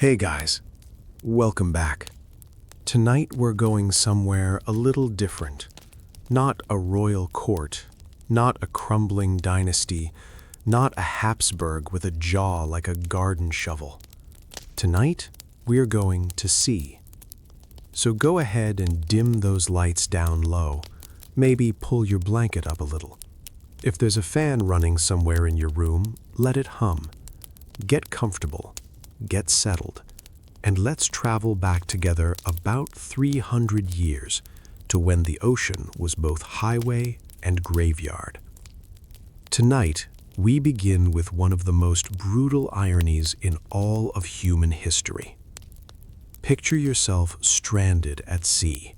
Hey guys, welcome back. Tonight we're going somewhere a little different. Not a royal court, not a crumbling dynasty, not a Habsburg with a jaw like a garden shovel. Tonight we're going to sea. So go ahead and dim those lights down low. Maybe pull your blanket up a little. If there's a fan running somewhere in your room, let it hum. Get comfortable. Get settled, and let's travel back together about 300 years to when the ocean was both highway and graveyard. Tonight, we begin with one of the most brutal ironies in all of human history. Picture yourself stranded at sea,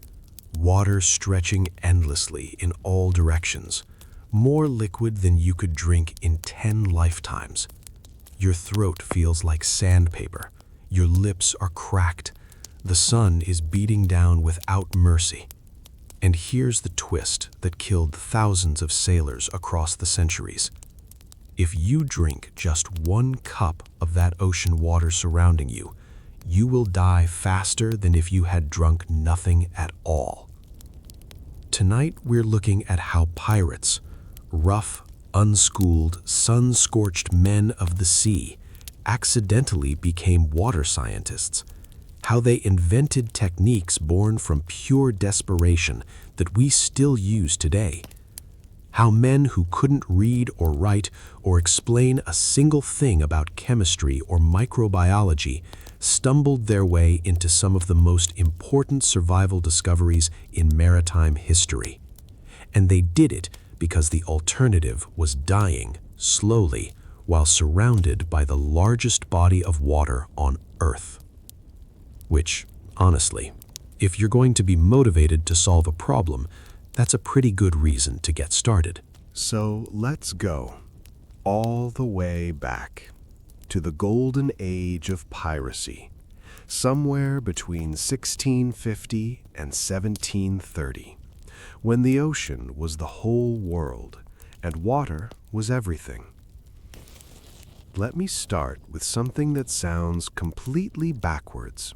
water stretching endlessly in all directions, more liquid than you could drink in 10 lifetimes. Your throat feels like sandpaper. Your lips are cracked. The sun is beating down without mercy. And here's the twist that killed thousands of sailors across the centuries. If you drink just 1 cup of that ocean water surrounding you, you will die faster than if you had drunk nothing at all. Tonight we're looking at how pirates, rough, unschooled, sun-scorched men of the sea, accidentally became water scientists, how they invented techniques born from pure desperation that we still use today, how men who couldn't read or write or explain a single thing about chemistry or microbiology stumbled their way into some of the most important survival discoveries in maritime history. And they did it because the alternative was dying slowly while surrounded by the largest body of water on Earth. Which, honestly, if you're going to be motivated to solve a problem, that's a pretty good reason to get started. So let's go all the way back to the golden age of piracy, somewhere between 1650 and 1730. When the ocean was the whole world and water was everything. Let me start with something that sounds completely backwards.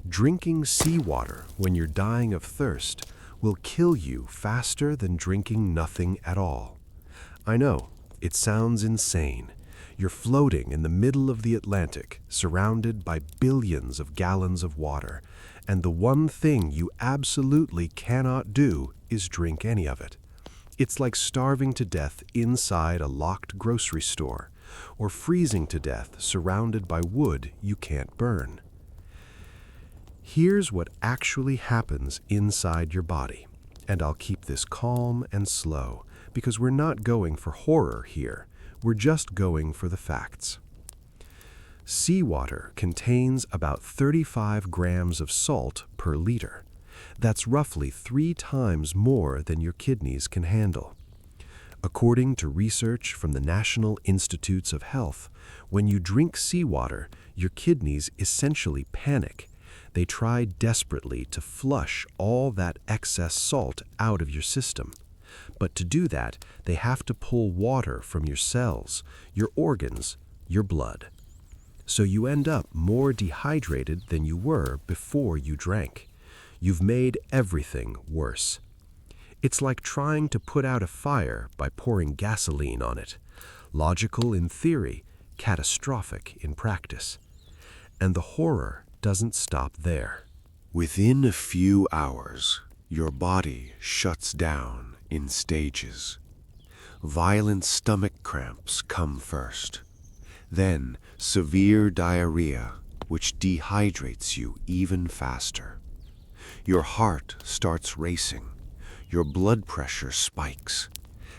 Drinking seawater when you're dying of thirst will kill you faster than drinking nothing at all. I know, it sounds insane. You're floating in the middle of the Atlantic, surrounded by billions of gallons of water, and the one thing you absolutely cannot do is drink any of it. It's like starving to death inside a locked grocery store, or freezing to death surrounded by wood you can't burn. Here's what actually happens inside your body, and I'll keep this calm and slow, because we're not going for horror here, we're just going for the facts. Seawater contains about 35 grams of salt per liter. That's roughly 3 times more than your kidneys can handle. According to research from the National Institutes of Health, when you drink seawater, your kidneys essentially panic. They try desperately to flush all that excess salt out of your system. But to do that, they have to pull water from your cells, your organs, your blood. So you end up more dehydrated than you were before you drank. You've made everything worse. It's like trying to put out a fire by pouring gasoline on it. Logical in theory, catastrophic in practice. And the horror doesn't stop there. Within a few hours, your body shuts down in stages. Violent stomach cramps come first. Then severe diarrhea, which dehydrates you even faster. Your heart starts racing. Your blood pressure spikes.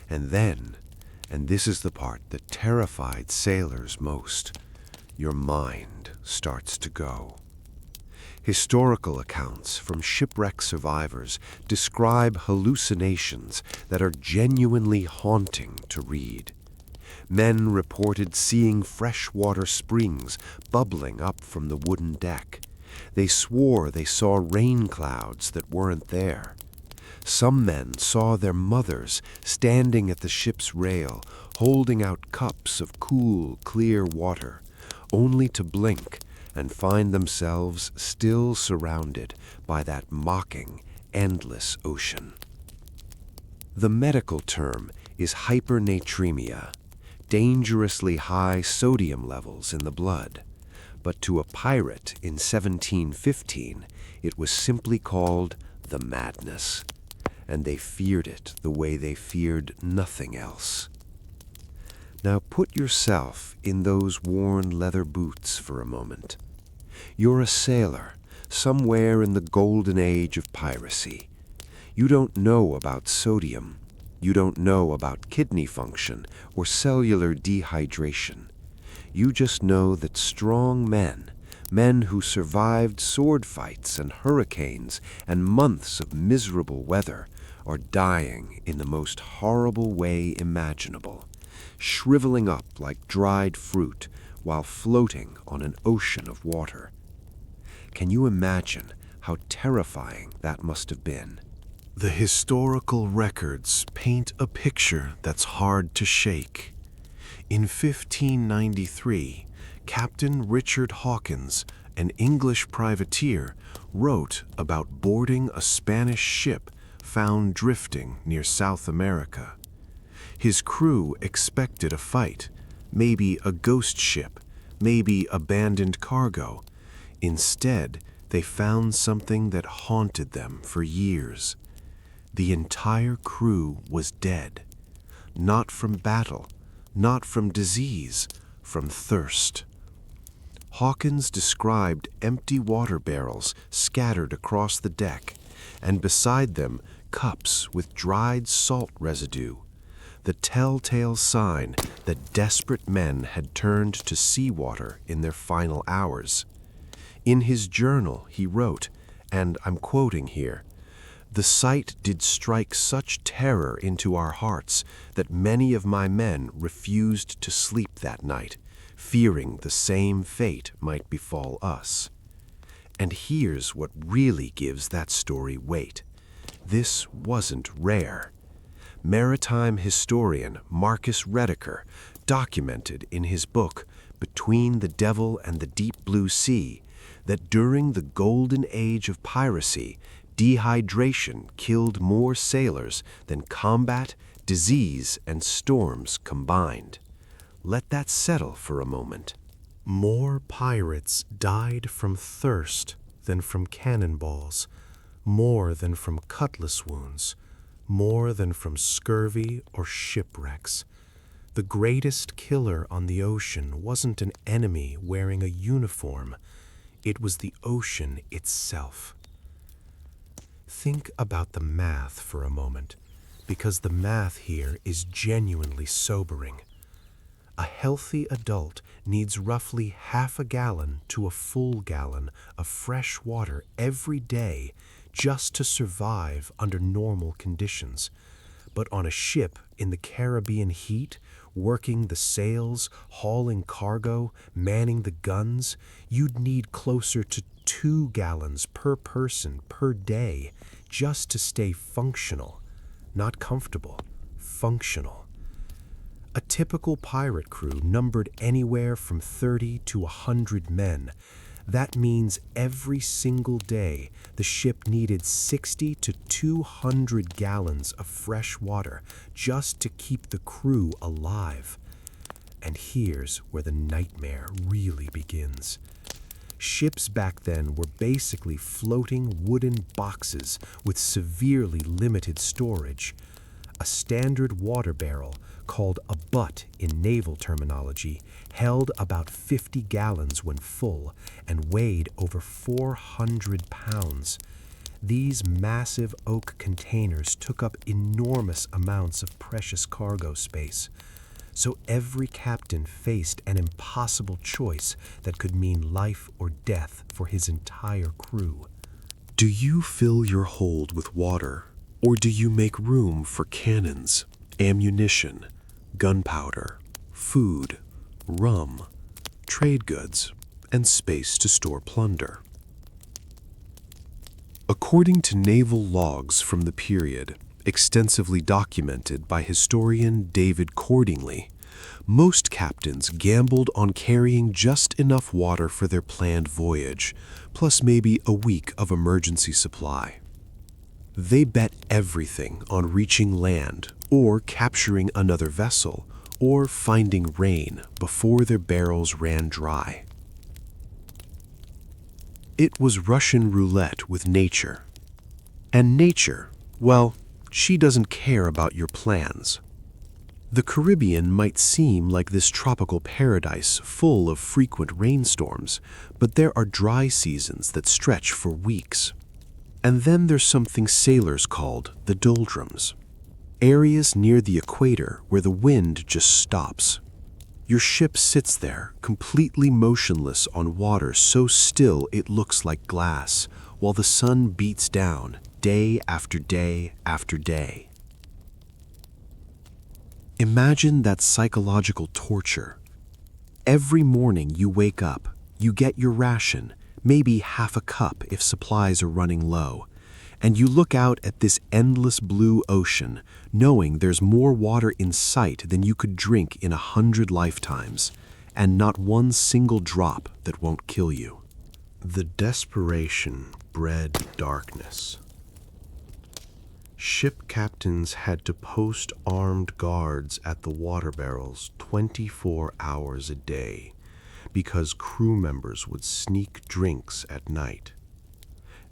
And then, and this is the part that terrified sailors most, your mind starts to go. Historical accounts from shipwreck survivors describe hallucinations that are genuinely haunting to read. Men reported seeing freshwater springs bubbling up from the wooden deck. They swore they saw rain clouds that weren't there. Some men saw their mothers standing at the ship's rail, holding out cups of cool, clear water, only to blink and find themselves still surrounded by that mocking, endless ocean. The medical term is hypernatremia, dangerously high sodium levels in the blood. But to a pirate in 1715, it was simply called the madness, and they feared it the way they feared nothing else. Now put yourself in those worn leather boots for a moment. You're a sailor, somewhere in the golden age of piracy. You don't know about sodium. You don't know about kidney function or cellular dehydration. You just know that strong men who survived sword fights and hurricanes and months of miserable weather, are dying in the most horrible way imaginable, shriveling up like dried fruit while floating on an ocean of water. Can you imagine how terrifying that must have been? The historical records paint a picture that's hard to shake. In 1593, Captain Richard Hawkins, an English privateer, wrote about boarding a Spanish ship found drifting near South America. His crew expected a fight, maybe a ghost ship, maybe abandoned cargo. Instead, they found something that haunted them for years. The entire crew was dead. Not from battle, not from disease, from thirst. Hawkins described empty water barrels scattered across the deck, and beside them cups with dried salt residue, the telltale sign that desperate men had turned to seawater in their final hours. In his journal he wrote, and I'm quoting here, "The sight did strike such terror into our hearts that many of my men refused to sleep that night, fearing the same fate might befall us." And here's what really gives that story weight. This wasn't rare. Maritime historian Marcus Rediker documented in his book Between the Devil and the Deep Blue Sea that during the golden age of piracy, dehydration killed more sailors than combat, disease, and storms combined. Let that settle for a moment. More pirates died from thirst than from cannonballs, more than from cutlass wounds, more than from scurvy or shipwrecks. The greatest killer on the ocean wasn't an enemy wearing a uniform. It was the ocean itself. Think about the math for a moment, because the math here is genuinely sobering. A healthy adult needs roughly half a gallon to a full gallon of fresh water every day just to survive under normal conditions. But on a ship in the Caribbean heat, working the sails, hauling cargo, manning the guns, you'd need closer to 2 gallons per person per day just to stay functional. Not comfortable, functional. A typical pirate crew numbered anywhere from 30 to 100 men. That means every single day the ship needed 60 to 200 gallons of fresh water just to keep the crew alive. And here's where the nightmare really begins. Ships back then were basically floating wooden boxes with severely limited storage. A standard water barrel, called a butt in naval terminology, held about 50 gallons when full and weighed over 400 pounds. These massive oak containers took up enormous amounts of precious cargo space. So every captain faced an impossible choice that could mean life or death for his entire crew. Do you fill your hold with water, or do you make room for cannons, ammunition, gunpowder, food, rum, trade goods, and space to store plunder? According to naval logs from the period, extensively documented by historian David Cordingley, Most captains gambled on carrying just enough water for their planned voyage, plus maybe a week of emergency supply. They bet everything on reaching land, or capturing another vessel, or finding rain before their barrels ran dry. It was Russian roulette with nature. And nature, well, she doesn't care about your plans. The Caribbean might seem like this tropical paradise full of frequent rainstorms, but there are dry seasons that stretch for weeks. And then there's something sailors called the doldrums, areas near the equator where the wind just stops. Your ship sits there, completely motionless on water so still it looks like glass, while the sun beats down day after day after day. Imagine that psychological torture. Every morning you wake up, you get your ration, maybe half a cup if supplies are running low, and you look out at this endless blue ocean, knowing there's more water in sight than you could drink in 100 lifetimes, and not one single drop that won't kill you. The desperation bred darkness. Ship captains had to post armed guards at the water barrels 24 hours a day because crew members would sneak drinks at night.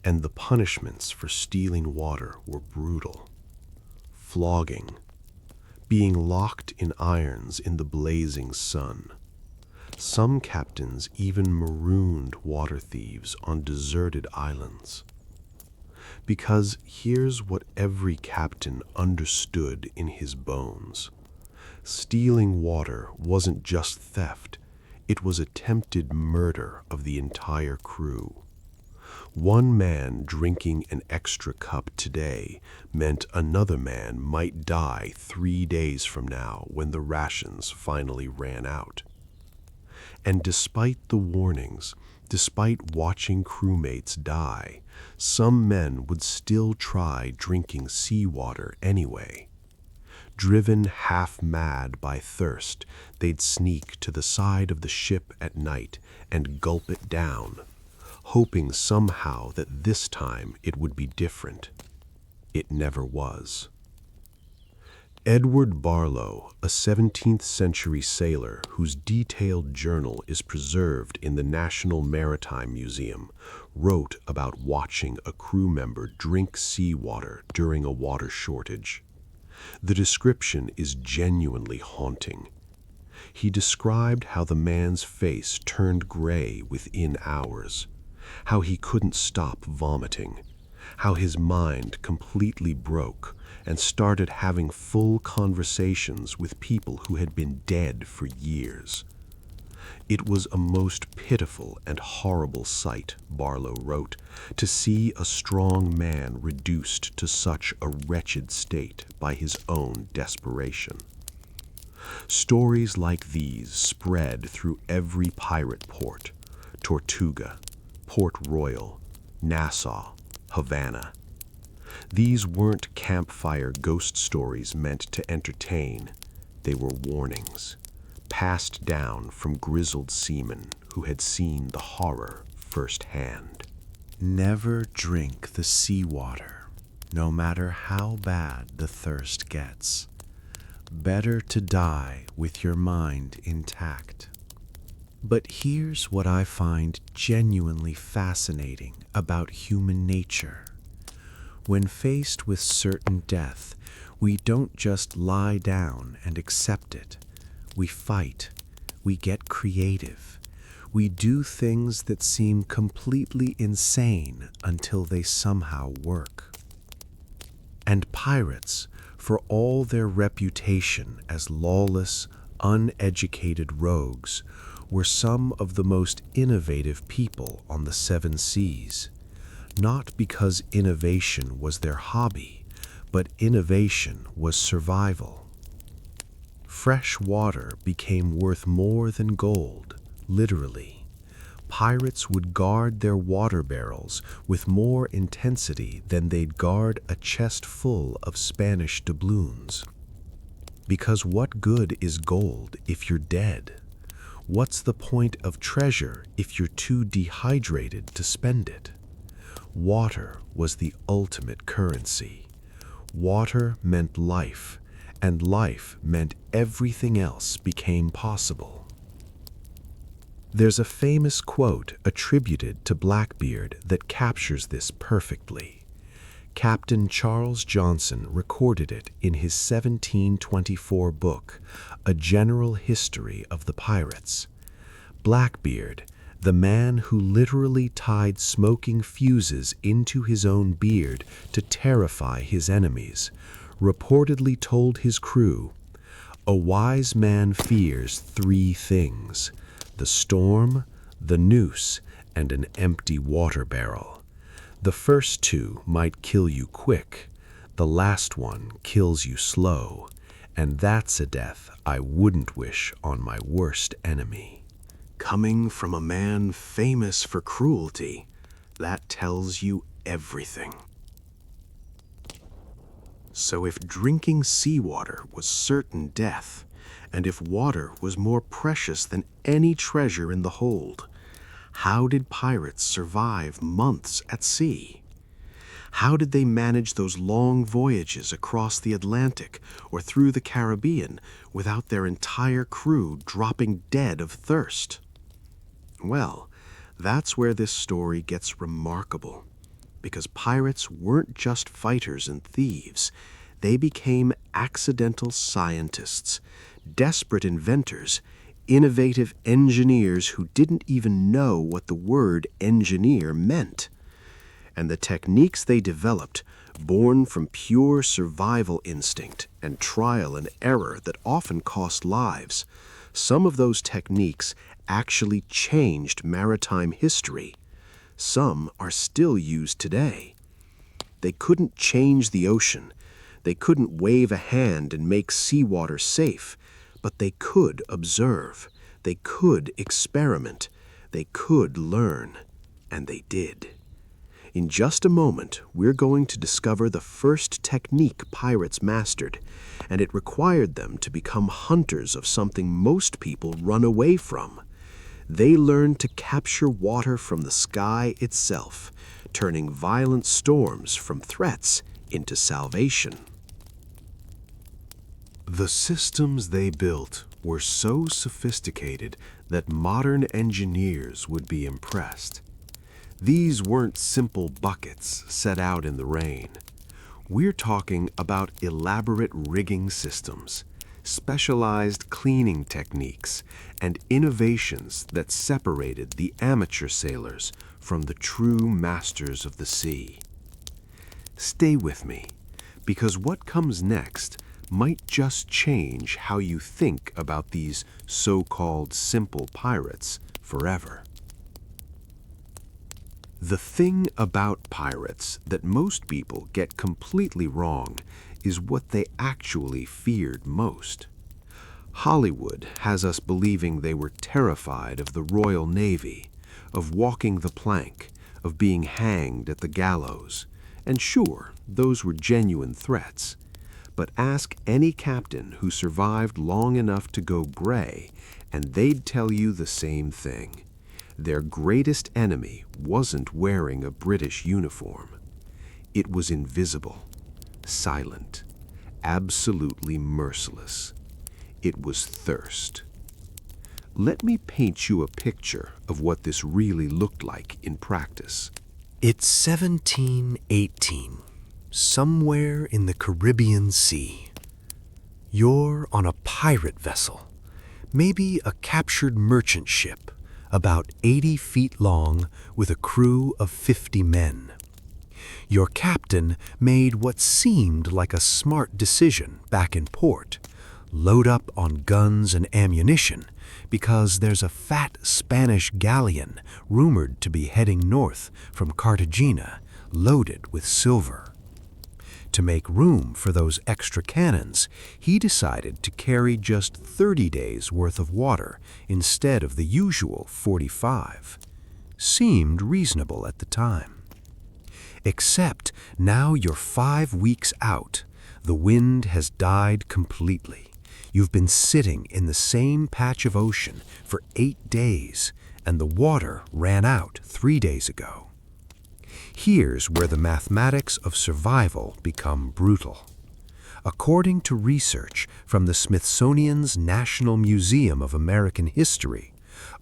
And the punishments for stealing water were brutal. Flogging, being locked in irons in the blazing sun. Some captains even marooned water thieves on deserted islands. Because here's what every captain understood in his bones. Stealing water wasn't just theft, it was attempted murder of the entire crew. One man drinking an extra cup today meant another man might die 3 days from now when the rations finally ran out. And despite the warnings, despite watching crewmates die, some men would still try drinking seawater anyway. Driven half mad by thirst, they'd sneak to the side of the ship at night and gulp it down, hoping somehow that this time it would be different. It never was. Edward Barlow, a 17th century sailor whose detailed journal is preserved in the National Maritime Museum, wrote about watching a crew member drink seawater during a water shortage. The description is genuinely haunting. He described how the man's face turned gray within hours, how he couldn't stop vomiting, how his mind completely broke and started having full conversations with people who had been dead for years. It was a most pitiful and horrible sight, Barlow wrote, to see a strong man reduced to such a wretched state by his own desperation. Stories like these spread through every pirate port: Tortuga, Port Royal, Nassau, Havana. These weren't campfire ghost stories meant to entertain. They were warnings, passed down from grizzled seamen who had seen the horror firsthand. Never drink the seawater, no matter how bad the thirst gets. Better to die with your mind intact. But here's what I find genuinely fascinating about human nature. When faced with certain death, we don't just lie down and accept it. We fight. We get creative. We do things that seem completely insane until they somehow work. And pirates, for all their reputation as lawless, uneducated rogues, were some of the most innovative people on the seven seas. Not because innovation was their hobby, but innovation was survival. Fresh water became worth more than gold, literally. Pirates would guard their water barrels with more intensity than they'd guard a chest full of Spanish doubloons. Because what good is gold if you're dead? What's the point of treasure if you're too dehydrated to spend it? Water was the ultimate currency. Water meant life, and life meant everything else became possible. There's a famous quote attributed to Blackbeard that captures this perfectly. Captain Charles Johnson recorded it in his 1724 book, A General History of the Pirates. Blackbeard, the man who literally tied smoking fuses into his own beard to terrify his enemies, reportedly told his crew, "A wise man fears three things: the storm, the noose, and an empty water barrel. The first two might kill you quick, the last one kills you slow, and that's a death I wouldn't wish on my worst enemy." Coming from a man famous for cruelty, that tells you everything. So if drinking seawater was certain death, and if water was more precious than any treasure in the hold, how did pirates survive months at sea? How did they manage those long voyages across the Atlantic or through the Caribbean without their entire crew dropping dead of thirst? Well, that's where this story gets remarkable, because pirates weren't just fighters and thieves. They became accidental scientists, desperate inventors, innovative engineers who didn't even know what the word engineer meant. And the techniques they developed, born from pure survival instinct and trial and error that often cost lives, some of those techniques actually changed maritime history. Some are still used today. They couldn't change the ocean. They couldn't wave a hand and make seawater safe, but they could observe. They could experiment. They could learn. And they did. In just a moment, we're going to discover the first technique pirates mastered, and it required them to become hunters of something most people run away from. They learned to capture water from the sky itself, turning violent storms from threats into salvation. The systems they built were so sophisticated that modern engineers would be impressed. These weren't simple buckets set out in the rain. We're talking about elaborate rigging systems, specialized cleaning techniques, and innovations that separated the amateur sailors from the true masters of the sea. Stay with me, because what comes next might just change how you think about these so-called simple pirates forever. The thing about pirates that most people get completely wrong is what they actually feared most. Hollywood has us believing they were terrified of the Royal Navy, of walking the plank, of being hanged at the gallows. And sure, those were genuine threats. But ask any captain who survived long enough to go gray, and they'd tell you the same thing. Their greatest enemy wasn't wearing a British uniform. It was invisible, silent, absolutely merciless. It was thirst. Let me paint you a picture of what this really looked like in practice. It's 1718, somewhere in the Caribbean Sea. You're on a pirate vessel, maybe a captured merchant ship, about 80 feet long with a crew of 50 men. Your captain made what seemed like a smart decision back in port. Load up on guns and ammunition because there's a fat Spanish galleon rumored to be heading north from Cartagena loaded with silver. To make room for those extra cannons, he decided to carry just 30 days' worth of water instead of the usual 45. Seemed reasonable at the time. Except now you're 5 weeks out. The wind has died completely. You've been sitting in the same patch of ocean for 8 days, and the water ran out 3 days ago. Here's where the mathematics of survival become brutal. According to research from the Smithsonian's National Museum of American History,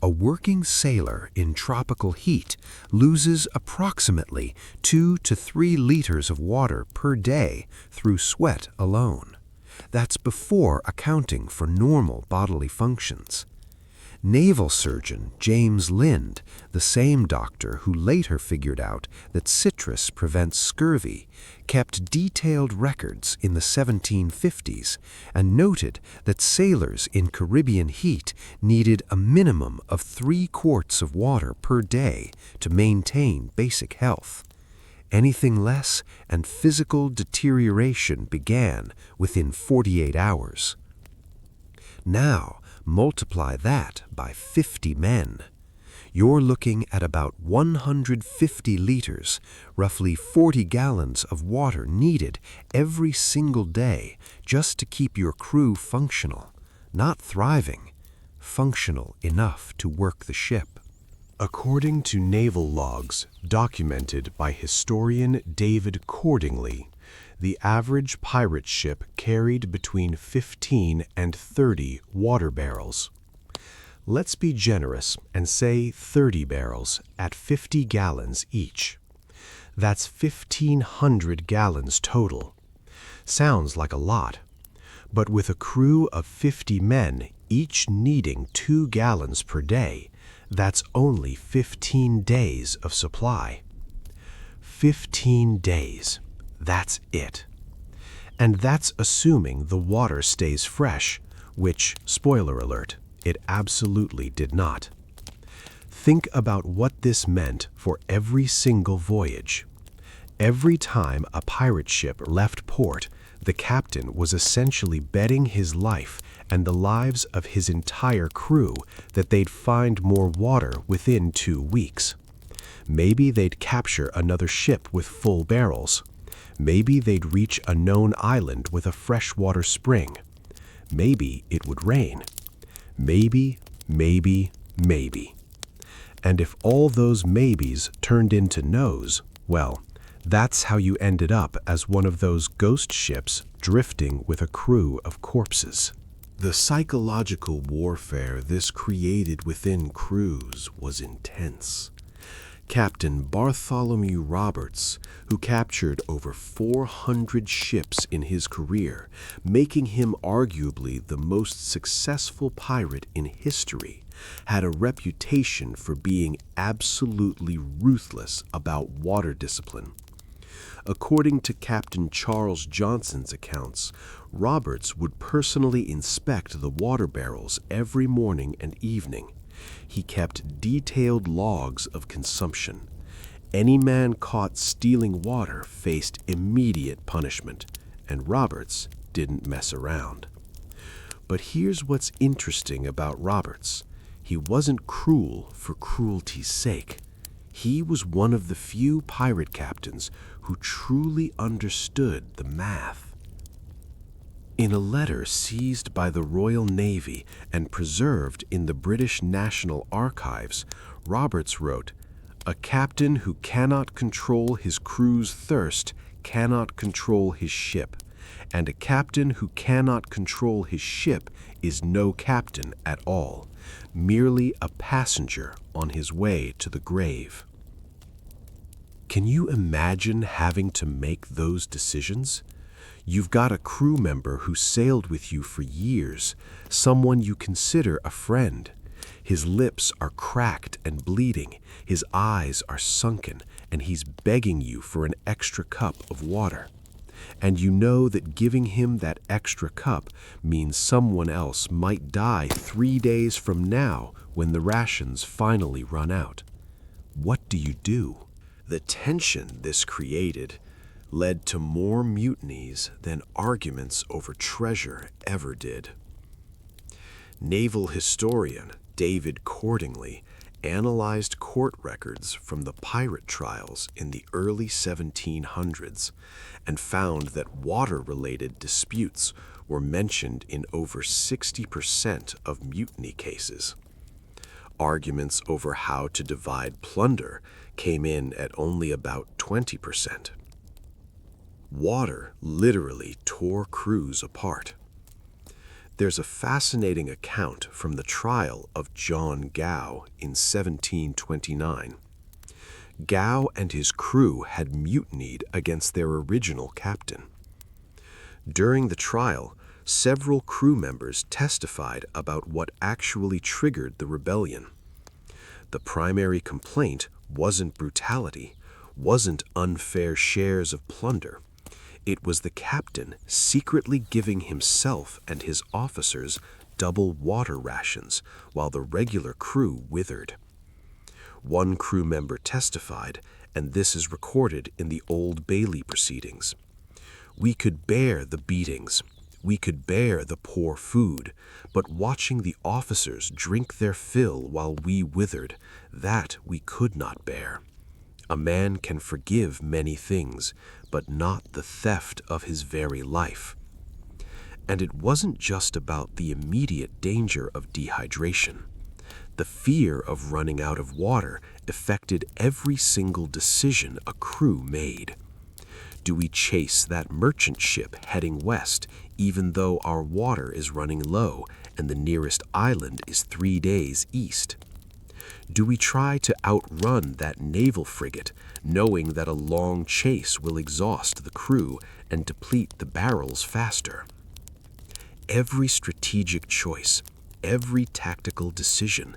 a working sailor in tropical heat loses approximately 2 to 3 liters of water per day through sweat alone. That's before accounting for normal bodily functions. Naval surgeon James Lind, the same doctor who later figured out that citrus prevents scurvy, kept detailed records in the 1750s and noted that sailors in Caribbean heat needed a minimum of 3 quarts of water per day to maintain basic health. Anything less and physical deterioration began within 48 hours. Now, multiply that by 50 men. You're looking at about 150 liters, roughly 40 gallons of water needed every single day just to keep your crew functional, not thriving, functional enough to work the ship. According to naval logs documented by historian David Cordingley, the average pirate ship carried between 15 and 30 water barrels. Let's be generous and say 30 barrels at 50 gallons each. That's 1,500 gallons total. Sounds like a lot, but with a crew of 50 men, each needing 2 gallons per day, that's only 15 days of supply. 15 days. That's it. And that's assuming the water stays fresh, which, spoiler alert, it absolutely did not. Think about what this meant for every single voyage. Every time a pirate ship left port, the captain was essentially betting his life and the lives of his entire crew that they'd find more water within 2 weeks. Maybe they'd capture another ship with full barrels. Maybe they'd reach a known island with a freshwater spring. Maybe it would rain. Maybe. And if all those maybes turned into no's, well, that's how you ended up as one of those ghost ships drifting with a crew of corpses. The psychological warfare this created within crews was intense. Captain Bartholomew Roberts, who captured over 400 ships in his career, making him arguably the most successful pirate in history, had a reputation for being absolutely ruthless about water discipline. According to Captain Charles Johnson's accounts, Roberts would personally inspect the water barrels every morning and evening. He kept detailed logs of consumption. Any man caught stealing water faced immediate punishment, and Roberts didn't mess around. But here's what's interesting about Roberts. He wasn't cruel for cruelty's sake. He was one of the few pirate captains who truly understood the math. In a letter seized by the Royal Navy and preserved in the British National Archives, Roberts wrote, "A captain who cannot control his crew's thirst cannot control his ship, and a captain who cannot control his ship is no captain at all, merely a passenger on his way to the grave." Can you imagine having to make those decisions? You've got a crew member who sailed with you for years, someone you consider a friend. His lips are cracked and bleeding, his eyes are sunken, and he's begging you for an extra cup of water. And you know that giving him that extra cup means someone else might die 3 days from now when the rations finally run out. What do you do? The tension this created led to more mutinies than arguments over treasure ever did. Naval historian David Cordingley analyzed court records from the pirate trials in the early 1700s and found that water-related disputes were mentioned in over 60% of mutiny cases. Arguments over how to divide plunder came in at only about 20%. Water literally tore crews apart. There's a fascinating account from the trial of John Gow in 1729. Gow and his crew had mutinied against their original captain. During the trial, several crew members testified about what actually triggered the rebellion. The primary complaint wasn't brutality, wasn't unfair shares of plunder. It was the captain secretly giving himself and his officers double water rations while the regular crew withered. One crew member testified, and this is recorded in the Old Bailey proceedings. "We could bear the beatings, we could bear the poor food, but watching the officers drink their fill while we withered, that we could not bear. A man can forgive many things, but not the theft of his very life." And it wasn't just about the immediate danger of dehydration. The fear of running out of water affected every single decision a crew made. Do we chase that merchant ship heading west even though our water is running low and the nearest island is 3 days east? Do we try to outrun that naval frigate, knowing that a long chase will exhaust the crew and deplete the barrels faster? Every strategic choice, every tactical decision,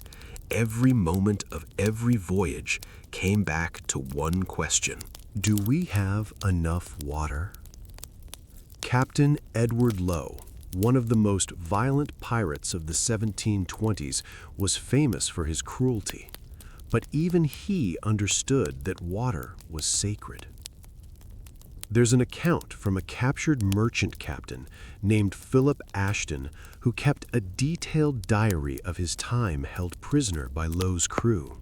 every moment of every voyage came back to one question: do we have enough water? Captain Edward Lowe, one of the most violent pirates of the 1720s, was famous for his cruelty, but even he understood that water was sacred. There's an account from a captured merchant captain named Philip Ashton who kept a detailed diary of his time held prisoner by Lowe's crew.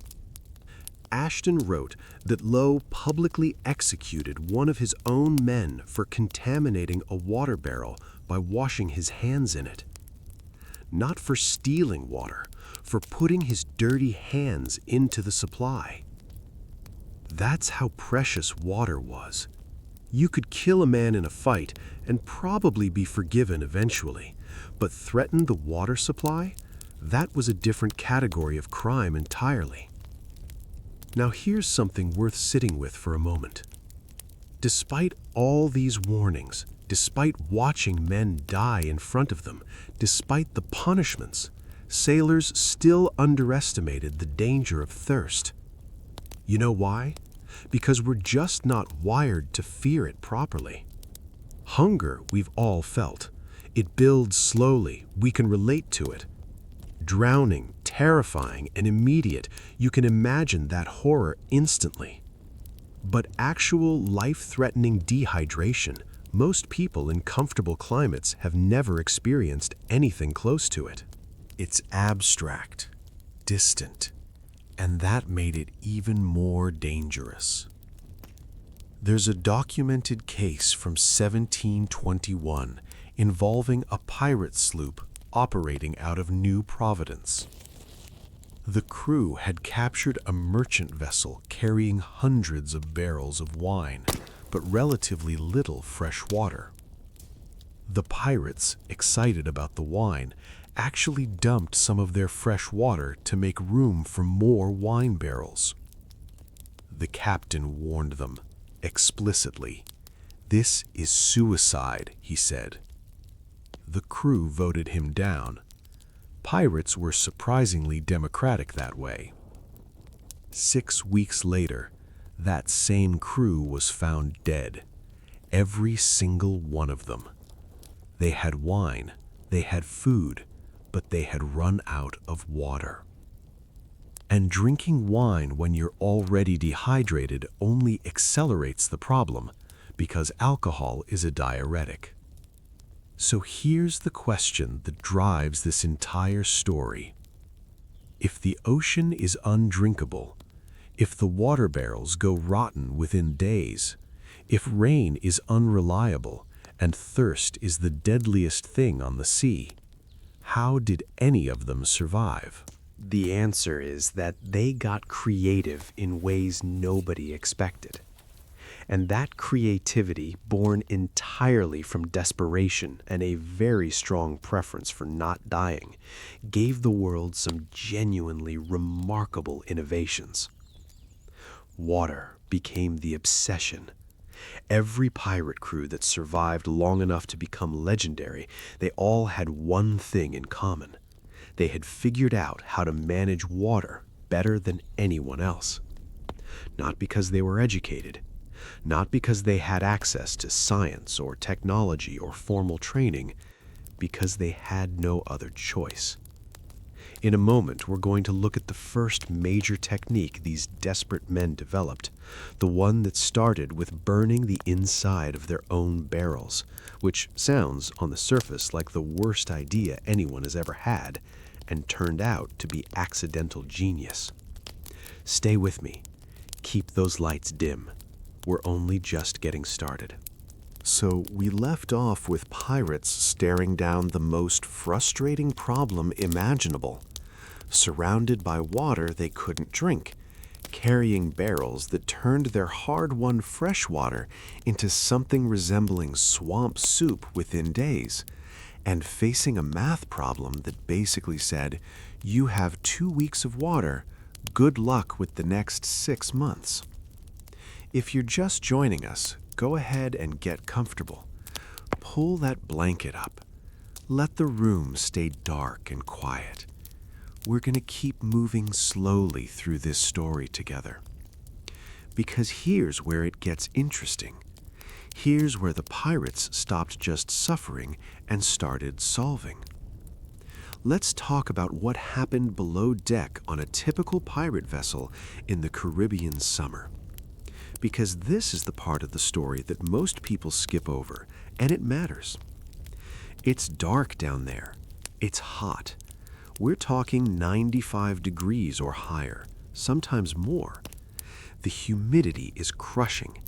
Ashton wrote that Lowe publicly executed one of his own men for contaminating a water barrel by washing his hands in it. Not for stealing water, for putting his dirty hands into the supply. That's how precious water was. You could kill a man in a fight and probably be forgiven eventually, but threaten the water supply? That was a different category of crime entirely. Now here's something worth sitting with for a moment. Despite all these warnings, despite watching men die in front of them, despite the punishments, sailors still underestimated the danger of thirst. You know why? Because we're just not wired to fear it properly. Hunger we've all felt. It builds slowly, we can relate to it. Drowning, terrifying, and immediate, you can imagine that horror instantly. But actual life-threatening dehydration, most people in comfortable climates have never experienced anything close to it. It's abstract, distant, and that made it even more dangerous. There's a documented case from 1721 involving a pirate sloop operating out of New Providence. The crew had captured a merchant vessel carrying hundreds of barrels of wine, but relatively little fresh water. The pirates, excited about the wine, actually dumped some of their fresh water to make room for more wine barrels. The captain warned them explicitly. "This is suicide," he said. The crew voted him down. Pirates were surprisingly democratic that way. 6 weeks later, that same crew was found dead, every single one of them. They had wine, they had food, but they had run out of water. And drinking wine when you're already dehydrated only accelerates the problem, because alcohol is a diuretic. So here's the question that drives this entire story. If the ocean is undrinkable, if the water barrels go rotten within days, if rain is unreliable, And thirst is the deadliest thing on the sea. How did any of them survive? The answer is that they got creative in ways nobody expected. And that creativity, born entirely from desperation and a very strong preference for not dying, gave the world some genuinely remarkable innovations. Water became the obsession. Every pirate crew that survived long enough to become legendary, they all had one thing in common. They had figured out how to manage water better than anyone else. Not because they were educated, not because they had access to science or technology or formal training, because they had no other choice. In a moment, we're going to look at the first major technique these desperate men developed, the one that started with burning the inside of their own barrels, which sounds on the surface like the worst idea anyone has ever had, and turned out to be accidental genius. Stay with me. Keep those lights dim. We're only just getting started. So we left off with pirates staring down the most frustrating problem imaginable. Surrounded by water they couldn't drink, carrying barrels that turned their hard-won fresh water into something resembling swamp soup within days, and facing a math problem that basically said, you have 2 weeks of water, good luck with the next 6 months. If you're just joining us, go ahead and get comfortable. Pull that blanket up. Let the room stay dark and quiet. We're going to keep moving slowly through this story together. Because here's where it gets interesting. Here's where the pirates stopped just suffering and started solving. Let's talk about what happened below deck on a typical pirate vessel in the Caribbean summer. Because this is the part of the story that most people skip over, and it matters. It's dark down there. It's hot. We're talking 95 degrees or higher, sometimes more. The humidity is crushing.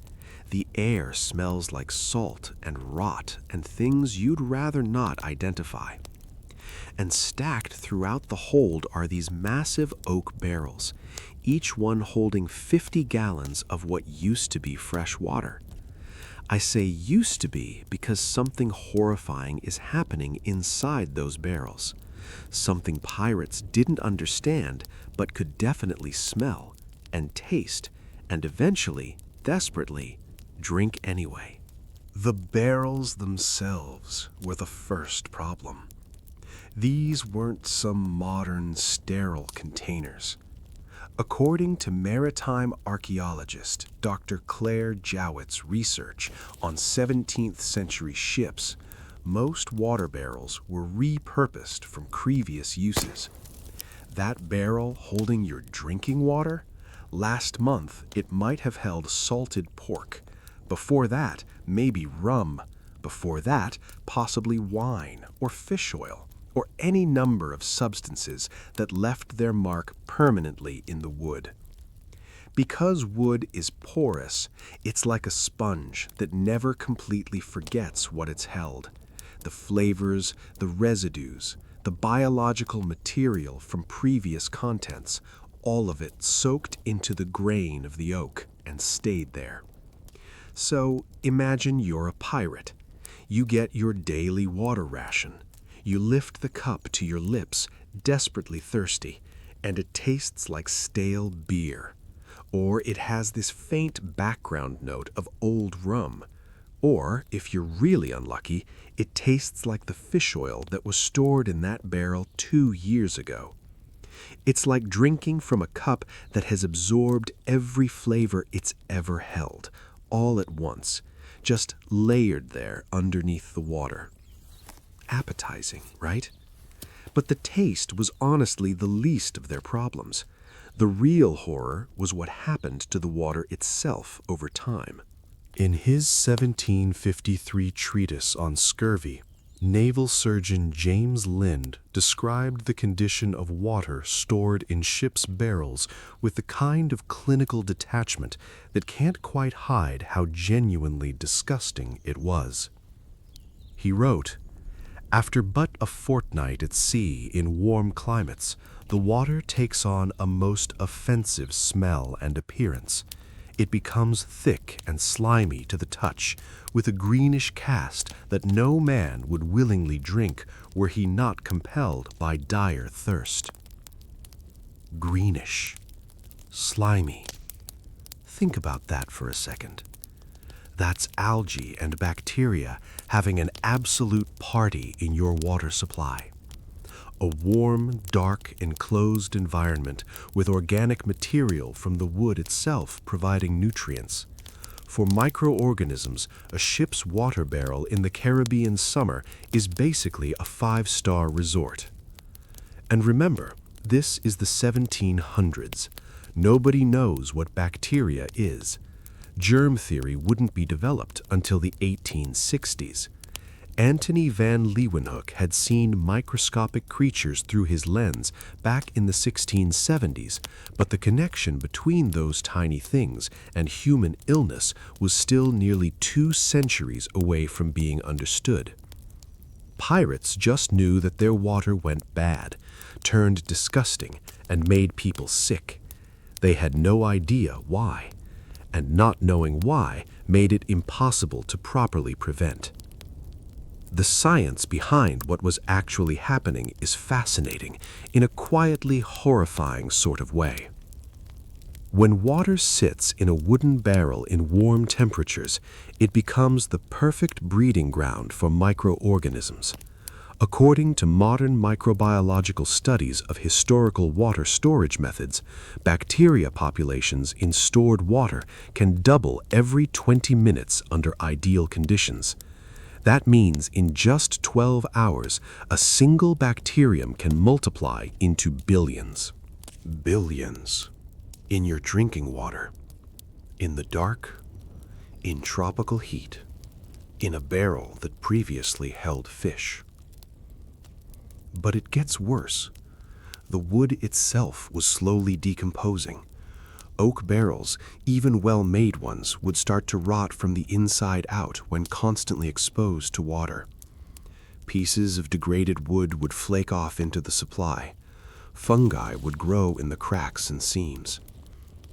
The air smells like salt and rot and things you'd rather not identify. And stacked throughout the hold are these massive oak barrels, each one holding 50 gallons of what used to be fresh water. I say used to be because something horrifying is happening inside those barrels. Something pirates didn't understand but could definitely smell and taste and eventually, desperately, drink anyway. The barrels themselves were the first problem. These weren't some modern sterile containers. According to maritime archaeologist Dr. Claire Jowett's research on 17th century ships, most water barrels were repurposed from previous uses. That barrel holding your drinking water? Last month, it might have held salted pork. Before that, maybe rum. Before that, possibly wine or fish oil, or any number of substances that left their mark permanently in the wood. Because wood is porous, it's like a sponge that never completely forgets what it's held. The flavors, the residues, the biological material from previous contents, all of it soaked into the grain of the oak and stayed there. So imagine you're a pirate. You get your daily water ration. You lift the cup to your lips, desperately thirsty, and it tastes like stale beer. Or it has this faint background note of old rum. Or, if you're really unlucky, it tastes like the fish oil that was stored in that barrel 2 years ago. It's like drinking from a cup that has absorbed every flavor it's ever held, all at once, just layered there underneath the water. Appetizing, right? But the taste was honestly the least of their problems. The real horror was what happened to the water itself over time. In his 1753 treatise on scurvy, naval surgeon James Lind described the condition of water stored in ships' barrels with the kind of clinical detachment that can't quite hide how genuinely disgusting it was. He wrote, "After but a fortnight at sea in warm climates, the water takes on a most offensive smell and appearance. It becomes thick and slimy to the touch, with a greenish cast that no man would willingly drink were he not compelled by dire thirst." Greenish. Slimy. Think about that for a second. That's algae and bacteria having an absolute party in your water supply. A warm, dark, enclosed environment with organic material from the wood itself providing nutrients. For microorganisms, a ship's water barrel in the Caribbean summer is basically a five-star resort. And remember, this is the 1700s. Nobody knows what bacteria is. Germ theory wouldn't be developed until the 1860s. Antony van Leeuwenhoek had seen microscopic creatures through his lens back in the 1670s, but the connection between those tiny things and human illness was still nearly 2 centuries away from being understood. Pirates just knew that their water went bad, turned disgusting, and made people sick. They had no idea why, and not knowing why made it impossible to properly prevent. The science behind what was actually happening is fascinating in a quietly horrifying sort of way. When water sits in a wooden barrel in warm temperatures, it becomes the perfect breeding ground for microorganisms. According to modern microbiological studies of historical water storage methods, bacteria populations in stored water can double every 20 minutes under ideal conditions. That means in just 12 hours, a single bacterium can multiply into billions. Billions. In your drinking water. In the dark. In tropical heat. In a barrel that previously held fish. But it gets worse. The wood itself was slowly decomposing. Oak barrels, even well-made ones, would start to rot from the inside out when constantly exposed to water. Pieces of degraded wood would flake off into the supply. Fungi would grow in the cracks and seams.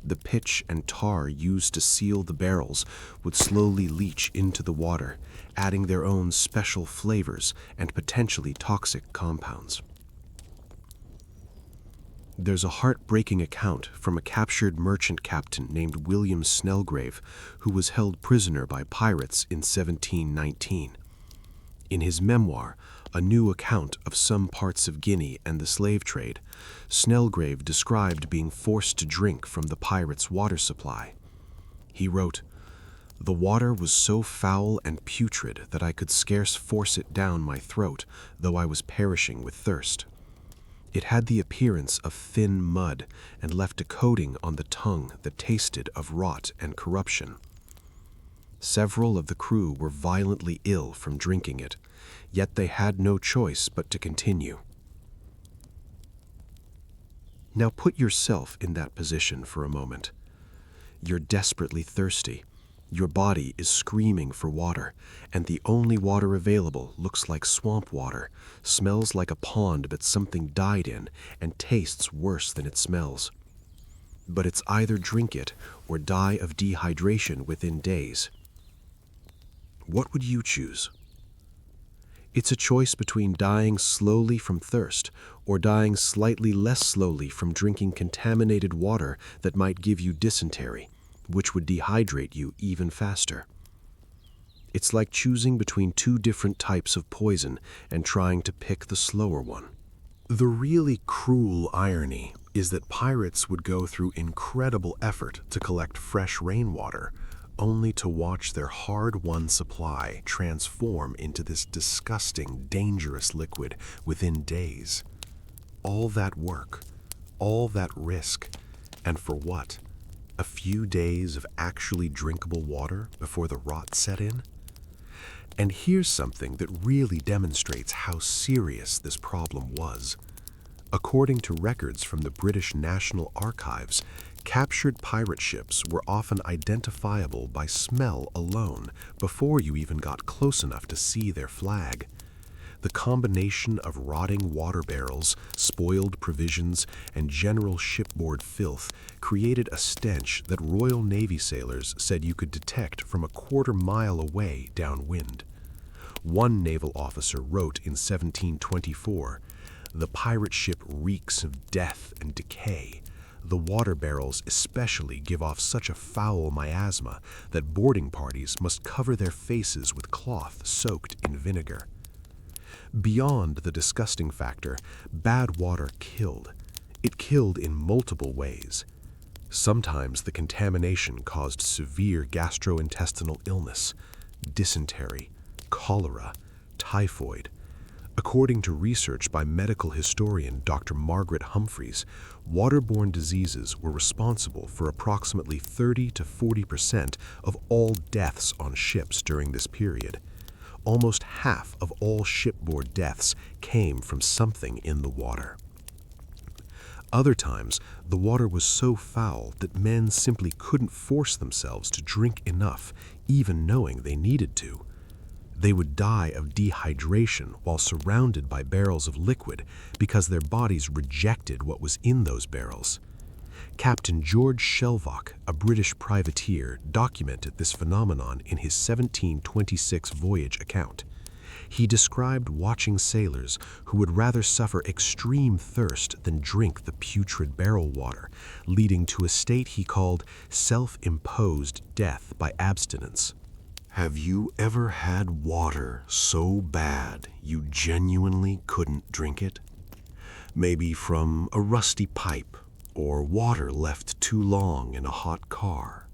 The pitch and tar used to seal the barrels would slowly leach into the water, adding their own special flavors and potentially toxic compounds. There's a heartbreaking account from a captured merchant captain named William Snelgrave, who was held prisoner by pirates in 1719. In his memoir, A New Account of Some Parts of Guinea and the Slave Trade, Snelgrave described being forced to drink from the pirates' water supply. He wrote, "The water was so foul and putrid that I could scarce force it down my throat, though I was perishing with thirst. It had the appearance of thin mud and left a coating on the tongue that tasted of rot and corruption. Several of the crew were violently ill from drinking it, yet they had no choice but to continue." Now put yourself in that position for a moment. You're desperately thirsty. Your body is screaming for water, and the only water available looks like swamp water, smells like a pond but something died in, and tastes worse than it smells. But it's either drink it or die of dehydration within days. What would you choose? It's a choice between dying slowly from thirst or dying slightly less slowly from drinking contaminated water that might give you dysentery, which would dehydrate you even faster. It's like choosing between 2 different types of poison and trying to pick the slower one. The really cruel irony is that pirates would go through incredible effort to collect fresh rainwater, only to watch their hard-won supply transform into this disgusting, dangerous liquid within days. All that work, all that risk, and for what? A few days of actually drinkable water before the rot set in? And here's something that really demonstrates how serious this problem was. According to records from the British National Archives, Captured pirate ships were often identifiable by smell alone before you even got close enough to see their flag. The combination of rotting water barrels, spoiled provisions, and general shipboard filth created a stench that Royal Navy sailors said you could detect from a quarter-mile away downwind. One naval officer wrote in 1724, "The pirate ship reeks of death and decay. The water barrels especially give off such a foul miasma that boarding parties must cover their faces with cloth soaked in vinegar." Beyond the disgusting factor, bad water killed. It killed in multiple ways. Sometimes the contamination caused severe gastrointestinal illness, dysentery, cholera, typhoid. According to research by medical historian Dr. Margaret Humphreys, waterborne diseases were responsible for approximately 30 to 40% of all deaths on ships during this period. Almost half of all shipboard deaths came from something in the water. Other times, the water was so foul that men simply couldn't force themselves to drink enough, even knowing they needed to. They would die of dehydration while surrounded by barrels of liquid because their bodies rejected what was in those barrels. Captain George Shelvocke, a British privateer, documented this phenomenon in his 1726 voyage account. He described watching sailors who would rather suffer extreme thirst than drink the putrid barrel water, leading to a state he called self-imposed death by abstinence. Have you ever had water so bad you genuinely couldn't drink it? Maybe from a rusty pipe or water left too long in a hot car.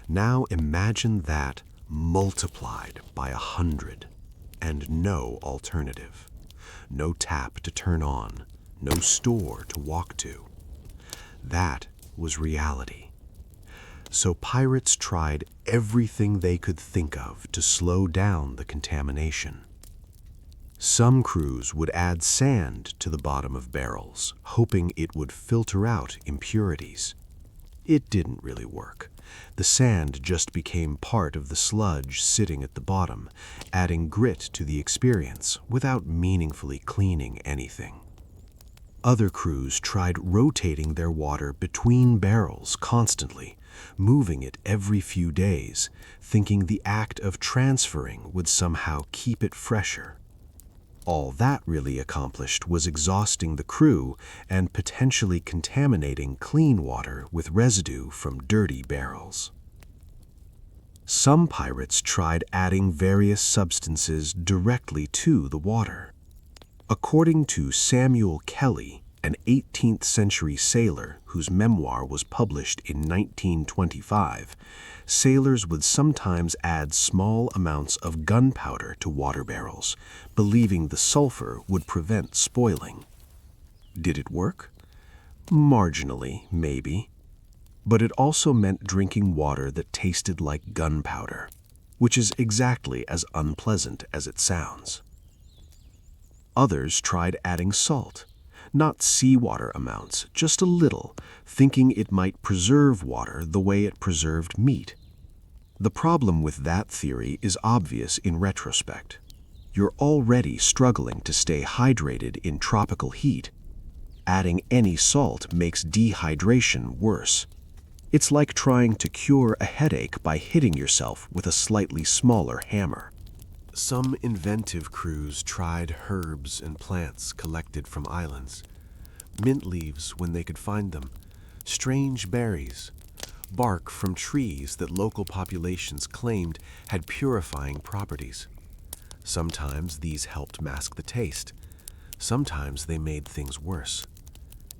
Now imagine that multiplied by 100 and no alternative. No tap to turn on, no store to walk to. That was reality. So pirates tried everything they could think of to slow down the contamination. Some crews would add sand to the bottom of barrels, hoping it would filter out impurities. It didn't really work. The sand just became part of the sludge sitting at the bottom, adding grit to the experience without meaningfully cleaning anything. Other crews tried rotating their water between barrels constantly, moving it every few days, thinking the act of transferring would somehow keep it fresher. All that really accomplished was exhausting the crew and potentially contaminating clean water with residue from dirty barrels. Some pirates tried adding various substances directly to the water. According to Samuel Kelly, an 18th century sailor whose memoir was published in 1925, sailors would sometimes add small amounts of gunpowder to water barrels, believing the sulfur would prevent spoiling. Did it work? Marginally, maybe. But it also meant drinking water that tasted like gunpowder, which is exactly as unpleasant as it sounds. Others tried adding salt. Not seawater amounts, just a little, thinking it might preserve water the way it preserved meat. The problem with that theory is obvious in retrospect. You're already struggling to stay hydrated in tropical heat. Adding any salt makes dehydration worse. It's like trying to cure a headache by hitting yourself with a slightly smaller hammer. Some inventive crews tried herbs and plants collected from islands, mint leaves when they could find them, strange berries, bark from trees that local populations claimed had purifying properties. Sometimes these helped mask the taste. Sometimes they made things worse.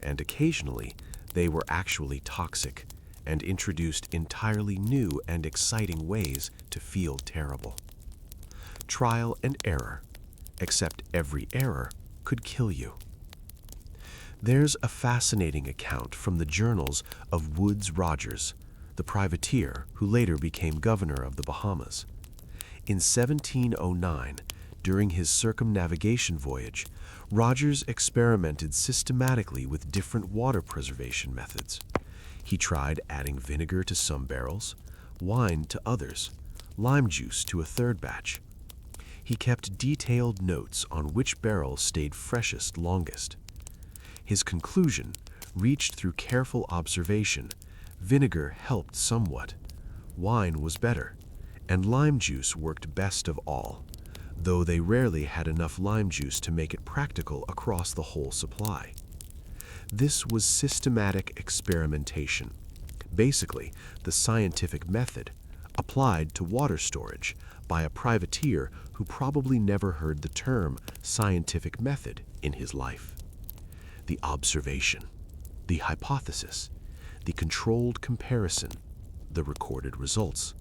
And occasionally, they were actually toxic and introduced entirely new and exciting ways to feel terrible. Trial and error, except every error could kill you. There's a fascinating account from the journals of Woodes Rogers, the privateer who later became governor of the Bahamas. In 1709, during his circumnavigation voyage, Rogers experimented systematically with different water preservation methods. He tried adding vinegar to some barrels, wine to others, lime juice to a third batch. He kept detailed notes on which barrel stayed freshest longest. His conclusion, reached through careful observation, vinegar helped somewhat, wine was better, and lime juice worked best of all, though they rarely had enough lime juice to make it practical across the whole supply. This was systematic experimentation, basically the scientific method, applied to water storage by a privateer who probably never heard the term scientific method in his life. The observation, the hypothesis, the controlled comparison, the recorded results,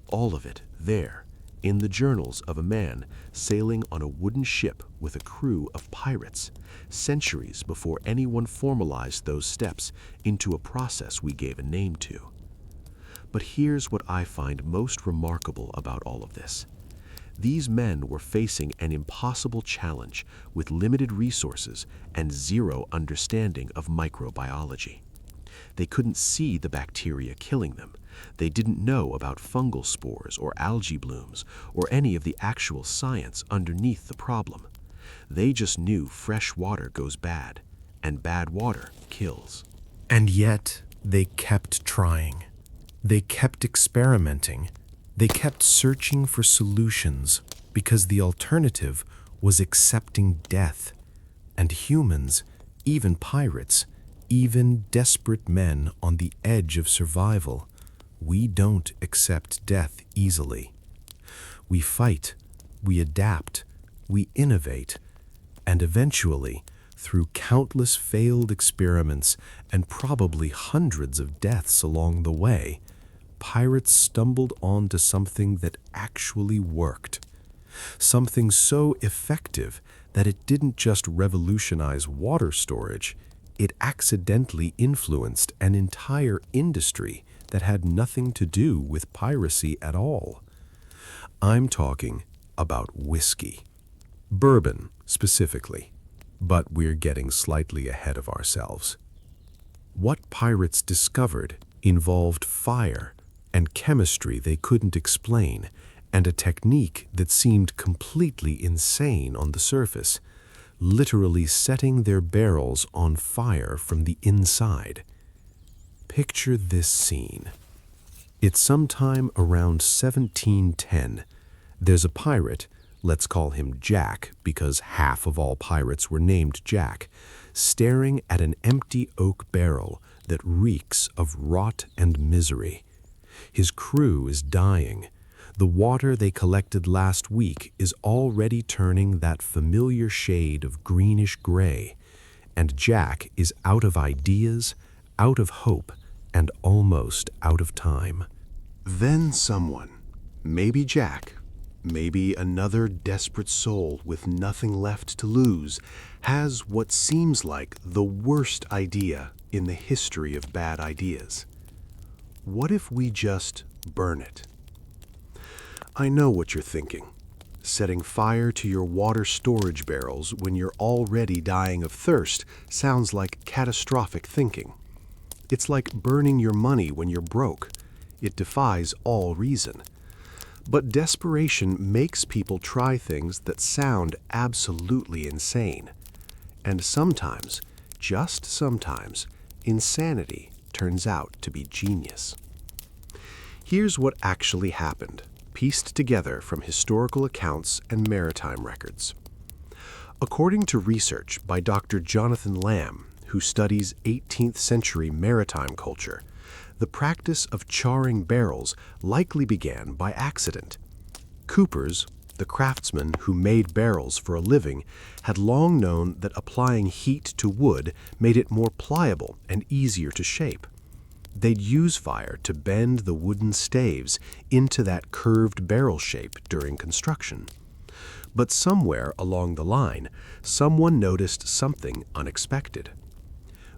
all of it there in the journals of a man sailing on a wooden ship with a crew of pirates, centuries before anyone formalized those steps into a process we gave a name to. But here's what I find most remarkable about all of this. These men were facing an impossible challenge with limited resources and zero understanding of microbiology. They couldn't see the bacteria killing them. They didn't know about fungal spores or algae blooms or any of the actual science underneath the problem. They just knew fresh water goes bad, and bad water kills. And yet, they kept trying. They kept experimenting. They kept searching for solutions because the alternative was accepting death. And humans, even pirates, even desperate men on the edge of survival, we don't accept death easily. We fight, we adapt, we innovate, and eventually, through countless failed experiments and probably hundreds of deaths along the way, pirates stumbled onto something that actually worked. Something so effective that it didn't just revolutionize water storage, it accidentally influenced an entire industry that had nothing to do with piracy at all. I'm talking about whiskey. Bourbon, specifically. But we're getting slightly ahead of ourselves. What pirates discovered involved fire and chemistry they couldn't explain, and a technique that seemed completely insane on the surface, literally setting their barrels on fire from the inside. Picture this scene. It's sometime around 1710. There's a pirate, let's call him Jack because half of all pirates were named Jack, staring at an empty oak barrel that reeks of rot and misery. His crew is dying. The water they collected last week is already turning that familiar shade of greenish gray, and Jack is out of ideas, out of hope, and almost out of time. Then someone, maybe Jack, maybe another desperate soul with nothing left to lose, has what seems like the worst idea in the history of bad ideas. What if we just burn it? I know what you're thinking. Setting fire to your water storage barrels when you're already dying of thirst sounds like catastrophic thinking. It's like burning your money when you're broke. It defies all reason. But desperation makes people try things that sound absolutely insane. And sometimes, just sometimes, insanity turns out to be genius. Here's what actually happened, pieced together from historical accounts and maritime records. According to research by Dr. Jonathan Lamb, who studies 18th century maritime culture, the practice of charring barrels likely began by accident. Coopers, the craftsmen who made barrels for a living, had long known that applying heat to wood made it more pliable and easier to shape. They'd use fire to bend the wooden staves into that curved barrel shape during construction. But somewhere along the line, someone noticed something unexpected.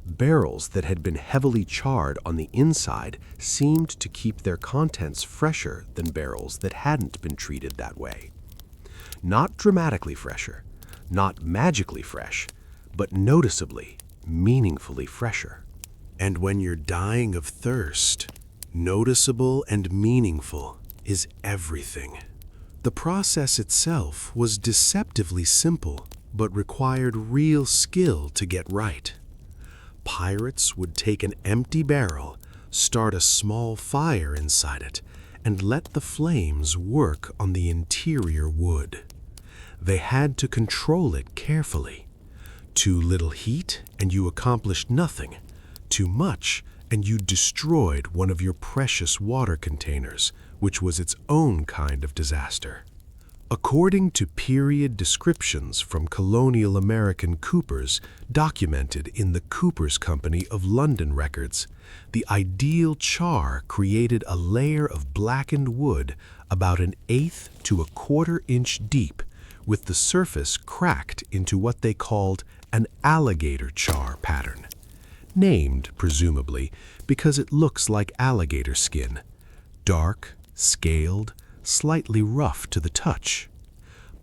Barrels that had been heavily charred on the inside seemed to keep their contents fresher than barrels that hadn't been treated that way. Not dramatically fresher, not magically fresh, but noticeably, meaningfully fresher. And when you're dying of thirst, noticeable and meaningful is everything. The process itself was deceptively simple, but required real skill to get right. Pirates would take an empty barrel, start a small fire inside it, and let the flames work on the interior wood. They had to control it carefully. Too little heat, and you accomplished nothing. Too much, and you destroyed one of your precious water containers, which was its own kind of disaster. According to period descriptions from colonial American coopers documented in the Coopers Company of London records, the ideal char created a layer of blackened wood about 1/8 to 1/4 inch deep, with the surface cracked into what they called an alligator char pattern, named, presumably, because it looks like alligator skin, dark, scaled, slightly rough to the touch.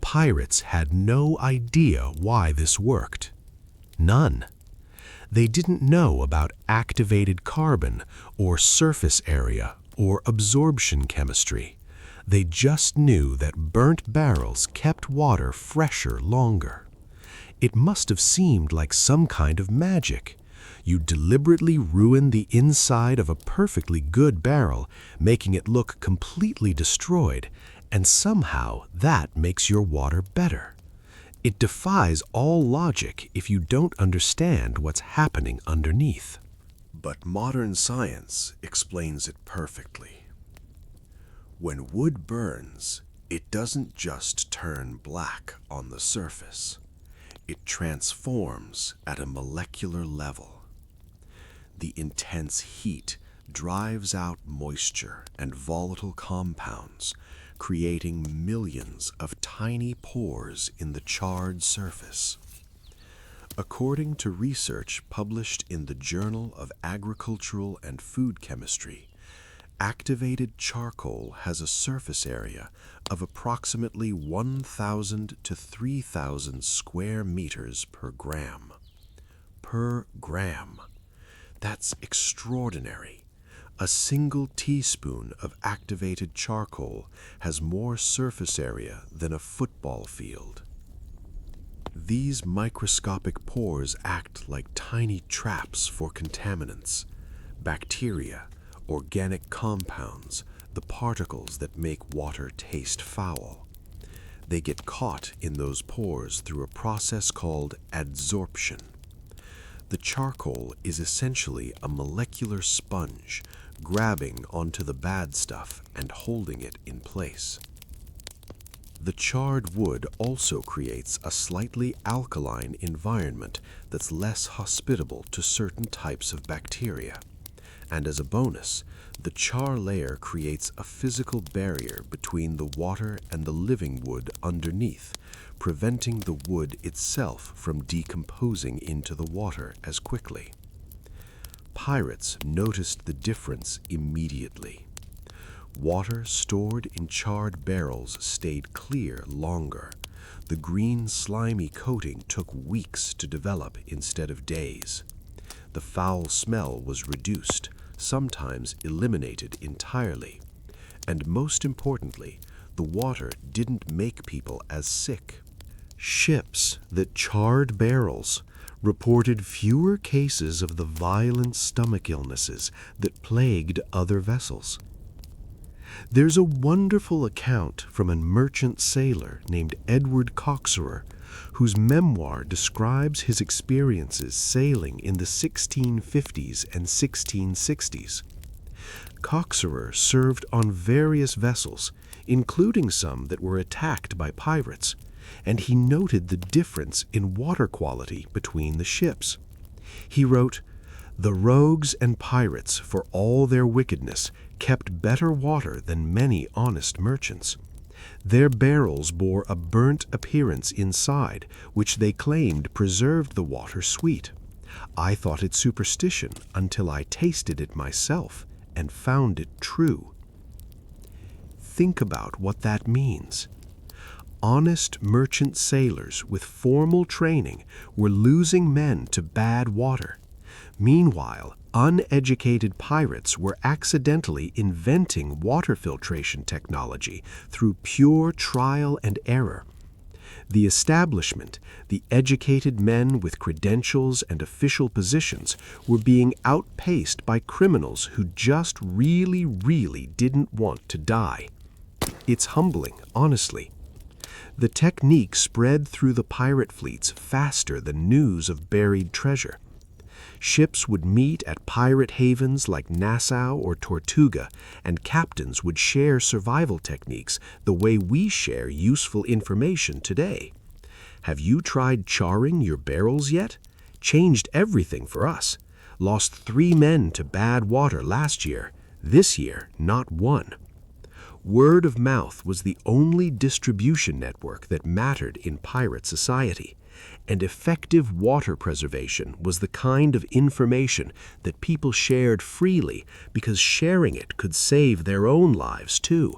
Pirates had no idea why this worked. None. They didn't know about activated carbon or surface area or absorption chemistry. They just knew that burnt barrels kept water fresher longer. It must have seemed like some kind of magic. You deliberately ruin the inside of a perfectly good barrel, making it look completely destroyed, and somehow that makes your water better. It defies all logic if you don't understand what's happening underneath. But modern science explains it perfectly. When wood burns, it doesn't just turn black on the surface. It transforms at a molecular level. The intense heat drives out moisture and volatile compounds, creating millions of tiny pores in the charred surface. According to research published in the Journal of Agricultural and Food Chemistry, activated charcoal has a surface area of approximately 1,000 to 3,000 square meters per gram. Per gram. That's extraordinary. A single teaspoon of activated charcoal has more surface area than a football field. These microscopic pores act like tiny traps for contaminants, bacteria, organic compounds, the particles that make water taste foul. They get caught in those pores through a process called adsorption. The charcoal is essentially a molecular sponge, grabbing onto the bad stuff and holding it in place. The charred wood also creates a slightly alkaline environment that's less hospitable to certain types of bacteria. And as a bonus, the char layer creates a physical barrier between the water and the living wood underneath, preventing the wood itself from decomposing into the water as quickly. Pirates noticed the difference immediately. Water stored in charred barrels stayed clear longer. The green, slimy coating took weeks to develop instead of days. The foul smell was reduced, sometimes eliminated entirely. And most importantly, the water didn't make people as sick. Ships that charred barrels reported fewer cases of the violent stomach illnesses that plagued other vessels. There's a wonderful account from a merchant sailor named Edward Coxerer, whose memoir describes his experiences sailing in the 1650s and 1660s. Coxerer served on various vessels, including some that were attacked by pirates, and he noted the difference in water quality between the ships. He wrote, "The rogues and pirates, for all their wickedness, kept better water than many honest merchants. Their barrels bore a burnt appearance inside, which they claimed preserved the water sweet. I thought it superstition until I tasted it myself and found it true." Think about what that means. Honest merchant sailors with formal training were losing men to bad water. Meanwhile, Uneducated pirates were accidentally inventing water filtration technology through pure trial and error. The establishment, the educated men with credentials and official positions, were being outpaced by criminals who just really didn't want to die. It's humbling, honestly. The technique spread through the pirate fleets faster than news of buried treasure. Ships would meet at pirate havens like Nassau or Tortuga, and captains would share survival techniques the way we share useful information today. Have you tried charring your barrels yet? Changed everything for us. Lost 3 men to bad water last year. This year, not 1. Word of mouth was the only distribution network that mattered in pirate society. And effective water preservation was the kind of information that people shared freely because sharing it could save their own lives too.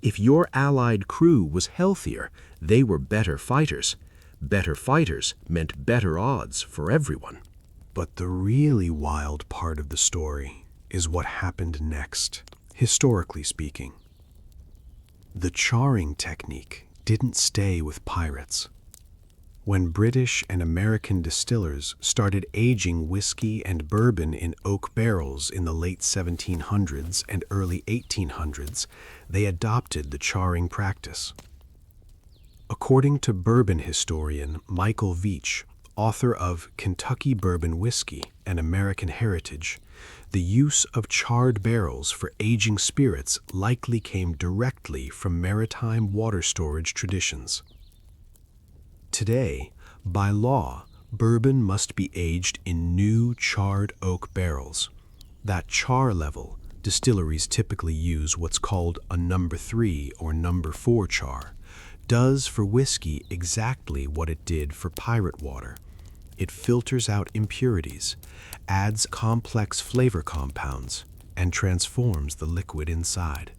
If your allied crew was healthier, they were better fighters. Better fighters meant better odds for everyone. But the really wild part of the story is what happened next, historically speaking. The charring technique didn't stay with pirates. When British and American distillers started aging whiskey and bourbon in oak barrels in the late 1700s and early 1800s, they adopted the charring practice. According to bourbon historian Michael Veitch, author of Kentucky Bourbon Whiskey, An American Heritage, the use of charred barrels for aging spirits likely came directly from maritime water storage traditions. Today, by law, bourbon must be aged in new charred oak barrels. That char level, distilleries typically use what's called a number 3 or number 4 char, does for whiskey exactly what it did for pirate water. It filters out impurities, adds complex flavor compounds, and transforms the liquid inside.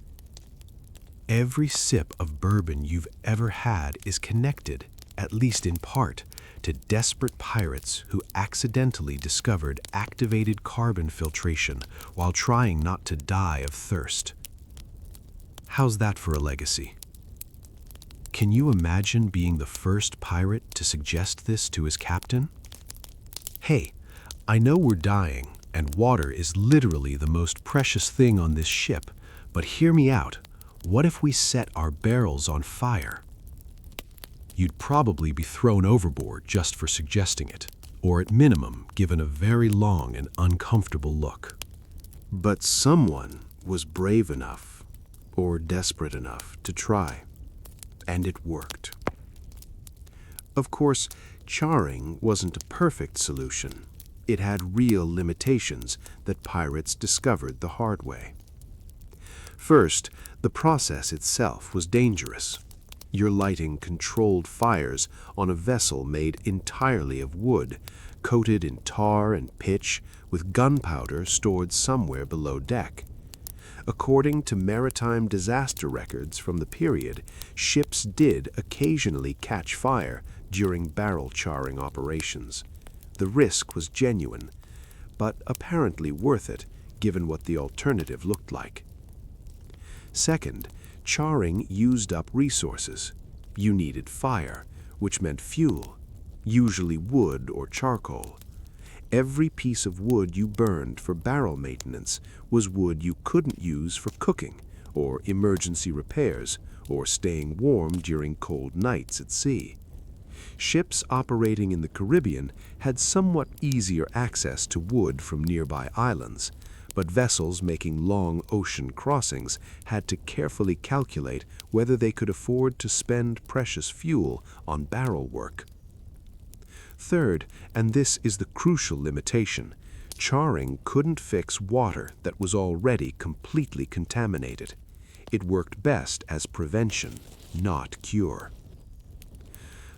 Every sip of bourbon you've ever had is connected, at least in part, to desperate pirates who accidentally discovered activated carbon filtration while trying not to die of thirst. How's that for a legacy? Can you imagine being the first pirate to suggest this to his captain? Hey, I know we're dying, and water is literally the most precious thing on this ship, but hear me out. What if we set our barrels on fire? You'd probably be thrown overboard just for suggesting it, or at minimum given a very long and uncomfortable look. But someone was brave enough, or desperate enough, to try, and it worked. Of course, charring wasn't a perfect solution. It had real limitations that pirates discovered the hard way. First, the process itself was dangerous. You're lighting controlled fires on a vessel made entirely of wood, coated in tar and pitch, with gunpowder stored somewhere below deck. According to maritime disaster records from the period, ships did occasionally catch fire during barrel charring operations. The risk was genuine, but apparently worth it, given what the alternative looked like. Second, charring used up resources. You needed fire, which meant fuel, usually wood or charcoal. Every piece of wood you burned for barrel maintenance was wood you couldn't use for cooking, or emergency repairs, or staying warm during cold nights at sea. Ships operating in the Caribbean had somewhat easier access to wood from nearby islands, but vessels making long ocean crossings had to carefully calculate whether they could afford to spend precious fuel on barrel work. Third, and this is the crucial limitation, charring couldn't fix water that was already completely contaminated. It worked best as prevention, not cure.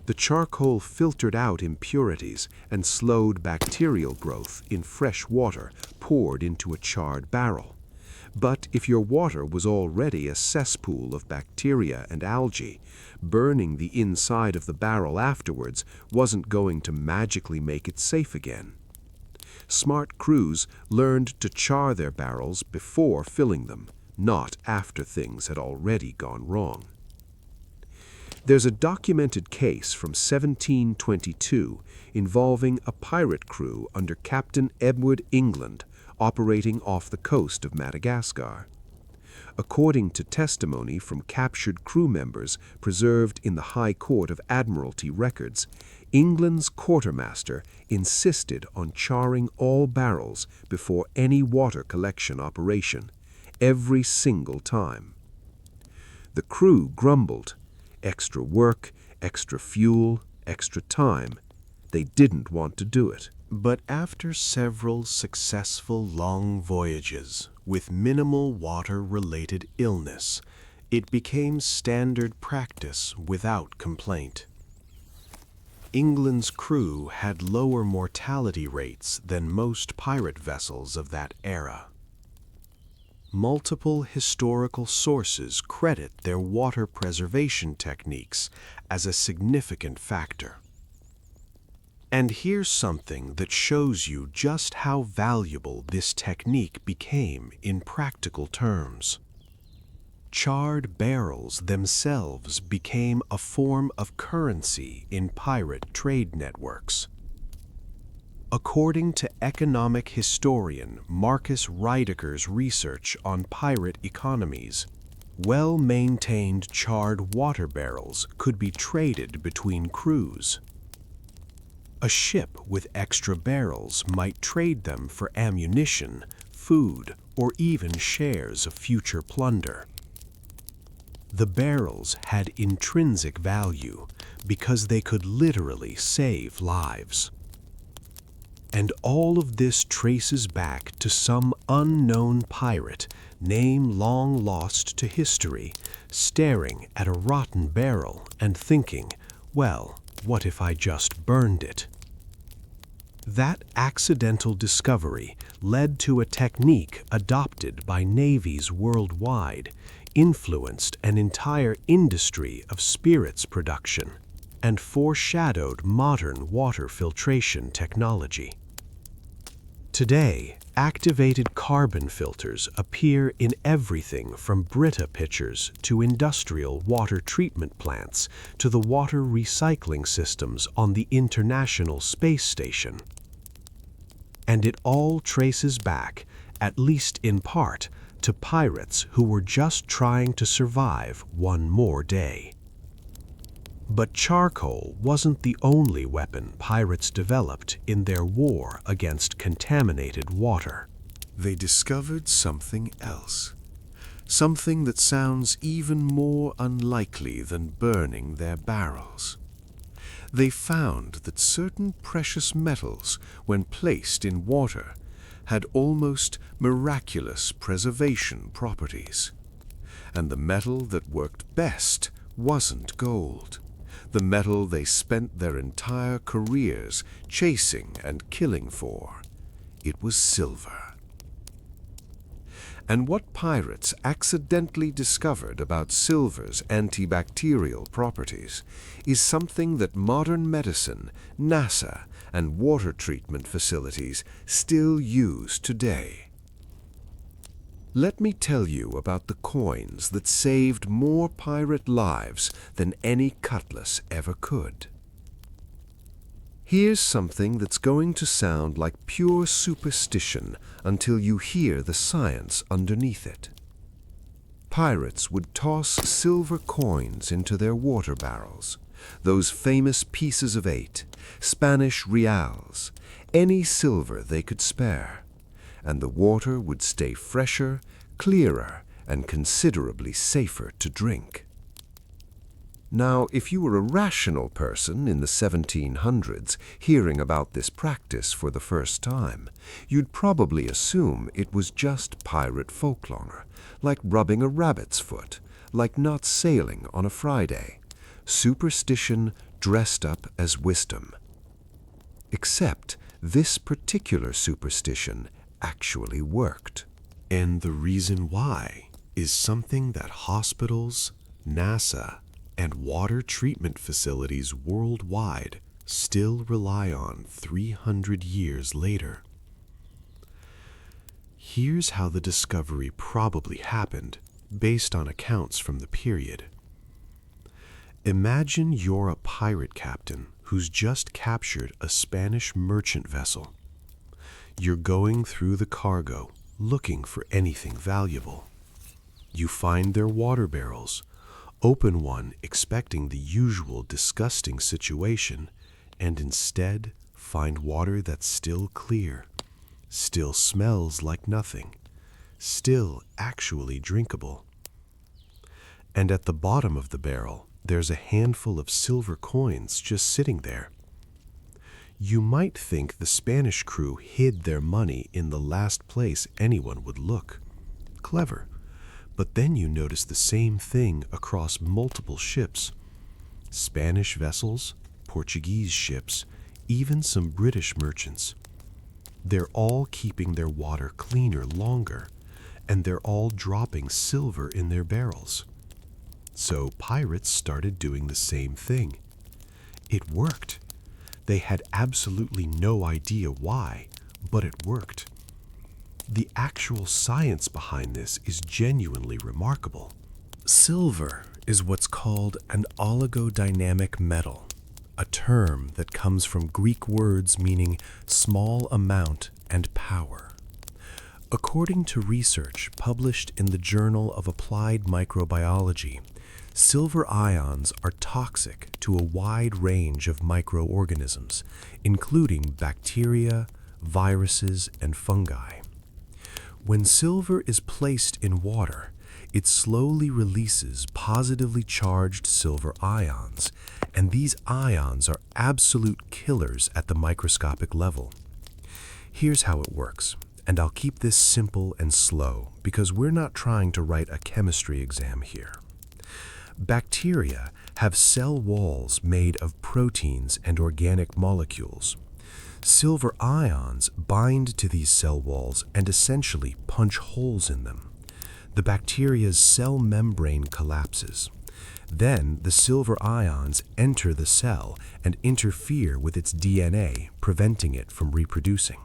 The charcoal filtered out impurities and slowed bacterial growth in fresh water poured into a charred barrel. But if your water was already a cesspool of bacteria and algae, burning the inside of the barrel afterwards wasn't going to magically make it safe again. Smart crews learned to char their barrels before filling them, not after things had already gone wrong. There's a documented case from 1722 involving a pirate crew under Captain Edward England operating off the coast of Madagascar. According to testimony from captured crew members preserved in the High Court of Admiralty records, England's quartermaster insisted on charring all barrels before any water collection operation, every single time. The crew grumbled. Extra work, extra fuel, extra time. They didn't want to do it. But after several successful long voyages with minimal water-related illness, it became standard practice without complaint. England's crew had lower mortality rates than most pirate vessels of that era. Multiple historical sources credit their water preservation techniques as a significant factor. And here's something that shows you just how valuable this technique became in practical terms. Charred barrels themselves became a form of currency in pirate trade networks. According to economic historian Marcus Reideker's research on pirate economies, well-maintained charred water barrels could be traded between crews. A ship with extra barrels might trade them for ammunition, food, or even shares of future plunder. The barrels had intrinsic value because they could literally save lives. And all of this traces back to some unknown pirate, name long lost to history, staring at a rotten barrel and thinking, well, what if I just burned it? That accidental discovery led to a technique adopted by navies worldwide, influenced an entire industry of spirits production, and foreshadowed modern water filtration technology. Today, activated carbon filters appear in everything from Brita pitchers to industrial water treatment plants to the water recycling systems on the International Space Station. And it all traces back, at least in part, to pirates who were just trying to survive one more day. But charcoal wasn't the only weapon pirates developed in their war against contaminated water. They discovered something else. Something that sounds even more unlikely than burning their barrels. They found that certain precious metals, when placed in water, had almost miraculous preservation properties. And the metal that worked best wasn't gold. The metal they spent their entire careers chasing and killing for. It was silver. And what pirates accidentally discovered about silver's antibacterial properties is something that modern medicine, NASA, and water treatment facilities still use today. Let me tell you about the coins that saved more pirate lives than any cutlass ever could. Here's something that's going to sound like pure superstition until you hear the science underneath it. Pirates would toss silver coins into their water barrels, those famous pieces of 8, Spanish reals, any silver they could spare, and the water would stay fresher, clearer, and considerably safer to drink. Now, if you were a rational person in the 1700s hearing about this practice for the first time, you'd probably assume it was just pirate folklore, like rubbing a rabbit's foot, like not sailing on a Friday, superstition dressed up as wisdom. Except this particular superstition actually worked. And the reason why is something that hospitals, NASA, and water treatment facilities worldwide still rely on 300 years later. Here's how the discovery probably happened, based on accounts from the period. Imagine you're a pirate captain who's just captured a Spanish merchant vessel. You're going through the cargo, looking for anything valuable. You find their water barrels, open one expecting the usual disgusting situation, and instead find water that's still clear, still smells like nothing, still actually drinkable. And at the bottom of the barrel, there's a handful of silver coins just sitting there. You might think the Spanish crew hid their money in the last place anyone would look. Clever. But then you notice the same thing across multiple ships. Spanish vessels, Portuguese ships, even some British merchants. They're all keeping their water cleaner longer, and they're all dropping silver in their barrels. So pirates started doing the same thing. It worked. They had absolutely no idea why, but it worked. The actual science behind this is genuinely remarkable. Silver is what's called an oligodynamic metal, a term that comes from Greek words meaning small amount and power. According to research published in the Journal of Applied Microbiology, silver ions are toxic to a wide range of microorganisms, including bacteria, viruses, and fungi. When silver is placed in water, it slowly releases positively charged silver ions, and these ions are absolute killers at the microscopic level. Here's how it works, and I'll keep this simple and slow because we're not trying to write a chemistry exam here. Bacteria have cell walls made of proteins and organic molecules. Silver ions bind to these cell walls and essentially punch holes in them. The bacteria's cell membrane collapses. Then the silver ions enter the cell and interfere with its DNA, preventing it from reproducing.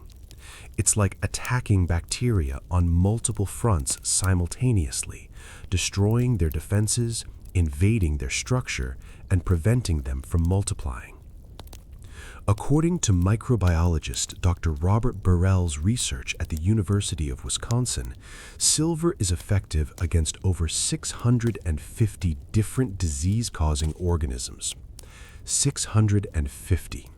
It's like attacking bacteria on multiple fronts simultaneously, destroying their defenses, invading their structure, and preventing them from multiplying. According to microbiologist Dr. Robert Burrell's research at the University of Wisconsin, silver is effective against over 650 different disease-causing organisms. 650.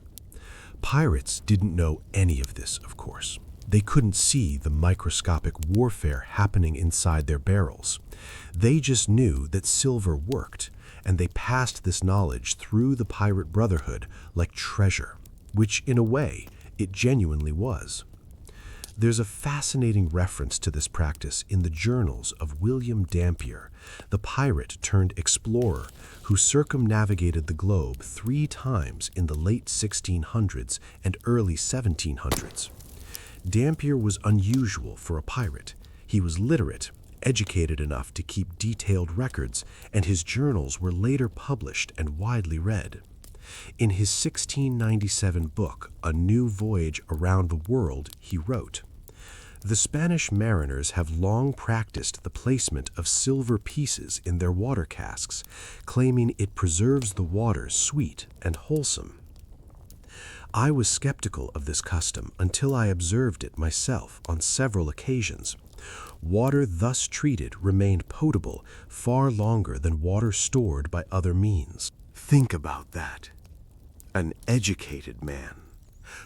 Pirates didn't know any of this, of course. They couldn't see the microscopic warfare happening inside their barrels. They just knew that silver worked, and they passed this knowledge through the pirate brotherhood like treasure, which in a way it genuinely was. There's a fascinating reference to this practice in the journals of William Dampier, the pirate turned explorer who circumnavigated the globe 3 times in the late 1600s and early 1700s. Dampier was unusual for a pirate. He was literate, educated enough to keep detailed records, and his journals were later published and widely read. In his 1697 book, A New Voyage Around the World, he wrote, "The Spanish mariners have long practiced the placement of silver pieces in their water casks, claiming it preserves the water sweet and wholesome. I was skeptical of this custom until I observed it myself on several occasions. Water thus treated remained potable far longer than water stored by other means." Think about that. An educated man.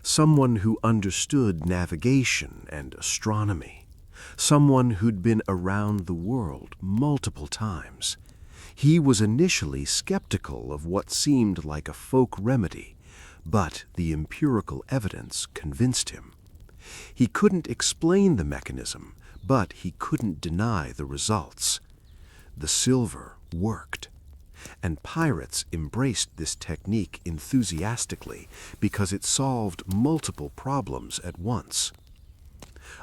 Someone who understood navigation and astronomy. Someone who'd been around the world multiple times. He was initially skeptical of what seemed like a folk remedy, but the empirical evidence convinced him. He couldn't explain the mechanism, but he couldn't deny the results. The silver worked. And pirates embraced this technique enthusiastically because it solved multiple problems at once.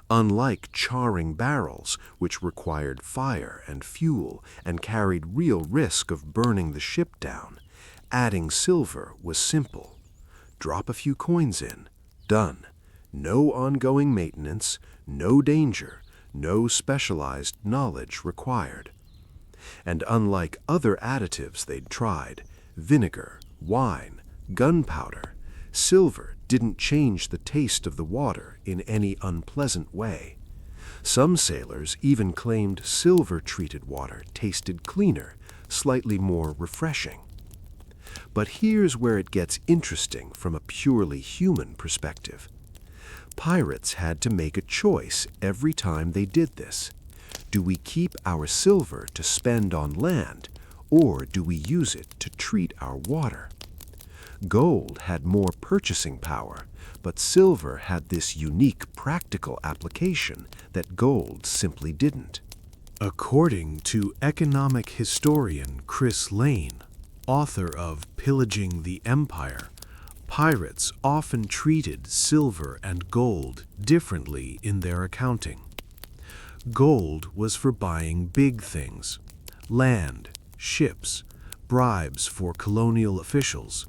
Unlike charring barrels, which required fire and fuel and carried real risk of burning the ship down, adding silver was simple. Drop a few coins in. Done. No ongoing maintenance, no danger, no specialized knowledge required. And unlike other additives they'd tried, vinegar, wine, gunpowder, silver didn't change the taste of the water in any unpleasant way. Some sailors even claimed silver-treated water tasted cleaner, slightly more refreshing. But here's where it gets interesting from a purely human perspective. Pirates had to make a choice every time they did this. Do we keep our silver to spend on land, or do we use it to treat our water? Gold had more purchasing power, but silver had this unique practical application that gold simply didn't. According to economic historian Chris Lane, author of Pillaging the Empire, pirates often treated silver and gold differently in their accounting. Gold was for buying big things: land, ships, bribes for colonial officials.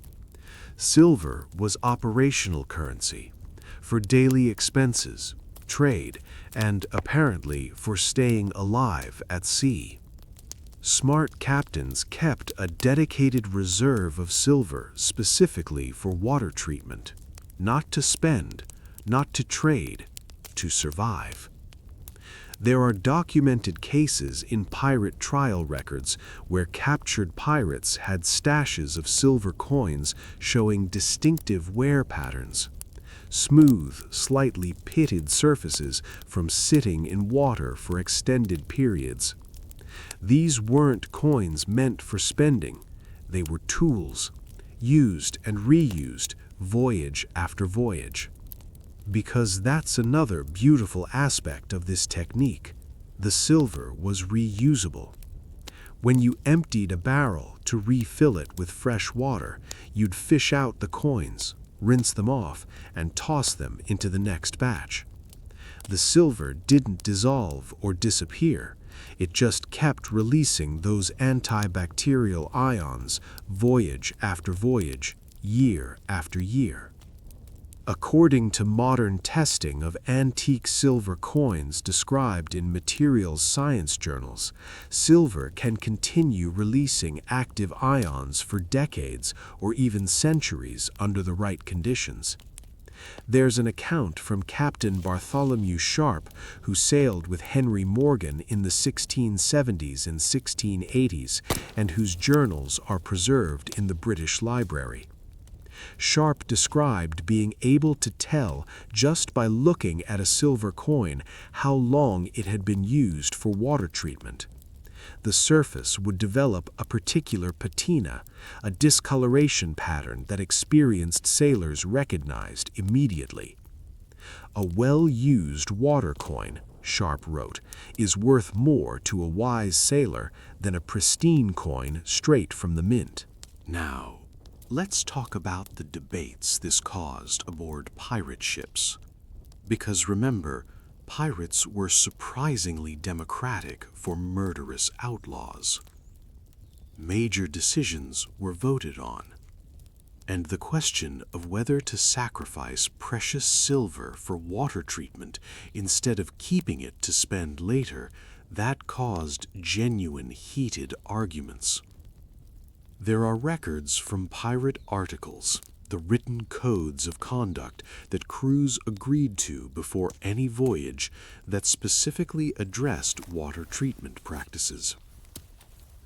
Silver was operational currency, for daily expenses, trade, and apparently for staying alive at sea. Smart captains kept a dedicated reserve of silver specifically for water treatment, not to spend, not to trade, to survive. There are documented cases in pirate trial records where captured pirates had stashes of silver coins showing distinctive wear patterns: smooth, slightly pitted surfaces from sitting in water for extended periods. These weren't coins meant for spending. They were tools, used and reused voyage after voyage. Because that's another beautiful aspect of this technique. The silver was reusable. When you emptied a barrel to refill it with fresh water, you'd fish out the coins, rinse them off, and toss them into the next batch. The silver didn't dissolve or disappear. It just kept releasing those antibacterial ions voyage after voyage, year after year. According to modern testing of antique silver coins described in materials science journals, silver can continue releasing active ions for decades or even centuries under the right conditions. There's an account from Captain Bartholomew Sharp, who sailed with Henry Morgan in the 1670s and 1680s, and whose journals are preserved in the British Library. Sharp described being able to tell just by looking at a silver coin how long it had been used for water treatment. The surface would develop a particular patina, a discoloration pattern that experienced sailors recognized immediately. A well-used water coin, Sharp wrote, is worth more to a wise sailor than a pristine coin straight from the mint. Now, let's talk about the debates this caused aboard pirate ships. Because remember, pirates were surprisingly democratic for murderous outlaws. Major decisions were voted on, and the question of whether to sacrifice precious silver for water treatment instead of keeping it to spend later, that caused genuine heated arguments. There are records from pirate articles, the written codes of conduct that crews agreed to before any voyage, that specifically addressed water treatment practices.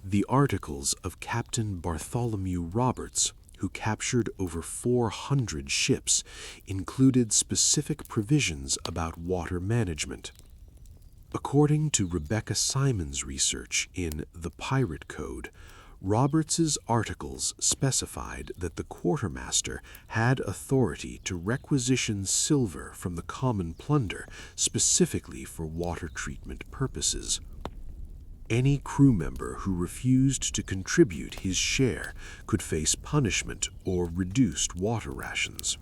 The articles of Captain Bartholomew Roberts, who captured over 400 ships, included specific provisions about water management. According to Rebecca Simon's research in The Pirate Code, Roberts's articles specified that the quartermaster had authority to requisition silver from the common plunder specifically for water treatment purposes. Any crew member who refused to contribute his share could face punishment or reduced water rations.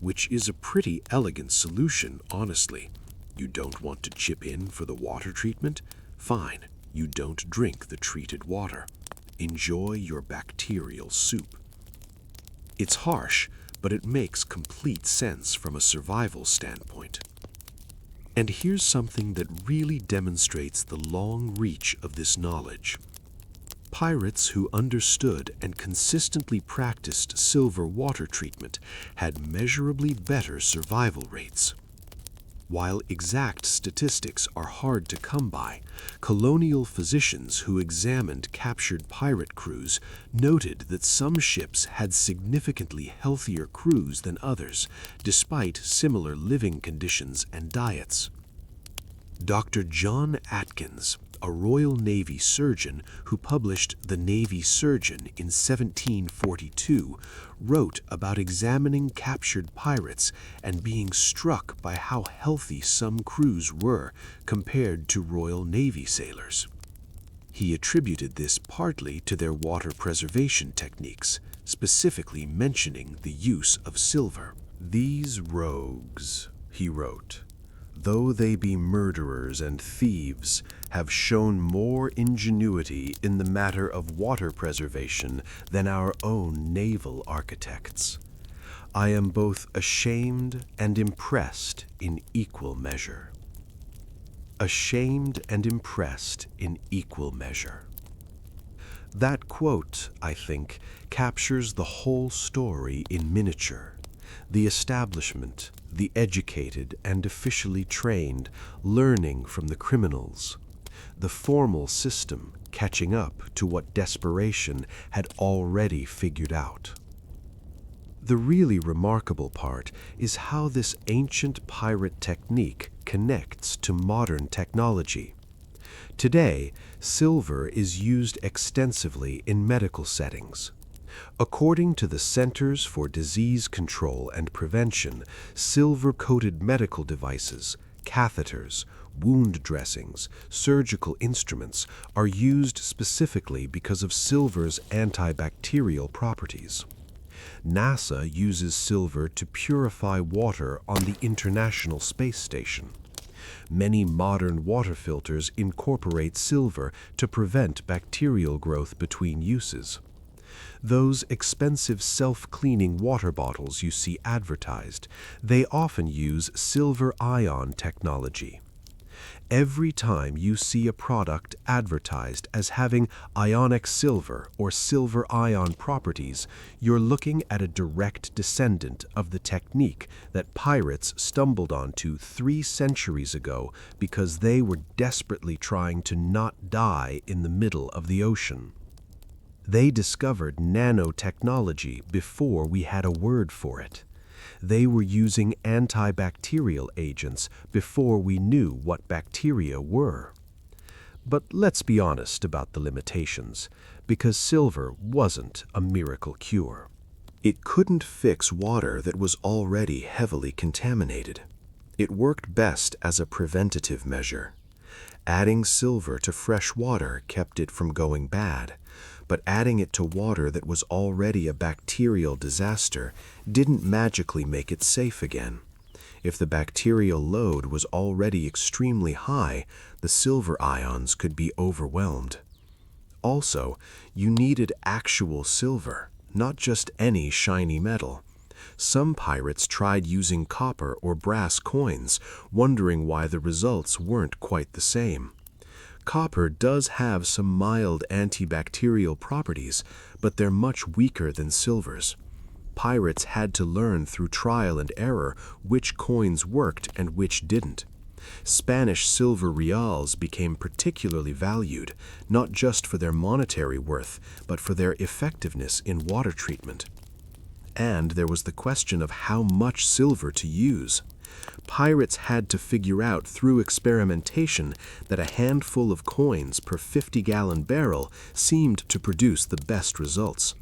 Which is a pretty elegant solution, honestly. You don't want to chip in for the water treatment? Fine, you don't drink the treated water. Enjoy your bacterial soup. It's harsh, but it makes complete sense from a survival standpoint. And here's something that really demonstrates the long reach of this knowledge. Pirates who understood and consistently practiced silver water treatment had measurably better survival rates. While exact statistics are hard to come by, colonial physicians who examined captured pirate crews noted that some ships had significantly healthier crews than others, despite similar living conditions and diets. Dr. John Atkins, a Royal Navy surgeon who published The Navy Surgeon in 1742, wrote about examining captured pirates and being struck by how healthy some crews were compared to Royal Navy sailors. He attributed this partly to their water preservation techniques, specifically mentioning the use of silver. "These rogues," he wrote, "though they be murderers and thieves, have shown more ingenuity in the matter of water preservation than our own naval architects. I am both ashamed and impressed in equal measure." Ashamed and impressed in equal measure. That quote, I think, captures the whole story in miniature. The establishment, the educated and officially trained, learning from the criminals. The formal system catching up to what desperation had already figured out. The really remarkable part is how this ancient pirate technique connects to modern technology. Today, silver is used extensively in medical settings. According to the Centers for Disease Control and Prevention, silver-coated medical devices, catheters, wound dressings, surgical instruments are used specifically because of silver's antibacterial properties. NASA uses silver to purify water on the International Space Station. Many modern water filters incorporate silver to prevent bacterial growth between uses. Those expensive self-cleaning water bottles you see advertised, they often use silver-ion technology. Every time you see a product advertised as having ionic silver or silver-ion properties, you're looking at a direct descendant of the technique that pirates stumbled onto 3 centuries ago because they were desperately trying to not die in the middle of the ocean. They discovered nanotechnology before we had a word for it. They were using antibacterial agents before we knew what bacteria were. But let's be honest about the limitations, because silver wasn't a miracle cure. It couldn't fix water that was already heavily contaminated. It worked best as a preventative measure. Adding silver to fresh water kept it from going bad, but adding it to water that was already a bacterial disaster didn't magically make it safe again. If the bacterial load was already extremely high, the silver ions could be overwhelmed. Also, you needed actual silver, not just any shiny metal. Some pirates tried using copper or brass coins, wondering why the results weren't quite the same. Copper does have some mild antibacterial properties, but they're much weaker than silver's. Pirates had to learn through trial and error which coins worked and which didn't. Spanish silver reals became particularly valued, not just for their monetary worth, but for their effectiveness in water treatment. And there was the question of how much silver to use. Pirates had to figure out through experimentation that a handful of coins per 50-gallon barrel seemed to produce the best results.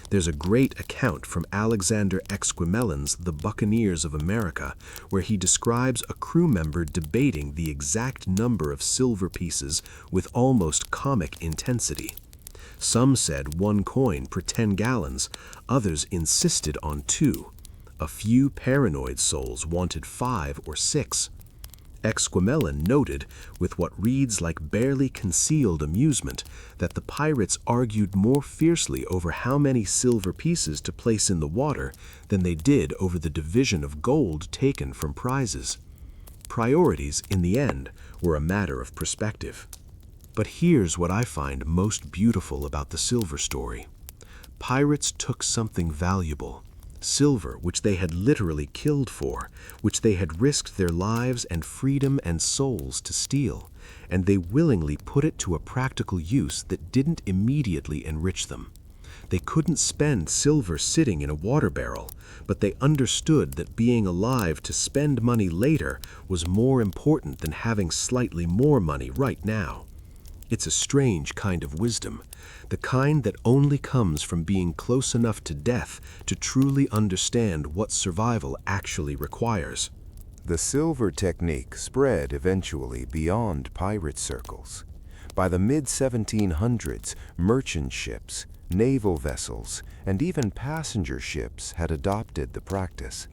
There's a great account from Alexander Exquemelin's The Buccaneers of America, where he describes a crew member debating the exact number of silver pieces with almost comic intensity. Some said 1 coin per 10 gallons, others insisted on 2. A few paranoid souls wanted 5 or 6. Exquemelin noted, with what reads like barely concealed amusement, that the pirates argued more fiercely over how many silver pieces to place in the water than they did over the division of gold taken from prizes. Priorities, in the end, were a matter of perspective. But here's what I find most beautiful about the silver story. Pirates took something valuable, silver which they had literally killed for, which they had risked their lives and freedom and souls to steal, and they willingly put it to a practical use that didn't immediately enrich them. They couldn't spend silver sitting in a water barrel, but they understood that being alive to spend money later was more important than having slightly more money right now. It's a strange kind of wisdom, the kind that only comes from being close enough to death to truly understand what survival actually requires. The silver technique spread eventually beyond pirate circles. By the mid-1700s, merchant ships, naval vessels, and even passenger ships had adopted the practice.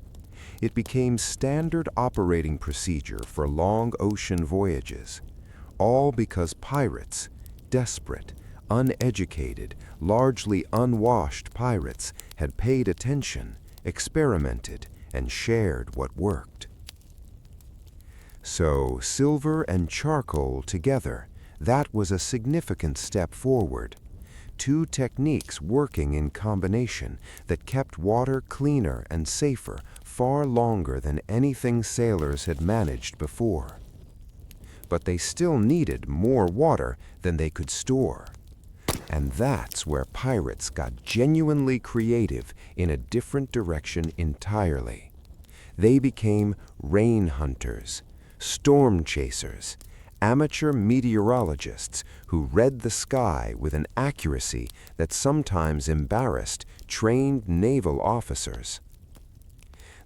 It became standard operating procedure for long ocean voyages, all because pirates, desperate, uneducated, largely unwashed pirates, had paid attention, experimented, and shared what worked. So, silver and charcoal together, that was a significant step forward. Two techniques working in combination that kept water cleaner and safer far longer than anything sailors had managed before. But they still needed more water than they could store. And that's where pirates got genuinely creative in a different direction entirely. They became rain hunters, storm chasers, amateur meteorologists who read the sky with an accuracy that sometimes embarrassed trained naval officers.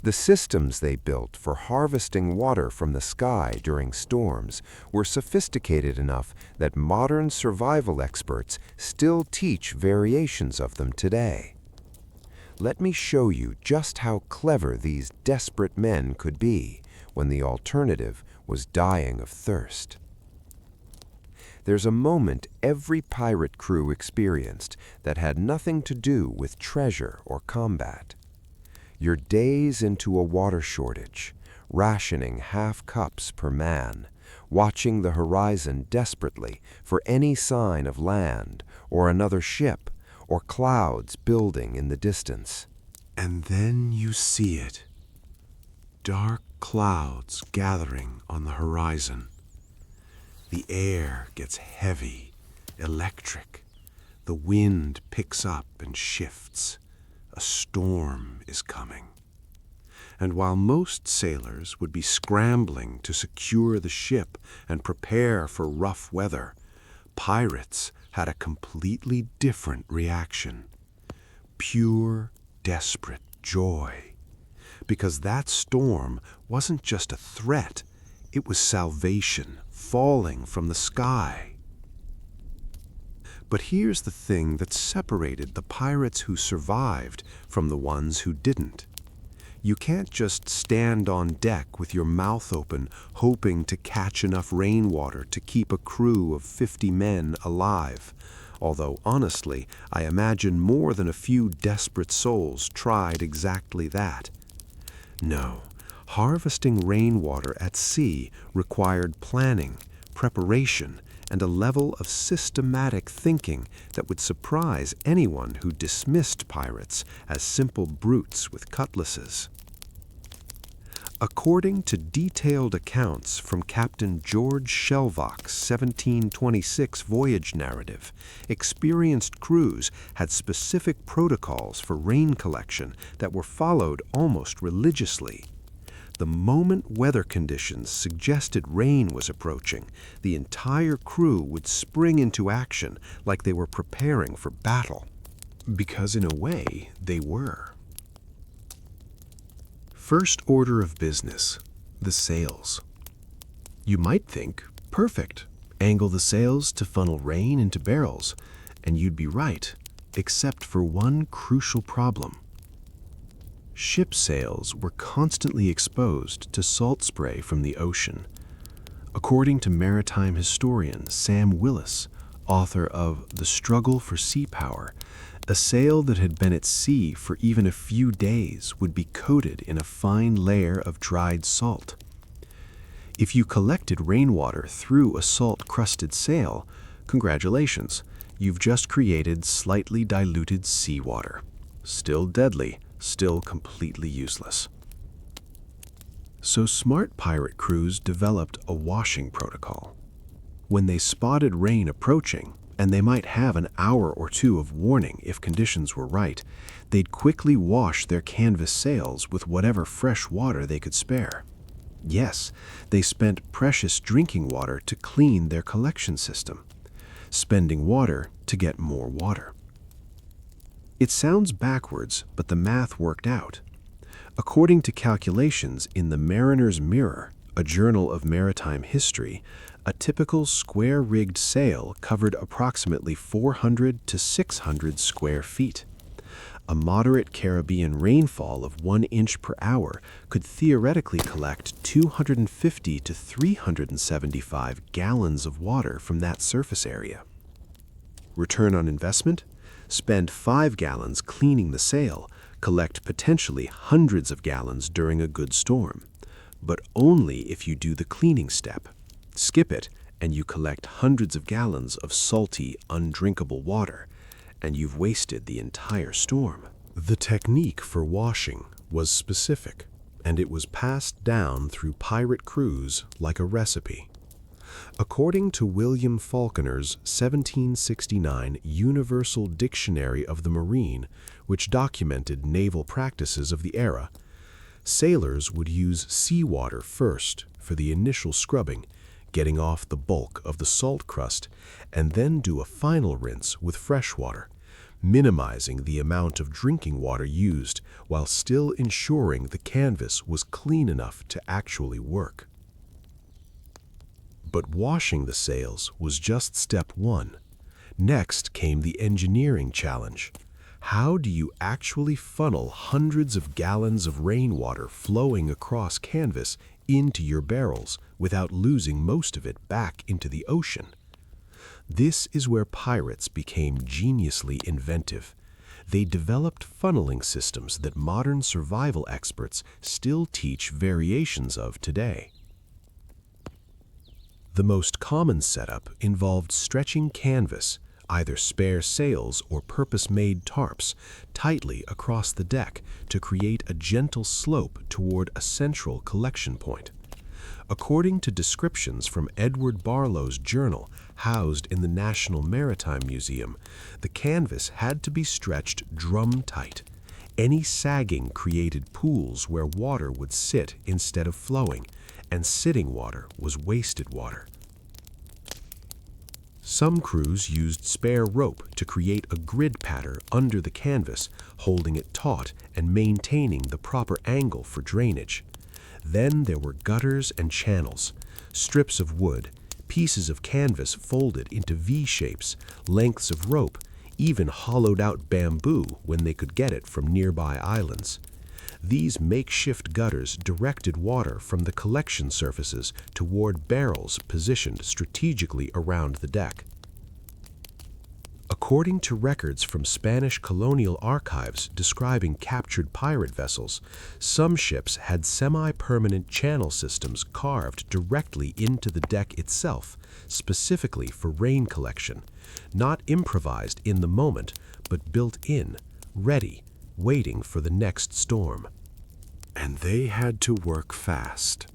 The systems they built for harvesting water from the sky during storms were sophisticated enough that modern survival experts still teach variations of them today. Let me show you just how clever these desperate men could be when the alternative was dying of thirst. There's a moment every pirate crew experienced that had nothing to do with treasure or combat. You're days into a water shortage, rationing half cups per man, watching the horizon desperately for any sign of land or another ship or clouds building in the distance. And then you see it. Dark clouds gathering on the horizon. The air gets heavy, electric. The wind picks up and shifts. A storm is coming. And while most sailors would be scrambling to secure the ship and prepare for rough weather, pirates had a completely different reaction. Pure, desperate joy. Because that storm wasn't just a threat, it was salvation falling from the sky. But here's the thing that separated the pirates who survived from the ones who didn't. You can't just stand on deck with your mouth open, hoping to catch enough rainwater to keep a crew of 50 men alive. Although, honestly, I imagine more than a few desperate souls tried exactly that. No, harvesting rainwater at sea required planning, preparation, and a level of systematic thinking that would surprise anyone who dismissed pirates as simple brutes with cutlasses. According to detailed accounts from Captain George Shelvocke's 1726 voyage narrative, experienced crews had specific protocols for rain collection that were followed almost religiously. The moment weather conditions suggested rain was approaching, the entire crew would spring into action like they were preparing for battle. Because in a way, they were. First order of business, the sails. You might think, perfect, angle the sails to funnel rain into barrels, and you'd be right, except for one crucial problem. Ship sails were constantly exposed to salt spray from the ocean. According to maritime historian Sam Willis, author of The Struggle for Sea Power, a sail that had been at sea for even a few days would be coated in a fine layer of dried salt. If you collected rainwater through a salt-crusted sail, congratulations, you've just created slightly diluted seawater. Still deadly, still completely useless. So smart pirate crews developed a washing protocol. When they spotted rain approaching, and they might have an hour or two of warning if conditions were right, they'd quickly wash their canvas sails with whatever fresh water they could spare. Yes, they spent precious drinking water to clean their collection system, spending water to get more water. It sounds backwards, but the math worked out. According to calculations in the Mariner's Mirror, a journal of maritime history, a typical square-rigged sail covered approximately 400 to 600 square feet. A moderate Caribbean rainfall of 1 inch per hour could theoretically collect 250 to 375 gallons of water from that surface area. Return on investment? Spend 5 gallons cleaning the sail, collect potentially hundreds of gallons during a good storm. But only if you do the cleaning step. Skip it, and you collect hundreds of gallons of salty, undrinkable water, and you've wasted the entire storm. The technique for washing was specific, and it was passed down through pirate crews like a recipe. According to William Falconer's 1769 Universal Dictionary of the Marine, which documented naval practices of the era, sailors would use seawater first for the initial scrubbing, getting off the bulk of the salt crust, and then do a final rinse with fresh water, minimizing the amount of drinking water used while still ensuring the canvas was clean enough to actually work. But washing the sails was just step one. Next came the engineering challenge. How do you actually funnel hundreds of gallons of rainwater flowing across canvas into your barrels without losing most of it back into the ocean? This is where pirates became geniusly inventive. They developed funneling systems that modern survival experts still teach variations of today. The most common setup involved stretching canvas, either spare sails or purpose-made tarps, tightly across the deck to create a gentle slope toward a central collection point. According to descriptions from Edward Barlow's journal, housed in the National Maritime Museum, the canvas had to be stretched drum-tight. Any sagging created pools where water would sit instead of flowing, and sitting water was wasted water. Some crews used spare rope to create a grid pattern under the canvas, holding it taut and maintaining the proper angle for drainage. Then there were gutters and channels, strips of wood, pieces of canvas folded into V-shapes, lengths of rope, even hollowed-out bamboo when they could get it from nearby islands. These makeshift gutters directed water from the collection surfaces toward barrels positioned strategically around the deck. According to records from Spanish colonial archives describing captured pirate vessels, some ships had semi-permanent channel systems carved directly into the deck itself, specifically for rain collection, not improvised in the moment, but built in, ready, waiting for the next storm. And they had to work fast.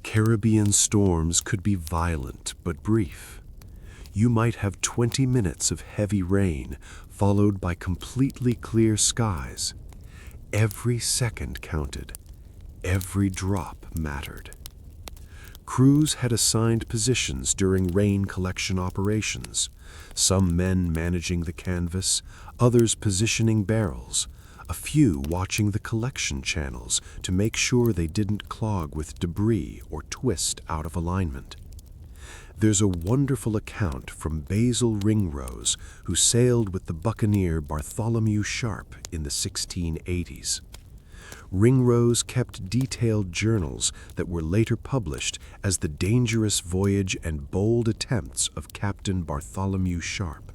Caribbean storms could be violent but brief. You might have 20 minutes of heavy rain, followed by completely clear skies. Every second counted. Every drop mattered. Crews had assigned positions during rain collection operations, some men managing the canvas, others positioning barrels, a few watching the collection channels to make sure they didn't clog with debris or twist out of alignment. There's a wonderful account from Basil Ringrose, who sailed with the buccaneer Bartholomew Sharp in the 1680s. Ringrose kept detailed journals that were later published as the dangerous voyage and bold attempts of Captain Bartholomew Sharp.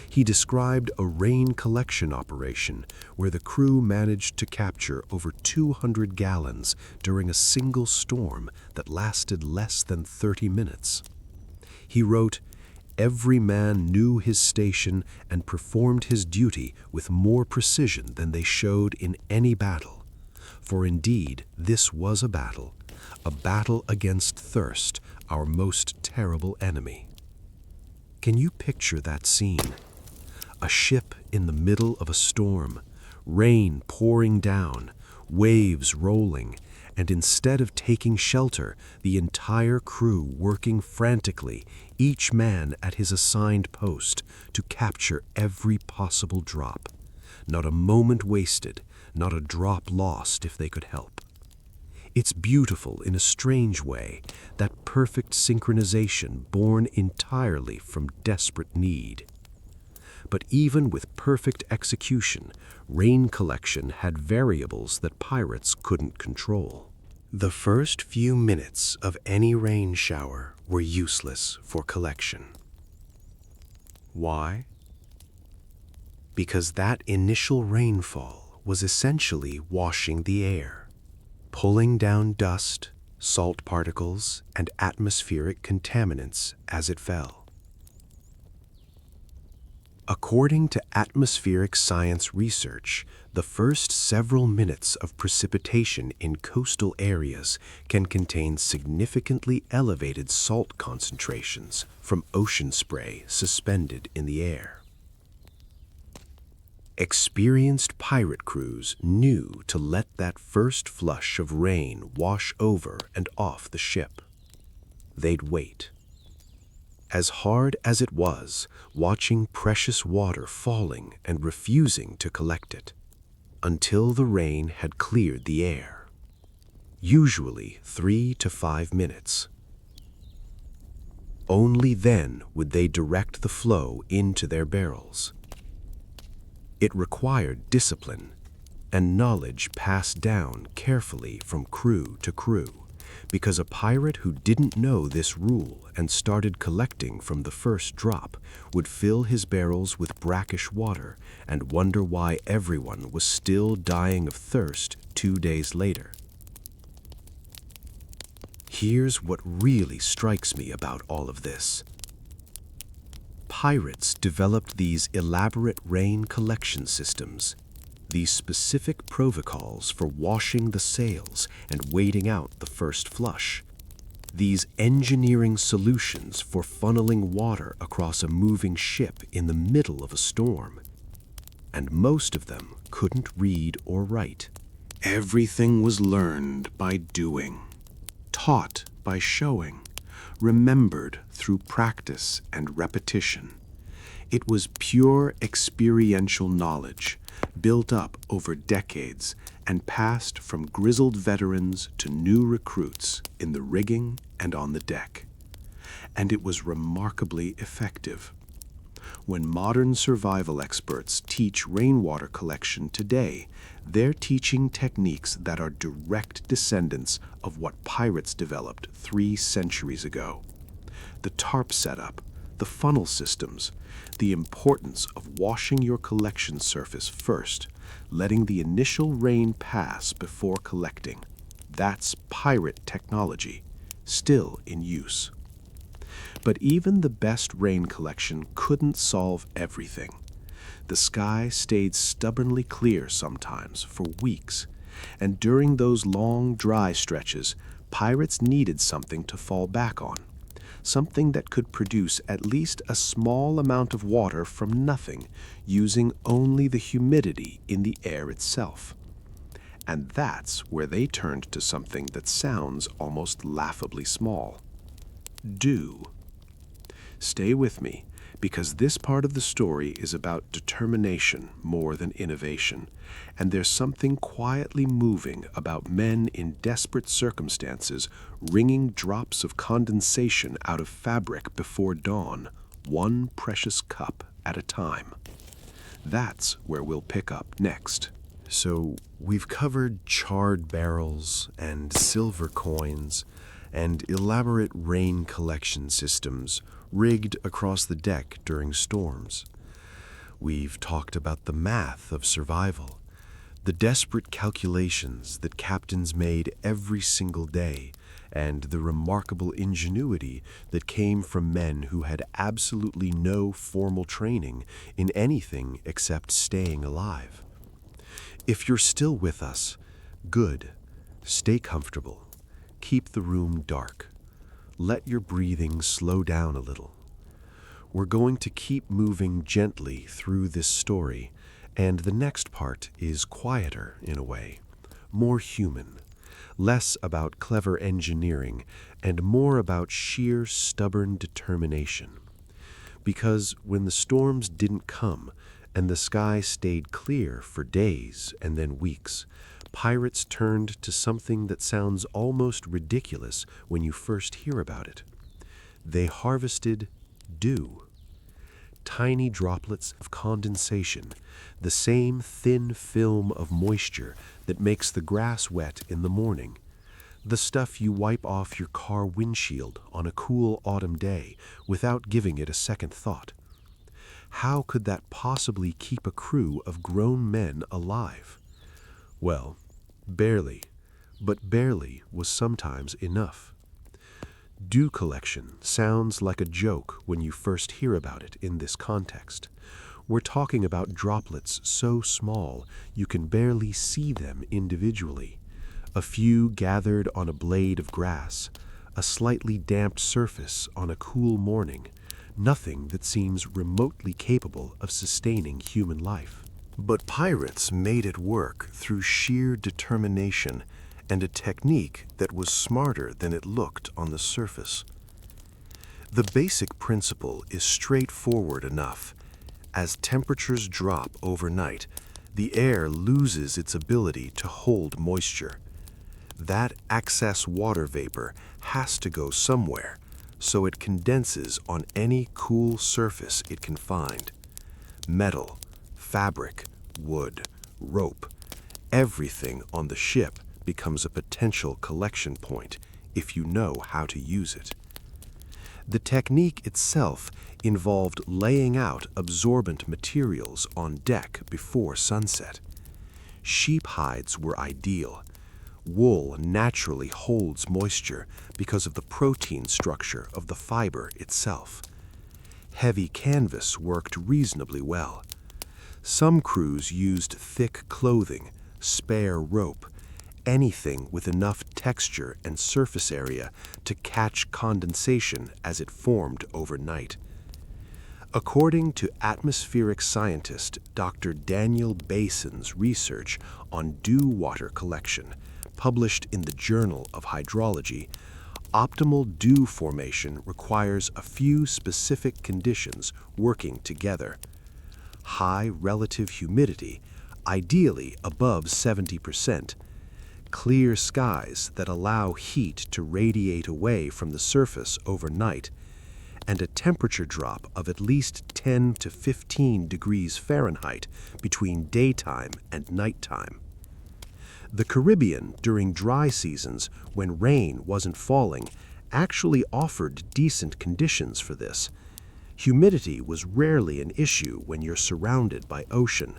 He described a rain collection operation where the crew managed to capture over 200 gallons during a single storm that lasted less than 30 minutes. He wrote, "Every man knew his station and performed his duty with more precision than they showed in any battle. For indeed, this was a battle against thirst, our most terrible enemy." Can you picture that scene? A ship in the middle of a storm, rain pouring down, waves rolling, and instead of taking shelter, the entire crew working frantically, each man at his assigned post, to capture every possible drop. Not a moment wasted, not a drop lost if they could help. It's beautiful in a strange way, that perfect synchronization born entirely from desperate need. But even with perfect execution, rain collection had variables that pirates couldn't control. The first few minutes of any rain shower were useless for collection. Why? Because that initial rainfall was essentially washing the air, pulling down dust, salt particles, and atmospheric contaminants as it fell. According to atmospheric science research, the first several minutes of precipitation in coastal areas can contain significantly elevated salt concentrations from ocean spray suspended in the air. Experienced pirate crews knew to let that first flush of rain wash over and off the ship. They'd wait. As hard as it was, watching precious water falling and refusing to collect it, until the rain had cleared the air. Usually 3 to 5 minutes. Only then would they direct the flow into their barrels. It required discipline and knowledge passed down carefully from crew to crew, because a pirate who didn't know this rule and started collecting from the first drop would fill his barrels with brackish water and wonder why everyone was still dying of thirst 2 days later. Here's what really strikes me about all of this. Pirates developed these elaborate rain collection systems, these specific protocols for washing the sails and waiting out the first flush, these engineering solutions for funneling water across a moving ship in the middle of a storm. And most of them couldn't read or write. Everything was learned by doing, taught by showing, remembered through practice and repetition. It was pure experiential knowledge, built up over decades and passed from grizzled veterans to new recruits in the rigging and on the deck. And it was remarkably effective. When modern survival experts teach rainwater collection today, they're teaching techniques that are direct descendants of what pirates developed 3 centuries ago. The tarp setup, the funnel systems, the importance of washing your collection surface first, letting the initial rain pass before collecting. That's pirate technology, still in use. But even the best rain collection couldn't solve everything. The sky stayed stubbornly clear sometimes for weeks, and during those long, dry stretches, pirates needed something to fall back on, something that could produce at least a small amount of water from nothing, using only the humidity in the air itself. And that's where they turned to something that sounds almost laughably small. Dew. Stay with me, because this part of the story is about determination more than innovation, and there's something quietly moving about men in desperate circumstances wringing drops of condensation out of fabric before dawn, one precious cup at a time. That's where we'll pick up next. So we've covered charred barrels and silver coins and elaborate rain collection systems rigged across the deck during storms. We've talked about the math of survival, the desperate calculations that captains made every single day, and the remarkable ingenuity that came from men who had absolutely no formal training in anything except staying alive. If you're still with us, good. Stay comfortable. Keep the room dark. Let your breathing slow down a little. We're going to keep moving gently through this story, and the next part is quieter in a way, more human, less about clever engineering and more about sheer stubborn determination. Because when the storms didn't come and the sky stayed clear for days and then weeks, pirates turned to something that sounds almost ridiculous when you first hear about it. They harvested dew. Tiny droplets of condensation, the same thin film of moisture that makes the grass wet in the morning. The stuff you wipe off your car windshield on a cool autumn day without giving it a second thought. How could that possibly keep a crew of grown men alive? Well, barely, but barely was sometimes enough. Dew collection sounds like a joke when you first hear about it in this context. We're talking about droplets so small you can barely see them individually. A few gathered on a blade of grass, a slightly damped surface on a cool morning, nothing that seems remotely capable of sustaining human life. But pirates made it work through sheer determination and a technique that was smarter than it looked on the surface. The basic principle is straightforward enough. As temperatures drop overnight, the air loses its ability to hold moisture. That excess water vapor has to go somewhere, so it condenses on any cool surface it can find. Metal, fabric, wood, rope, everything on the ship becomes a potential collection point if you know how to use it. The technique itself involved laying out absorbent materials on deck before sunset. Sheep hides were ideal. Wool naturally holds moisture because of the protein structure of the fiber itself. Heavy canvas worked reasonably well. Some crews used thick clothing, spare rope, anything with enough texture and surface area to catch condensation as it formed overnight. According to atmospheric scientist Dr. Daniel Bason's research on dew water collection, published in the Journal of Hydrology, optimal dew formation requires a few specific conditions working together. High relative humidity, ideally above 70%, clear skies that allow heat to radiate away from the surface overnight, and a temperature drop of at least 10 to 15 degrees Fahrenheit between daytime and nighttime. The Caribbean, during dry seasons when rain wasn't falling, actually offered decent conditions for this. Humidity was rarely an issue when you're surrounded by ocean.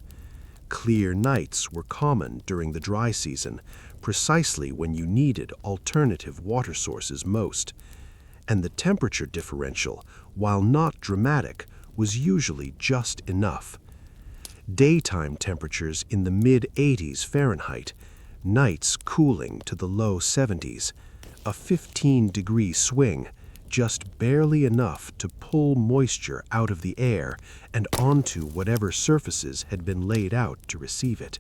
Clear nights were common during the dry season, precisely when you needed alternative water sources most. And the temperature differential, while not dramatic, was usually just enough. Daytime temperatures in the mid-80s Fahrenheit, nights cooling to the low 70s, a 15-degree swing, just barely enough to pull moisture out of the air and onto whatever surfaces had been laid out to receive it.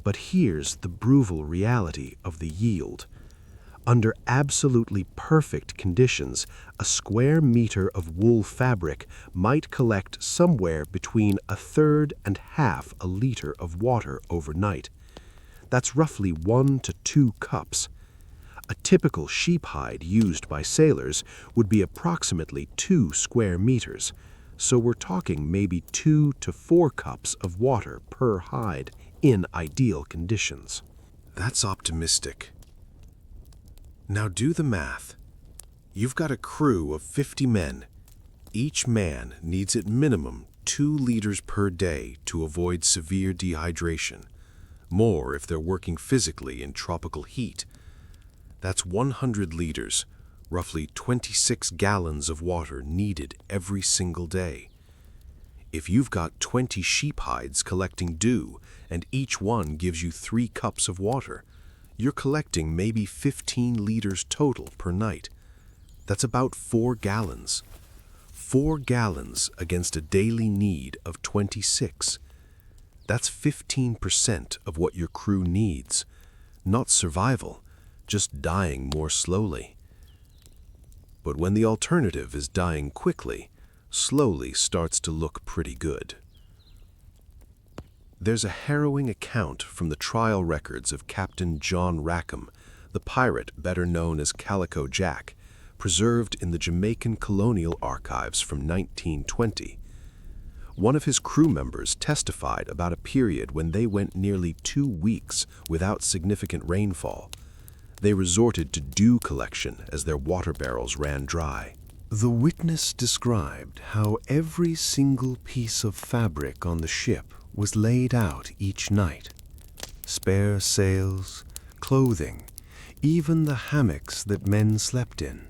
But here's the brutal reality of the yield. Under absolutely perfect conditions, a square meter of wool fabric might collect somewhere between a third and half a liter of water overnight. That's roughly 1 to 2 cups. A typical sheep hide used by sailors would be approximately 2 square meters, so we're talking maybe 2 to 4 cups of water per hide in ideal conditions. That's optimistic. Now do the math. You've got a crew of 50 men. Each man needs at minimum 2 liters per day to avoid severe dehydration, more if they're working physically in tropical heat. That's 100 liters, roughly 26 gallons of water needed every single day. If you've got 20 sheep hides collecting dew and each one gives you 3 cups of water, you're collecting maybe 15 liters total per night. That's about 4 gallons. 4 gallons against a daily need of 26. That's 15% of what your crew needs. Not survival, just dying more slowly. But when the alternative is dying quickly, slowly starts to look pretty good. There's a harrowing account from the trial records of Captain John Rackham, the pirate better known as Calico Jack, preserved in the Jamaican Colonial Archives from 1920. One of his crew members testified about a period when they went nearly 2 weeks without significant rainfall. They resorted to dew collection as their water barrels ran dry. The witness described how every single piece of fabric on the ship was laid out each night. Spare sails, clothing, even the hammocks that men slept in.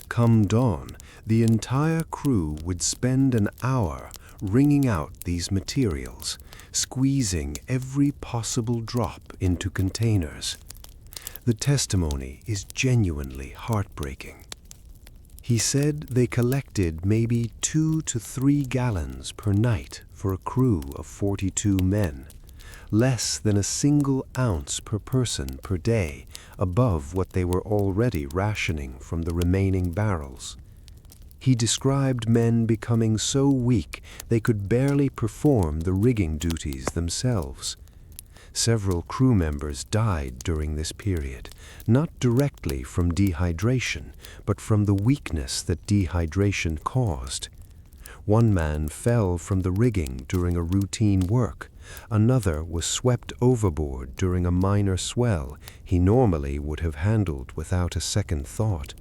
Come dawn, the entire crew would spend an hour wringing out these materials, squeezing every possible drop into containers. The testimony is genuinely heartbreaking. He said they collected maybe 2 to 3 gallons per night for a crew of 42 men, less than a single ounce per person per day above what they were already rationing from the remaining barrels. He described men becoming so weak they could barely perform the rigging duties themselves. Several crew members died during this period, not directly from dehydration, but from the weakness that dehydration caused. One man fell from the rigging during a routine work. Another was swept overboard during a minor swell he normally would have handled without a second thought.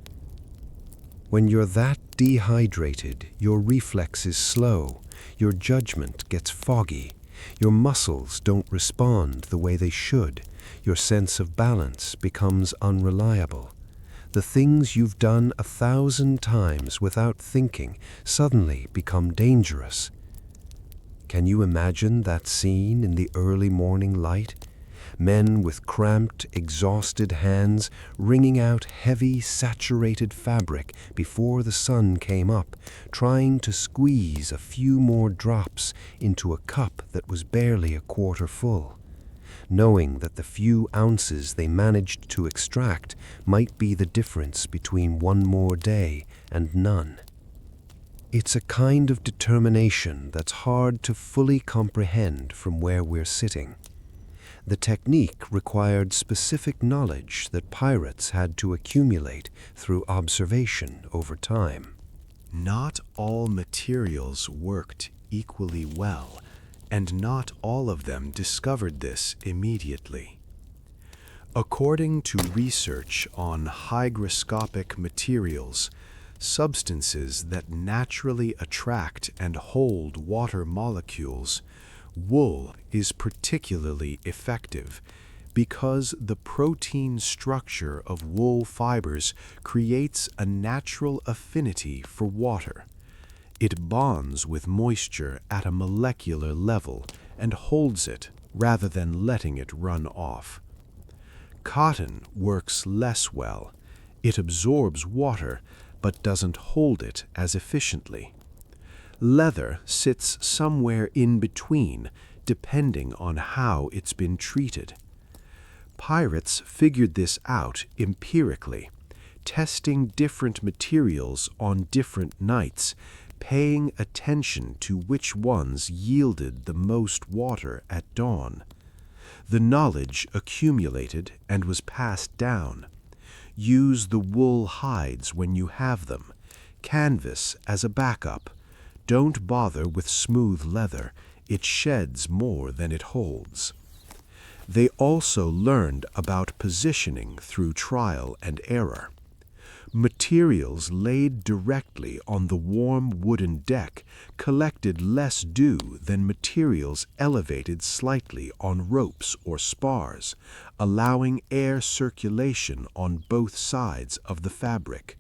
When you're that dehydrated, your reflexes slow, your judgment gets foggy, your muscles don't respond the way they should, your sense of balance becomes unreliable. The things you've done 1,000 times without thinking suddenly become dangerous. Can you imagine that scene in the early morning light? Men with cramped, exhausted hands wringing out heavy, saturated fabric before the sun came up, trying to squeeze a few more drops into a cup that was barely a quarter full, knowing that the few ounces they managed to extract might be the difference between one more day and none. It's a kind of determination that's hard to fully comprehend from where we're sitting. The technique required specific knowledge that pirates had to accumulate through observation over time. Not all materials worked equally well, and not all of them discovered this immediately. According to research on hygroscopic materials, substances that naturally attract and hold water molecules, wool is particularly effective because the protein structure of wool fibers creates a natural affinity for water. It bonds with moisture at a molecular level and holds it rather than letting it run off. Cotton works less well. It absorbs water but doesn't hold it as efficiently. Leather sits somewhere in between, depending on how it's been treated. Pirates figured this out empirically, testing different materials on different nights, paying attention to which ones yielded the most water at dawn. The knowledge accumulated and was passed down. Use the wool hides when you have them. Canvas as a backup. Don't bother with smooth leather. It sheds more than it holds. They also learned about positioning through trial and error. Materials laid directly on the warm wooden deck collected less dew than materials elevated slightly on ropes or spars, allowing air circulation on both sides of the fabric.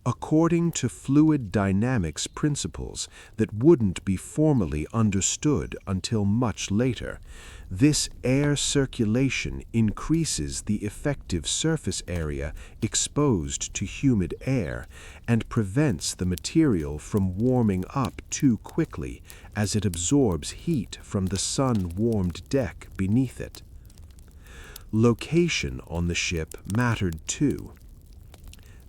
According to fluid dynamics principles that wouldn't be formally understood until much later, this air circulation increases the effective surface area exposed to humid air and prevents the material from warming up too quickly as it absorbs heat from the sun-warmed deck beneath it. Location on the ship mattered too.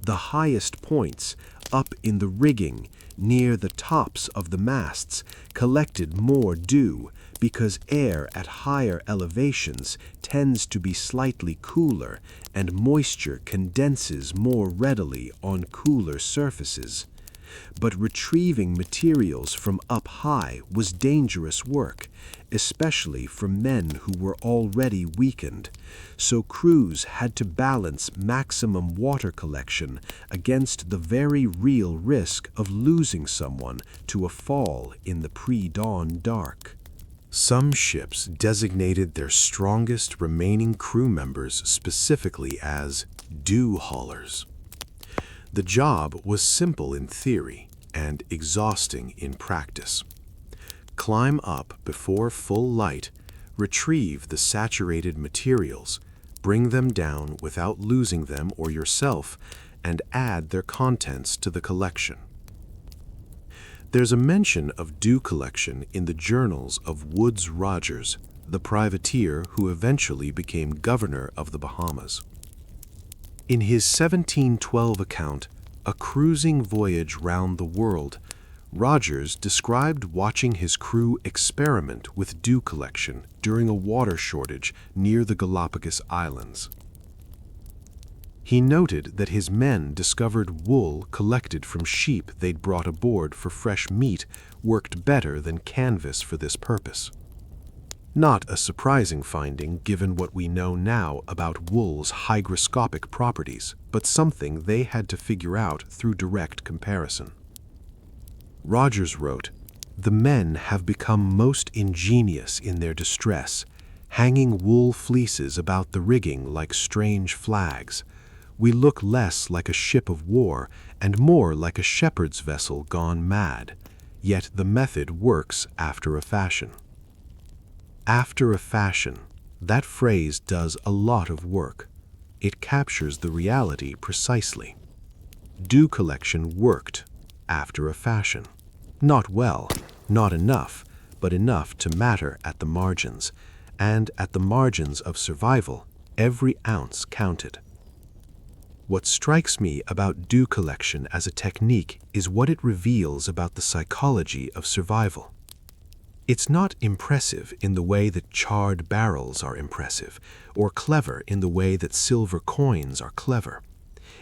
The highest points, up in the rigging, near the tops of the masts, collected more dew because air at higher elevations tends to be slightly cooler and moisture condenses more readily on cooler surfaces. But retrieving materials from up high was dangerous work, especially for men who were already weakened, so crews had to balance maximum water collection against the very real risk of losing someone to a fall in the pre-dawn dark. Some ships designated their strongest remaining crew members specifically as dew haulers. The job was simple in theory and exhausting in practice. Climb up before full light, retrieve the saturated materials, bring them down without losing them or yourself, and add their contents to the collection. There's a mention of dew collection in the journals of Woodes Rogers, the privateer who eventually became governor of the Bahamas. In his 1712 account, A Cruising Voyage Round the World, Rogers described watching his crew experiment with dew collection during a water shortage near the Galapagos Islands. He noted that his men discovered wool collected from sheep they'd brought aboard for fresh meat worked better than canvas for this purpose. Not a surprising finding given what we know now about wool's hygroscopic properties, but something they had to figure out through direct comparison. Rogers wrote, "The men have become most ingenious in their distress, hanging wool fleeces about the rigging like strange flags. We look less like a ship of war and more like a shepherd's vessel gone mad, yet the method works after a fashion." After a fashion, that phrase does a lot of work. It captures the reality precisely. Dew collection worked after a fashion. Not well, not enough, but enough to matter at the margins, and at the margins of survival, every ounce counted. What strikes me about dew collection as a technique is what it reveals about the psychology of survival. It's not impressive in the way that charred barrels are impressive, or clever in the way that silver coins are clever.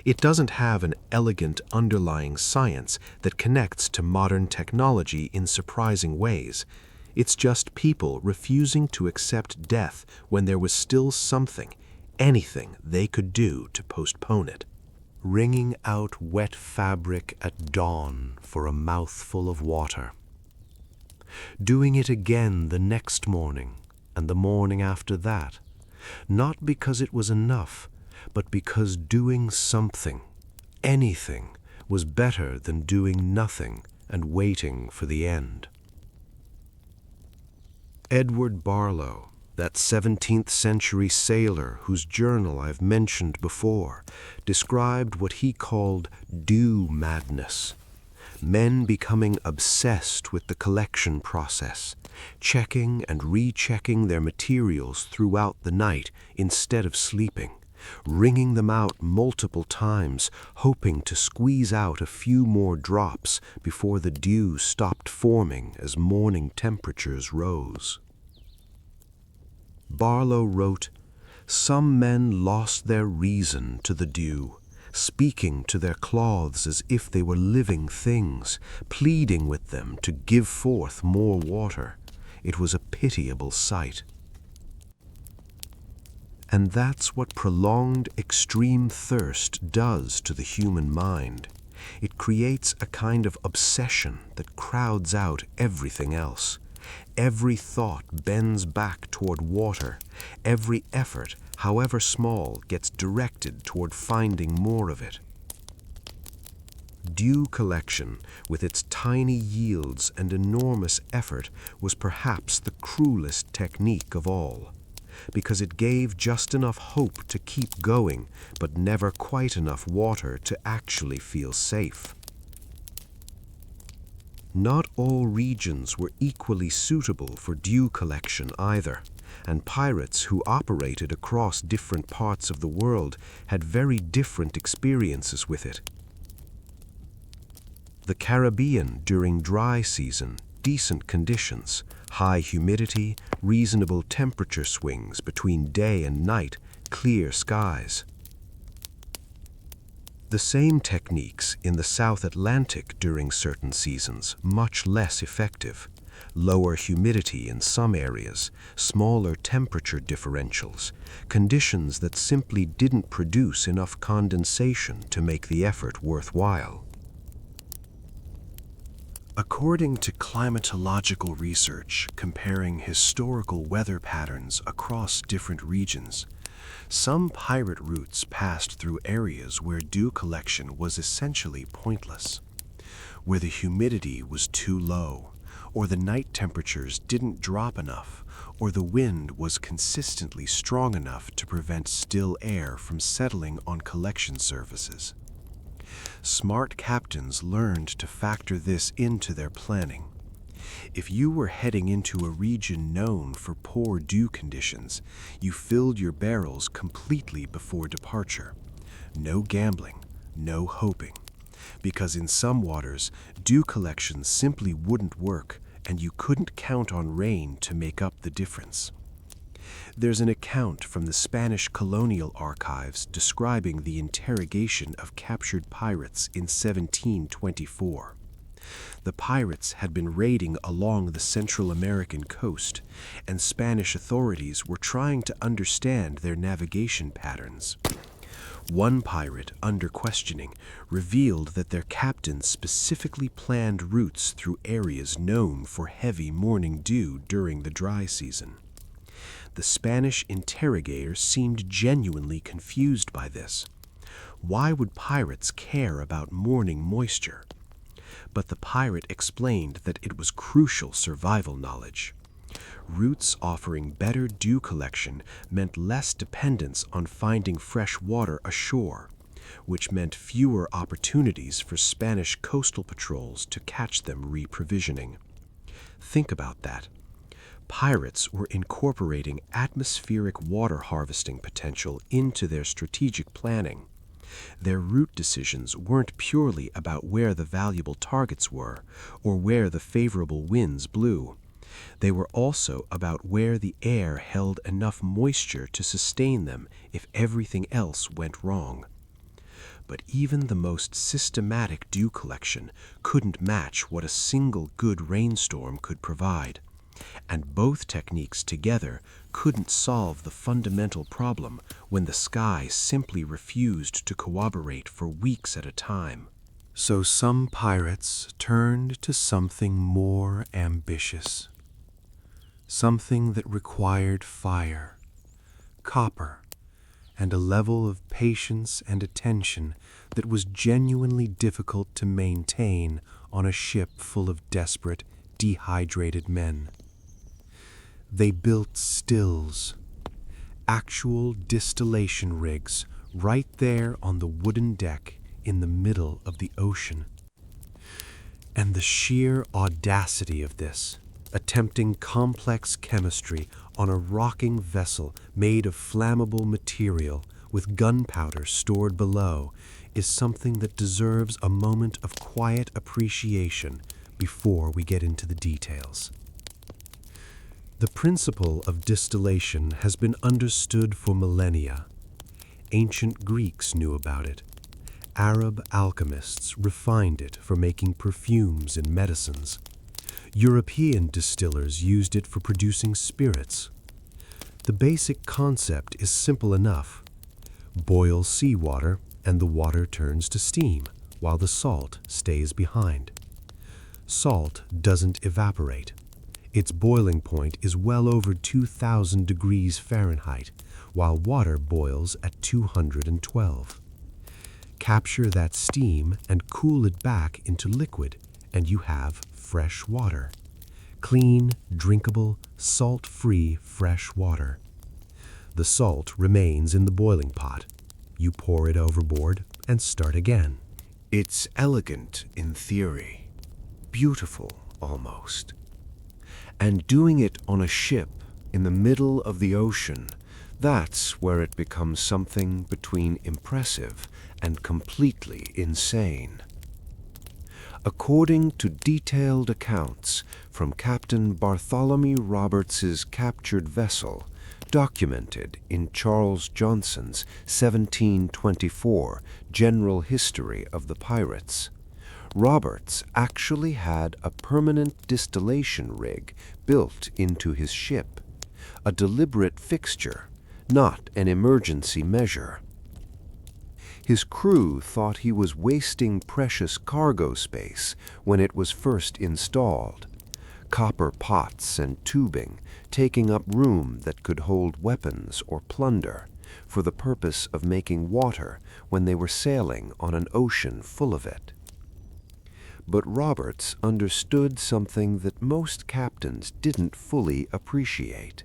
It doesn't have an elegant underlying science that connects to modern technology in surprising ways. It's just people refusing to accept death when there was still something, anything they could do to postpone it. Wringing out wet fabric at dawn for a mouthful of water. Doing it again the next morning and the morning after that, not because it was enough, but because doing something, anything, was better than doing nothing and waiting for the end. Edward Barlow, that 17th century sailor whose journal I've mentioned before, described what he called dew madness. Men becoming obsessed with the collection process, checking and rechecking their materials throughout the night instead of sleeping, wringing them out multiple times, hoping to squeeze out a few more drops before the dew stopped forming as morning temperatures rose. Barlow wrote, "Some men lost their reason to the dew, speaking to their cloths as if they were living things, pleading with them to give forth more water. It was a pitiable sight." And that's what prolonged extreme thirst does to the human mind. It creates a kind of obsession that crowds out everything else. Every thought bends back toward water. Every effort, however small, gets directed toward finding more of it. Dew collection, with its tiny yields and enormous effort, was perhaps the cruelest technique of all, because it gave just enough hope to keep going, but never quite enough water to actually feel safe. Not all regions were equally suitable for dew collection either, and pirates who operated across different parts of the world had very different experiences with it. The Caribbean during dry season, decent conditions, high humidity, reasonable temperature swings between day and night, clear skies. The same techniques in the South Atlantic during certain seasons, much less effective. Lower humidity in some areas, smaller temperature differentials, conditions that simply didn't produce enough condensation to make the effort worthwhile. According to climatological research comparing historical weather patterns across different regions, some pirate routes passed through areas where dew collection was essentially pointless, where the humidity was too low, or the night temperatures didn't drop enough, or the wind was consistently strong enough to prevent still air from settling on collection surfaces. Smart captains learned to factor this into their planning. If you were heading into a region known for poor dew conditions, you filled your barrels completely before departure. No gambling, no hoping. Because in some waters, dew collection simply wouldn't work, and you couldn't count on rain to make up the difference. There's an account from the Spanish colonial archives describing the interrogation of captured pirates in 1724. The pirates had been raiding along the Central American coast, and Spanish authorities were trying to understand their navigation patterns. One pirate, under questioning, revealed that their captain specifically planned routes through areas known for heavy morning dew during the dry season. The Spanish interrogator seemed genuinely confused by this. Why would pirates care about morning moisture? But the pirate explained that it was crucial survival knowledge. Routes offering better dew collection meant less dependence on finding fresh water ashore, which meant fewer opportunities for Spanish coastal patrols to catch them reprovisioning. Think about that. Pirates were incorporating atmospheric water harvesting potential into their strategic planning. Their route decisions weren't purely about where the valuable targets were or where the favorable winds blew. They were also about where the air held enough moisture to sustain them if everything else went wrong. But even the most systematic dew collection couldn't match what a single good rainstorm could provide. And both techniques together couldn't solve the fundamental problem when the sky simply refused to cooperate for weeks at a time. So some pirates turned to something more ambitious. Something that required fire, copper, and a level of patience and attention that was genuinely difficult to maintain on a ship full of desperate, dehydrated men. They built stills, actual distillation rigs, right there on the wooden deck in the middle of the ocean. And the sheer audacity of this, attempting complex chemistry on a rocking vessel made of flammable material with gunpowder stored below, is something that deserves a moment of quiet appreciation before we get into the details. The principle of distillation has been understood for millennia. Ancient Greeks knew about it. Arab alchemists refined it for making perfumes and medicines. European distillers used it for producing spirits. The The basic concept is simple enough. Boil seawater and the water turns to steam while the salt stays behind. Salt doesn't evaporate. Its boiling point is well over 2,000 degrees Fahrenheit, while water boils at 212. Capture that steam and cool it back into liquid, and you have fresh water. Clean, drinkable, salt-free fresh water. The salt remains in the boiling pot. You pour it overboard and start again. It's elegant in theory, beautiful almost. And doing it on a ship in the middle of the ocean, that's where it becomes something between impressive and completely insane. According to detailed accounts from Captain Bartholomew Roberts's captured vessel, documented in Charles Johnson's 1724 General History of the Pirates, Roberts actually had a permanent distillation rig built into his ship, a deliberate fixture, not an emergency measure. His crew thought he was wasting precious cargo space when it was first installed, copper pots and tubing taking up room that could hold weapons or plunder for the purpose of making water when they were sailing on an ocean full of it. But Roberts understood something that most captains didn't fully appreciate.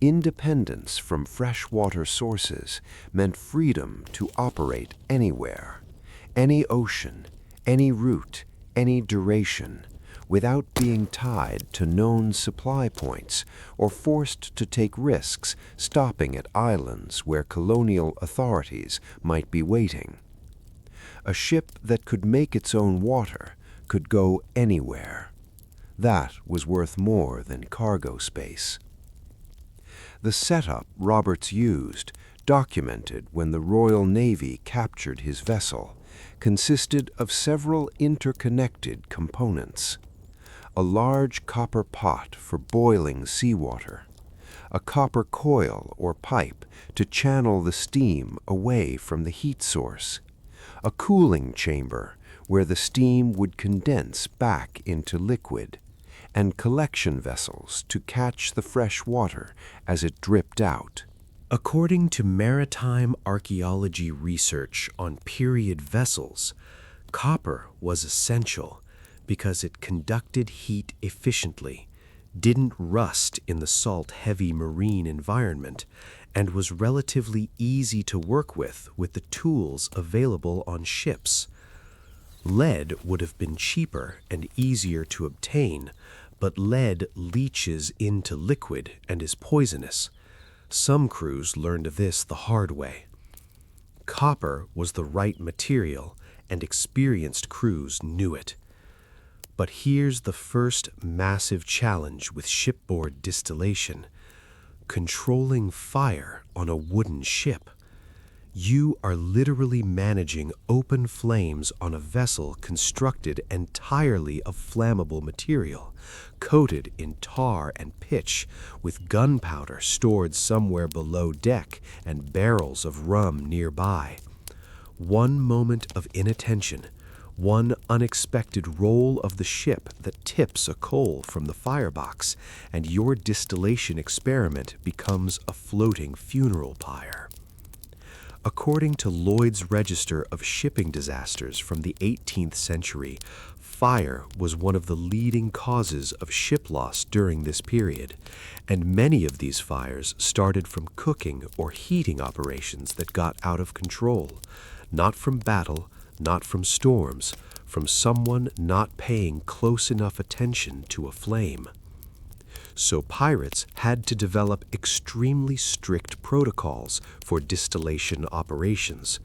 Independence from freshwater sources meant freedom to operate anywhere, any ocean, any route, any duration, without being tied to known supply points or forced to take risks stopping at islands where colonial authorities might be waiting. A ship that could make its own water could go anywhere. That was worth more than cargo space. The setup Roberts used, documented when the Royal Navy captured his vessel, consisted of several interconnected components. A large copper pot for boiling seawater, a copper coil or pipe to channel the steam away from the heat source, a cooling chamber where the steam would condense back into liquid, and collection vessels to catch the fresh water as it dripped out. According to maritime archaeology research on period vessels, copper was essential because it conducted heat efficiently, didn't rust in the salt-heavy marine environment, and was relatively easy to work with the tools available on ships. Lead would have been cheaper and easier to obtain, but lead leaches into liquid and is poisonous. Some crews learned this the hard way. Copper was the right material, and experienced crews knew it. But here's the first massive challenge with shipboard distillation: controlling fire on a wooden ship. You are literally managing open flames on a vessel constructed entirely of flammable material, coated in tar and pitch, with gunpowder stored somewhere below deck and barrels of rum nearby. One moment of inattention, one unexpected roll of the ship that tips a coal from the firebox, and your distillation experiment becomes a floating funeral pyre. According to Lloyd's Register of Shipping Disasters from the 18th century, fire was one of the leading causes of ship loss during this period, and many of these fires started from cooking or heating operations that got out of control, not from battle, not from storms, from someone not paying close enough attention to a flame. So pirates had to develop extremely strict protocols for distillation operations.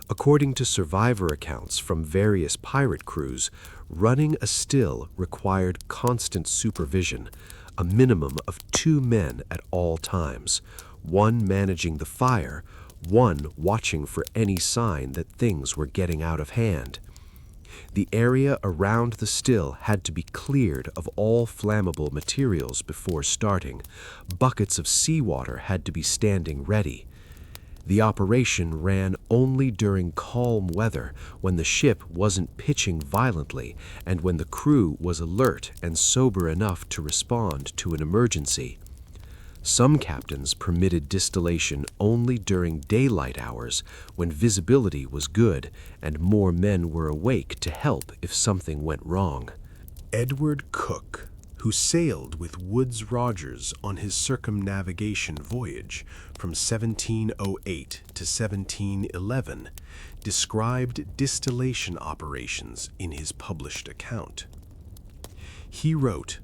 According to survivor accounts from various pirate crews, running a still required constant supervision, a minimum of 2 men at all times, one managing the fire, one watching for any sign that things were getting out of hand. The area around the still had to be cleared of all flammable materials before starting. Buckets of seawater had to be standing ready. The operation ran only during calm weather, when the ship wasn't pitching violently and when the crew was alert and sober enough to respond to an emergency. Some captains permitted distillation only during daylight hours, when visibility was good and more men were awake to help if something went wrong. Edward Cook, who sailed with Woodes Rogers on his circumnavigation voyage from 1708 to 1711, described distillation operations in his published account. He wrote,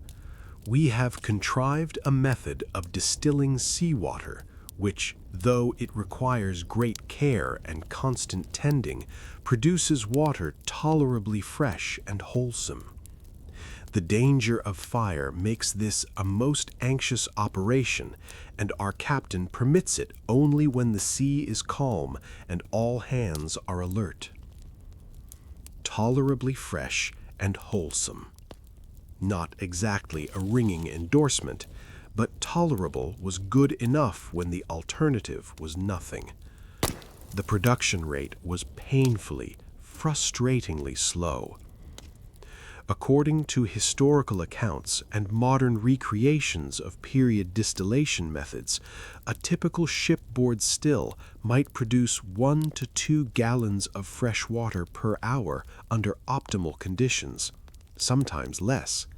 "We have contrived a method of distilling seawater, which, though it requires great care and constant tending, produces water tolerably fresh and wholesome. The danger of fire makes this a most anxious operation, and our captain permits it only when the sea is calm and all hands are alert." Tolerably fresh and wholesome. Not exactly a ringing endorsement, but tolerable was good enough when the alternative was nothing. The production rate was painfully, frustratingly slow. According to historical accounts and modern recreations of period distillation methods, a typical shipboard still might produce 1 to 2 gallons of fresh water per hour under optimal conditions, sometimes less.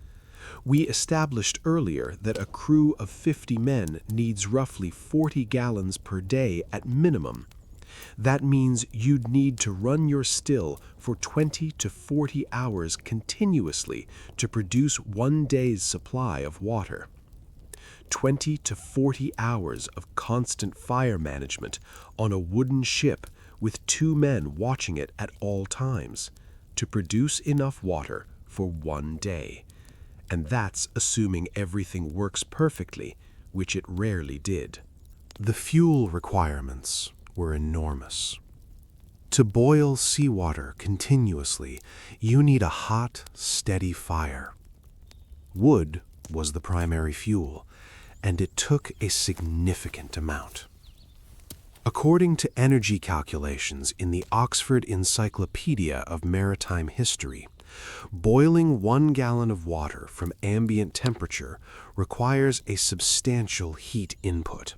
We established earlier that a crew of 50 men needs roughly 40 gallons per day at minimum. That means you'd need to run your still for 20 to 40 hours continuously to produce 1 day's supply of water. 20 to 40 hours of constant fire management on a wooden ship with 2 men watching it at all times to produce enough water for 1 day. And that's assuming everything works perfectly, which it rarely did. The fuel requirements were enormous. To boil seawater continuously, you need a hot, steady fire. Wood was the primary fuel, and it took a significant amount. According to energy calculations in the Oxford Encyclopedia of Maritime History, boiling 1 gallon of water from ambient temperature requires a substantial heat input.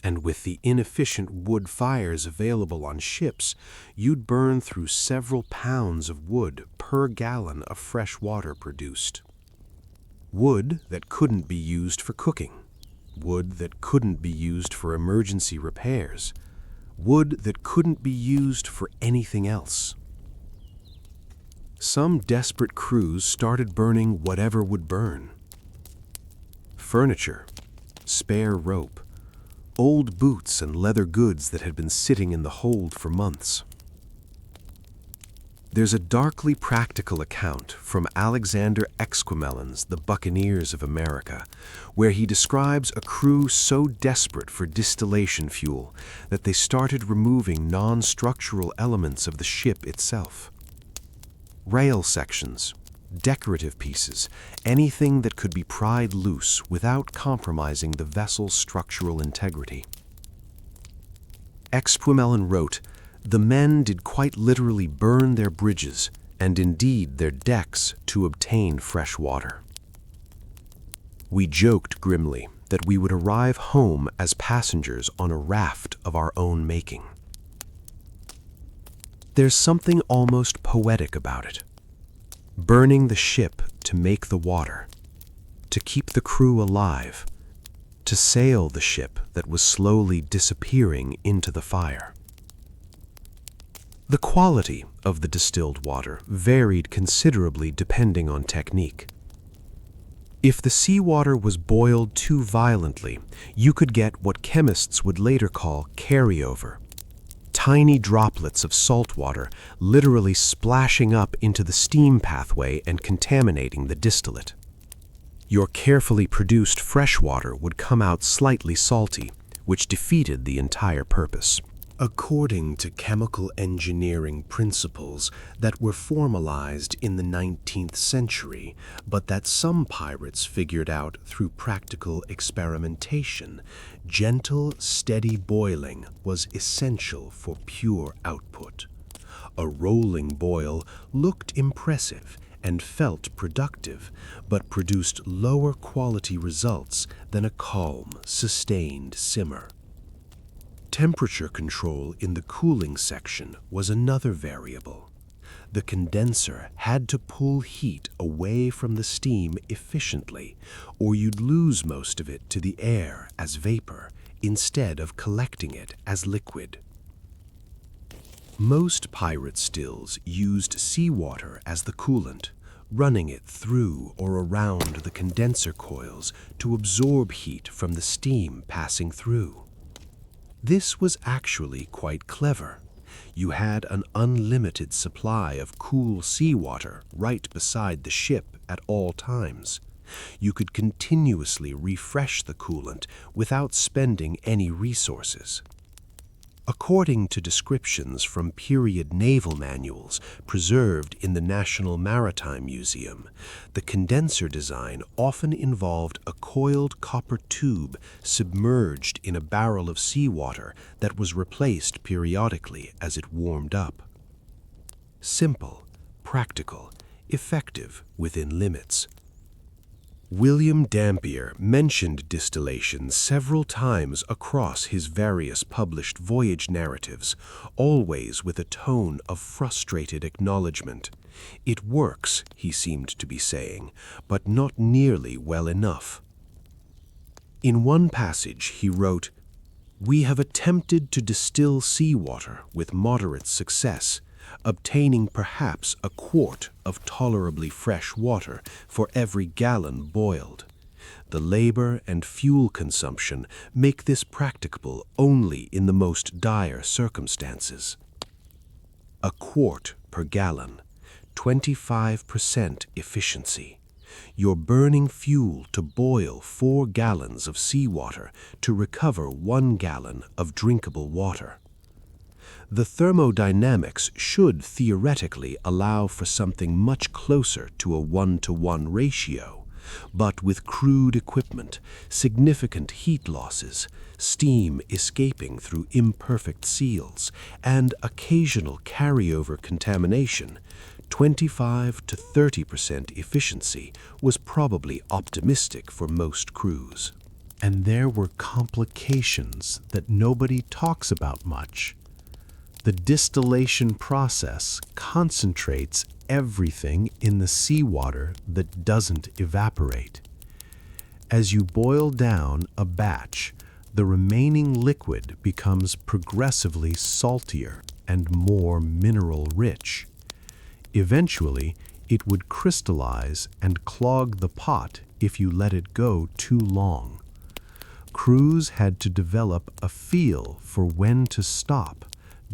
And with the inefficient wood fires available on ships, you'd burn through several pounds of wood per gallon of fresh water produced. Wood that couldn't be used for cooking, wood that couldn't be used for emergency repairs, wood that couldn't be used for anything else. Some desperate crews started burning whatever would burn. Furniture, spare rope, old boots and leather goods that had been sitting in the hold for months. There's a darkly practical account from Alexander Exquemelin's The Buccaneers of America, where he describes a crew so desperate for distillation fuel that they started removing non-structural elements of the ship itself. Rail sections, decorative pieces, anything that could be pried loose without compromising the vessel's structural integrity. Exquemelin wrote, "The men did quite literally burn their bridges, and indeed their decks, to obtain fresh water." We joked grimly that we would arrive home as passengers on a raft of our own making. There's something almost poetic about it. Burning the ship to make the water, to keep the crew alive, to sail the ship that was slowly disappearing into the fire. The quality of the distilled water varied considerably depending on technique. If the seawater was boiled too violently, you could get what chemists would later call carryover. Tiny droplets of salt water literally splashing up into the steam pathway and contaminating the distillate. Your carefully produced fresh water would come out slightly salty, which defeated the entire purpose. According to chemical engineering principles that were formalized in the 19th century, but that some pirates figured out through practical experimentation, gentle, steady boiling was essential for pure output. A rolling boil looked impressive and felt productive, but produced lower quality results than a calm, sustained simmer. Temperature control in the cooling section was another variable. The condenser had to pull heat away from the steam efficiently, or you'd lose most of it to the air as vapor instead of collecting it as liquid. Most pirate stills used seawater as the coolant, running it through or around the condenser coils to absorb heat from the steam passing through. This was actually quite clever. You had an unlimited supply of cool seawater right beside the ship at all times. You could continuously refresh the coolant without spending any resources. According to descriptions from period naval manuals preserved in the National Maritime Museum, the condenser design often involved a coiled copper tube submerged in a barrel of seawater that was replaced periodically as it warmed up. Simple, practical, effective within limits. William Dampier mentioned distillation several times across his various published voyage narratives, always with a tone of frustrated acknowledgement. It works, he seemed to be saying, but not nearly well enough. In one passage he wrote, "We have attempted to distill seawater with moderate success, obtaining perhaps a quart of tolerably fresh water for every gallon boiled. The labor and fuel consumption make this practicable only in the most dire circumstances. A quart per gallon, 25% efficiency. You're burning fuel to boil 4 gallons of seawater to recover 1 gallon of drinkable water. The thermodynamics should theoretically allow for something much closer to a 1-to-1 ratio, but with crude equipment, significant heat losses, steam escaping through imperfect seals, and occasional carryover contamination, 25 to 30% efficiency was probably optimistic for most crews." And there were complications that nobody talks about much. The distillation process concentrates everything in the seawater that doesn't evaporate. As you boil down a batch, the remaining liquid becomes progressively saltier and more mineral-rich. Eventually, it would crystallize and clog the pot if you let it go too long. Crews had to develop a feel for when to stop,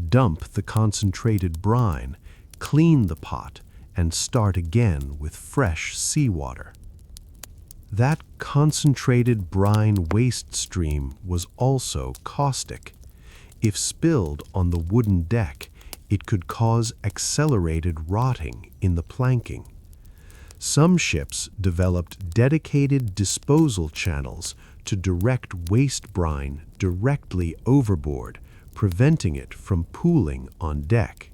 dump the concentrated brine, clean the pot, and start again with fresh seawater. That concentrated brine waste stream was also caustic. If spilled on the wooden deck, it could cause accelerated rotting in the planking. Some ships developed dedicated disposal channels to direct waste brine directly overboard, preventing it from pooling on deck.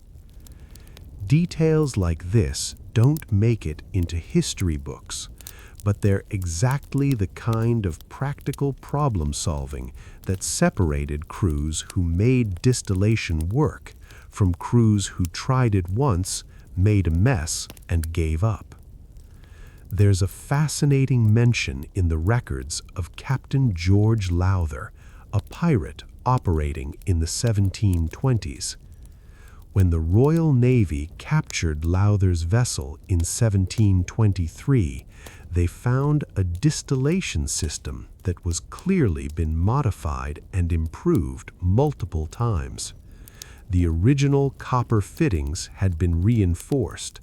Details like this don't make it into history books, but they're exactly the kind of practical problem-solving that separated crews who made distillation work from crews who tried it once, made a mess, and gave up. There's a fascinating mention in the records of Captain George Lowther, a pirate operating in the 1720s. When the Royal Navy captured Lowther's vessel in 1723, they found a distillation system that was clearly been modified and improved multiple times. The original copper fittings had been reinforced.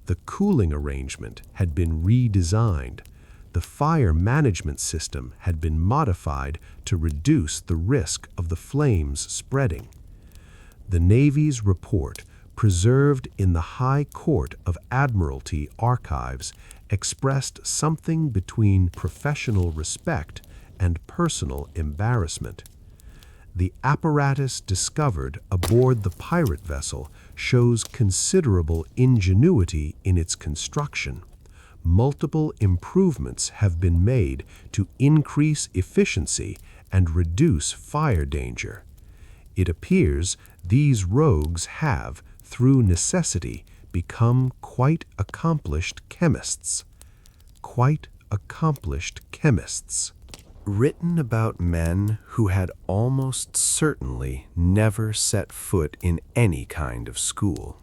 The cooling arrangement had been redesigned. The fire management system had been modified to reduce the risk of the flames spreading. The Navy's report, preserved in the High Court of Admiralty archives, expressed something between professional respect and personal embarrassment. The apparatus discovered aboard the pirate vessel shows considerable ingenuity in its construction. Multiple improvements have been made to increase efficiency and reduce fire danger. It appears these rogues have, through necessity, become quite accomplished chemists. Quite accomplished chemists. Written about men who had almost certainly never set foot in any kind of school.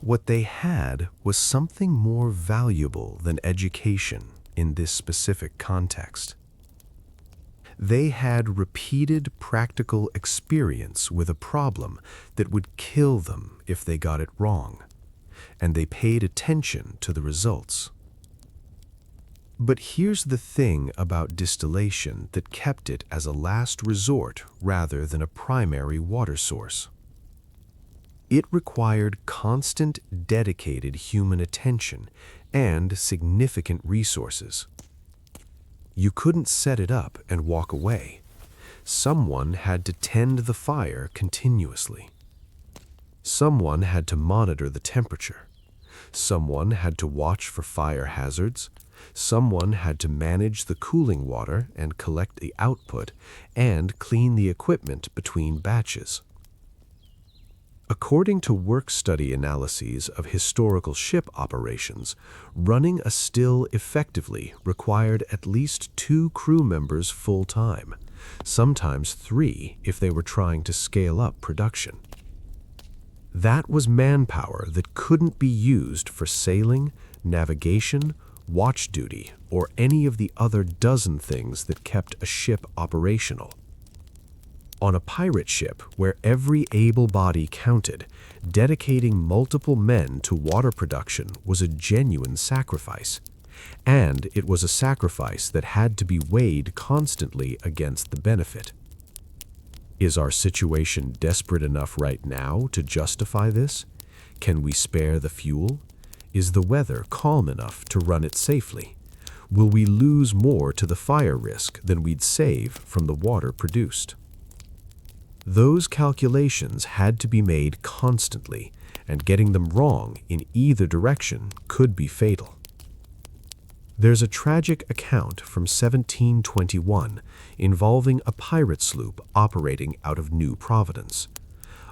What they had was something more valuable than education in this specific context. They had repeated practical experience with a problem that would kill them if they got it wrong, and they paid attention to the results. But here's the thing about distillation that kept it as a last resort rather than a primary water source. It required constant, dedicated human attention and significant resources. You couldn't set it up and walk away. Someone had to tend the fire continuously. Someone had to monitor the temperature. Someone had to watch for fire hazards. Someone had to manage the cooling water and collect the output and clean the equipment between batches. According to work-study analyses of historical ship operations, running a still effectively required at least 2 crew members full-time, sometimes 3 if they were trying to scale up production. That was manpower that couldn't be used for sailing, navigation, watch duty, or any of the other dozen things that kept a ship operational. On a pirate ship where every able body counted, dedicating multiple men to water production was a genuine sacrifice. And it was a sacrifice that had to be weighed constantly against the benefit. Is our situation desperate enough right now to justify this? Can we spare the fuel? Is the weather calm enough to run it safely? Will we lose more to the fire risk than we'd save from the water produced? Those calculations had to be made constantly, and getting them wrong in either direction could be fatal. There's a tragic account from 1721 involving a pirate sloop operating out of New Providence.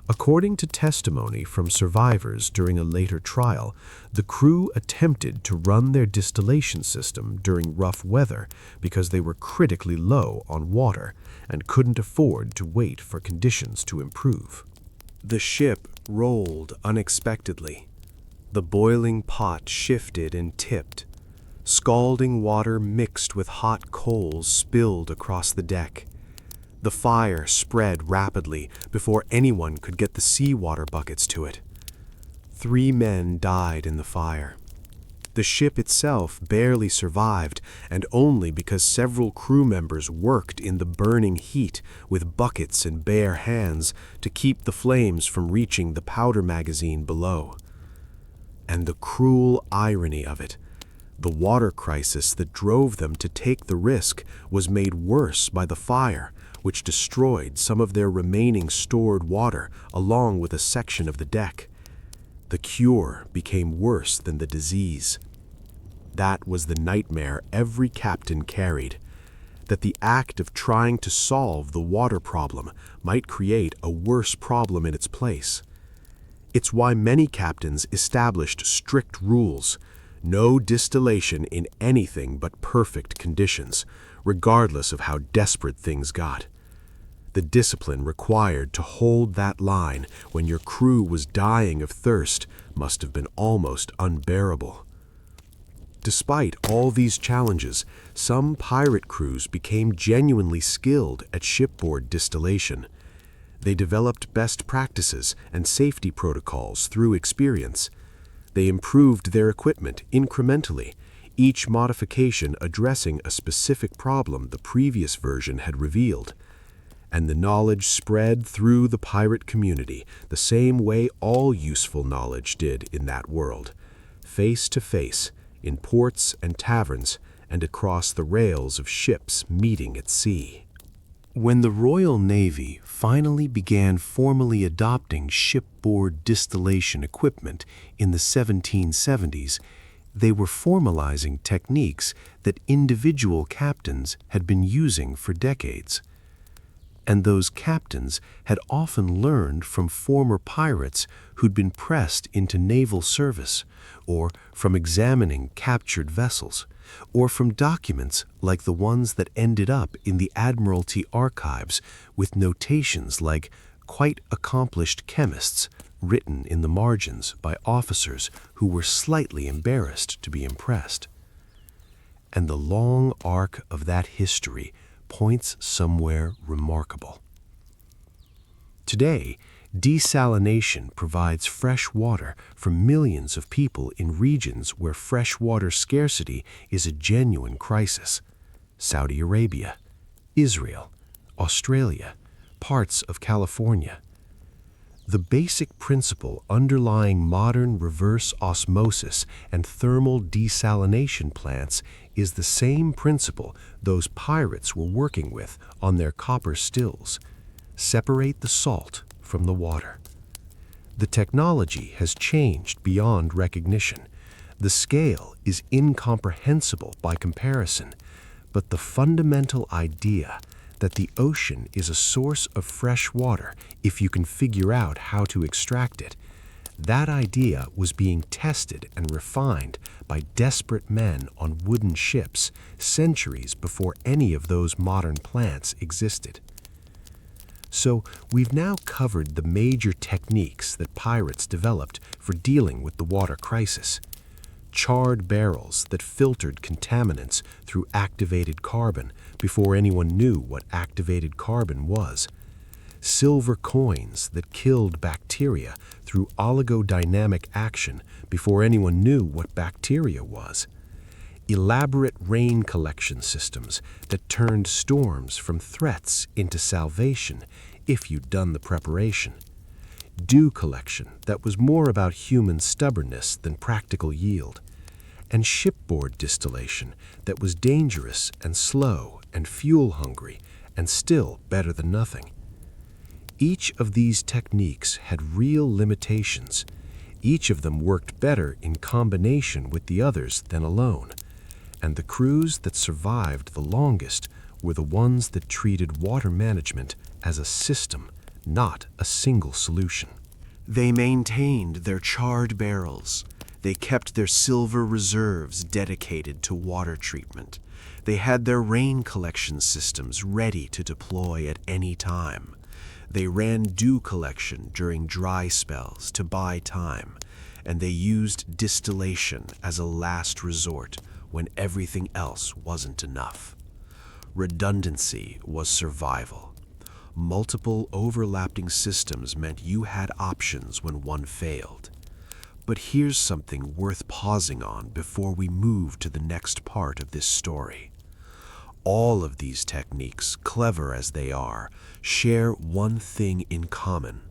According to testimony from survivors during a later trial, the crew attempted to run their distillation system during rough weather because they were critically low on water and couldn't afford to wait for conditions to improve. The ship rolled unexpectedly. The boiling pot shifted and tipped. Scalding water mixed with hot coals spilled across the deck. The fire spread rapidly before anyone could get the seawater buckets to it. 3 men died in the fire. The ship itself barely survived, and only because several crew members worked in the burning heat with buckets and bare hands to keep the flames from reaching the powder magazine below. And the cruel irony of it, the water crisis that drove them to take the risk was made worse by the fire, which destroyed some of their remaining stored water along with a section of the deck. The cure became worse than the disease. That was the nightmare every captain carried, that the act of trying to solve the water problem might create a worse problem in its place. It's why many captains established strict rules: no distillation in anything but perfect conditions, regardless of how desperate things got. The discipline required to hold that line when your crew was dying of thirst must have been almost unbearable. Despite all these challenges, some pirate crews became genuinely skilled at shipboard distillation. They developed best practices and safety protocols through experience. They improved their equipment incrementally, each modification addressing a specific problem the previous version had revealed. and the knowledge spread through the pirate community the same way all useful knowledge did in that world, face to face, in ports and taverns, and across the rails of ships meeting at sea. When the Royal Navy finally began formally adopting shipboard distillation equipment in the 1770s, they were formalizing techniques that individual captains had been using for decades. And those captains had often learned from former pirates who'd been pressed into naval service, or from examining captured vessels, or from documents like the ones that ended up in the Admiralty archives with notations like "quite accomplished chemists" written in the margins by officers who were slightly embarrassed to be impressed. And the long arc of that history points somewhere remarkable. Today, desalination provides fresh water for millions of people in regions where freshwater scarcity is a genuine crisis. Saudi Arabia, Israel, Australia, parts of California. The basic principle underlying modern reverse osmosis and thermal desalination plants is the same principle those pirates were working with on their copper stills. Separate the salt from the water. The technology has changed beyond recognition. The scale is incomprehensible by comparison, but the fundamental idea that the ocean is a source of fresh water if you can figure out how to extract it, that idea was being tested and refined by desperate men on wooden ships centuries before any of those modern plants existed. So we've now covered the major techniques that pirates developed for dealing with the water crisis. Charred barrels that filtered contaminants through activated carbon before anyone knew what activated carbon was. Silver coins that killed bacteria through oligodynamic action before anyone knew what bacteria was. Elaborate rain collection systems that turned storms from threats into salvation if you'd done the preparation. Dew collection that was more about human stubbornness than practical yield. And shipboard distillation that was dangerous and slow and fuel-hungry and still better than nothing. Each of these techniques had real limitations. Each of them worked better in combination with the others than alone. And the crews that survived the longest were the ones that treated water management as a system, not a single solution. They maintained their charred barrels. They kept their silver reserves dedicated to water treatment. They had their rain collection systems ready to deploy at any time. They ran dew collection during dry spells to buy time, and they used distillation as a last resort when everything else wasn't enough. Redundancy was survival. Multiple overlapping systems meant you had options when one failed. But here's something worth pausing on before we move to the next part of this story. All of these techniques, clever as they are, share one thing in common.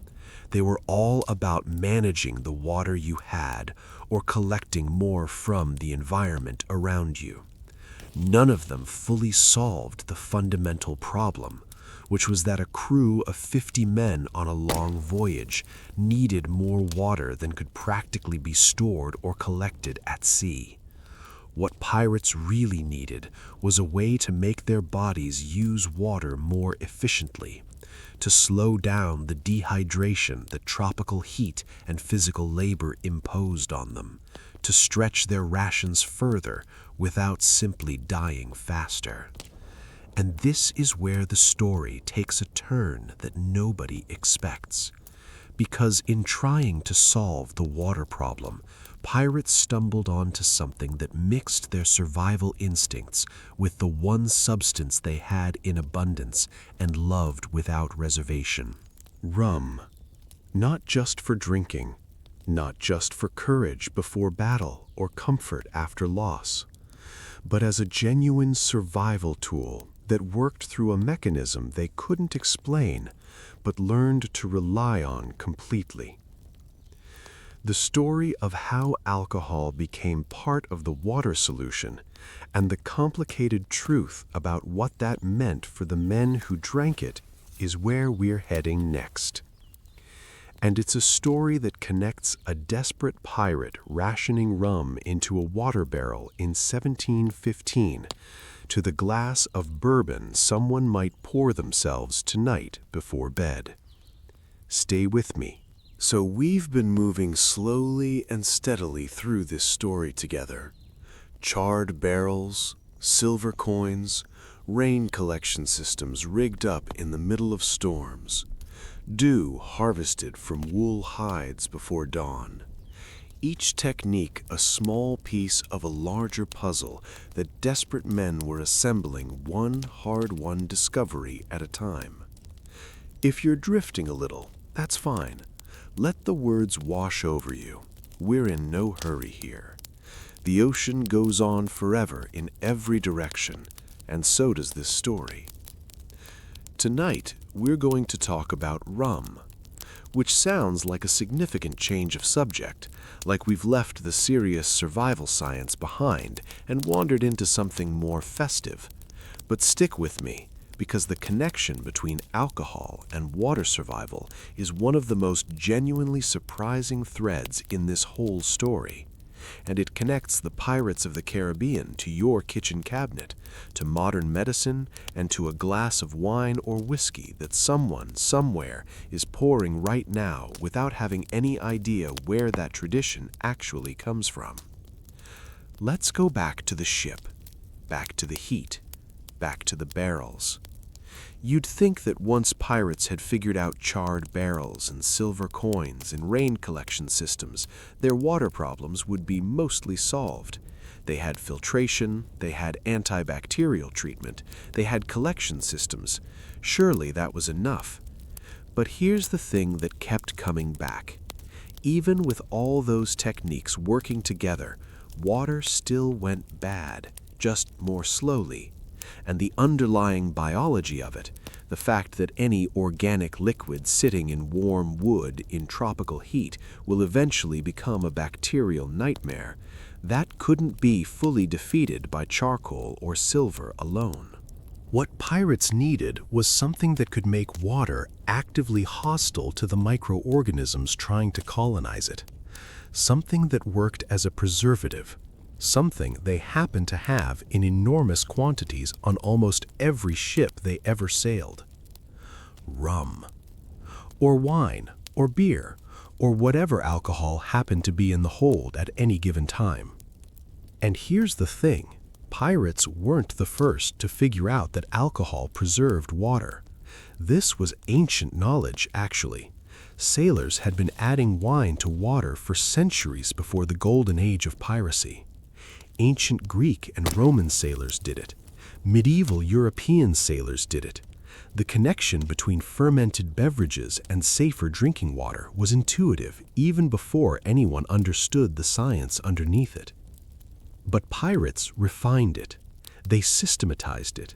They were all about managing the water you had or collecting more from the environment around you. None of them fully solved the fundamental problem, which was that a crew of 50 men on a long voyage needed more water than could practically be stored or collected at sea. What pirates really needed was a way to make their bodies use water more efficiently, to slow down the dehydration that tropical heat and physical labor imposed on them, to stretch their rations further without simply dying faster. And this is where the story takes a turn that nobody expects. Because in trying to solve the water problem, pirates stumbled onto something that mixed their survival instincts with the one substance they had in abundance and loved without reservation. Rum. Not just for drinking, not just for courage before battle or comfort after loss, but as a genuine survival tool that worked through a mechanism they couldn't explain, but learned to rely on completely. The story of how alcohol became part of the water solution and the complicated truth about what that meant for the men who drank it is where we're heading next. And it's a story that connects a desperate pirate rationing rum into a water barrel in 1715 to the glass of bourbon someone might pour themselves tonight before bed. Stay with me. So we've been moving slowly and steadily through this story together. Charred barrels, silver coins, rain collection systems rigged up in the middle of storms, dew harvested from wool hides before dawn. Each technique a small piece of a larger puzzle that desperate men were assembling one hard-won discovery at a time. If you're drifting a little, that's fine. Let the words wash over you. We're in no hurry here. The ocean goes on forever in every direction, and so does this story. Tonight, we're going to talk about rum, which sounds like a significant change of subject, like we've left the serious survival science behind and wandered into something more festive. But stick with me, because the connection between alcohol and water survival is one of the most genuinely surprising threads in this whole story. And it connects the pirates of the Caribbean to your kitchen cabinet, to modern medicine, and to a glass of wine or whiskey that someone, somewhere, is pouring right now without having any idea where that tradition actually comes from. Let's go back to the ship, back to the heat, back to the barrels. You'd think that once pirates had figured out charred barrels and silver coins and rain collection systems, their water problems would be mostly solved. They had filtration, they had antibacterial treatment, they had collection systems. Surely that was enough. But here's the thing that kept coming back. Even with all those techniques working together, water still went bad, just more slowly. And the underlying biology of it, the fact that any organic liquid sitting in warm wood in tropical heat will eventually become a bacterial nightmare, that couldn't be fully defeated by charcoal or silver alone. What pirates needed was something that could make water actively hostile to the microorganisms trying to colonize it. Something that worked as a preservative. Something they happened to have in enormous quantities on almost every ship they ever sailed. Rum. Or wine, or beer, or whatever alcohol happened to be in the hold at any given time. And here's the thing, pirates weren't the first to figure out that alcohol preserved water. This was ancient knowledge, actually. Sailors had been adding wine to water for centuries before the golden age of piracy. Ancient Greek and Roman sailors did it. Medieval European sailors did it. The connection between fermented beverages and safer drinking water was intuitive even before anyone understood the science underneath it. But pirates refined it. They systematized it.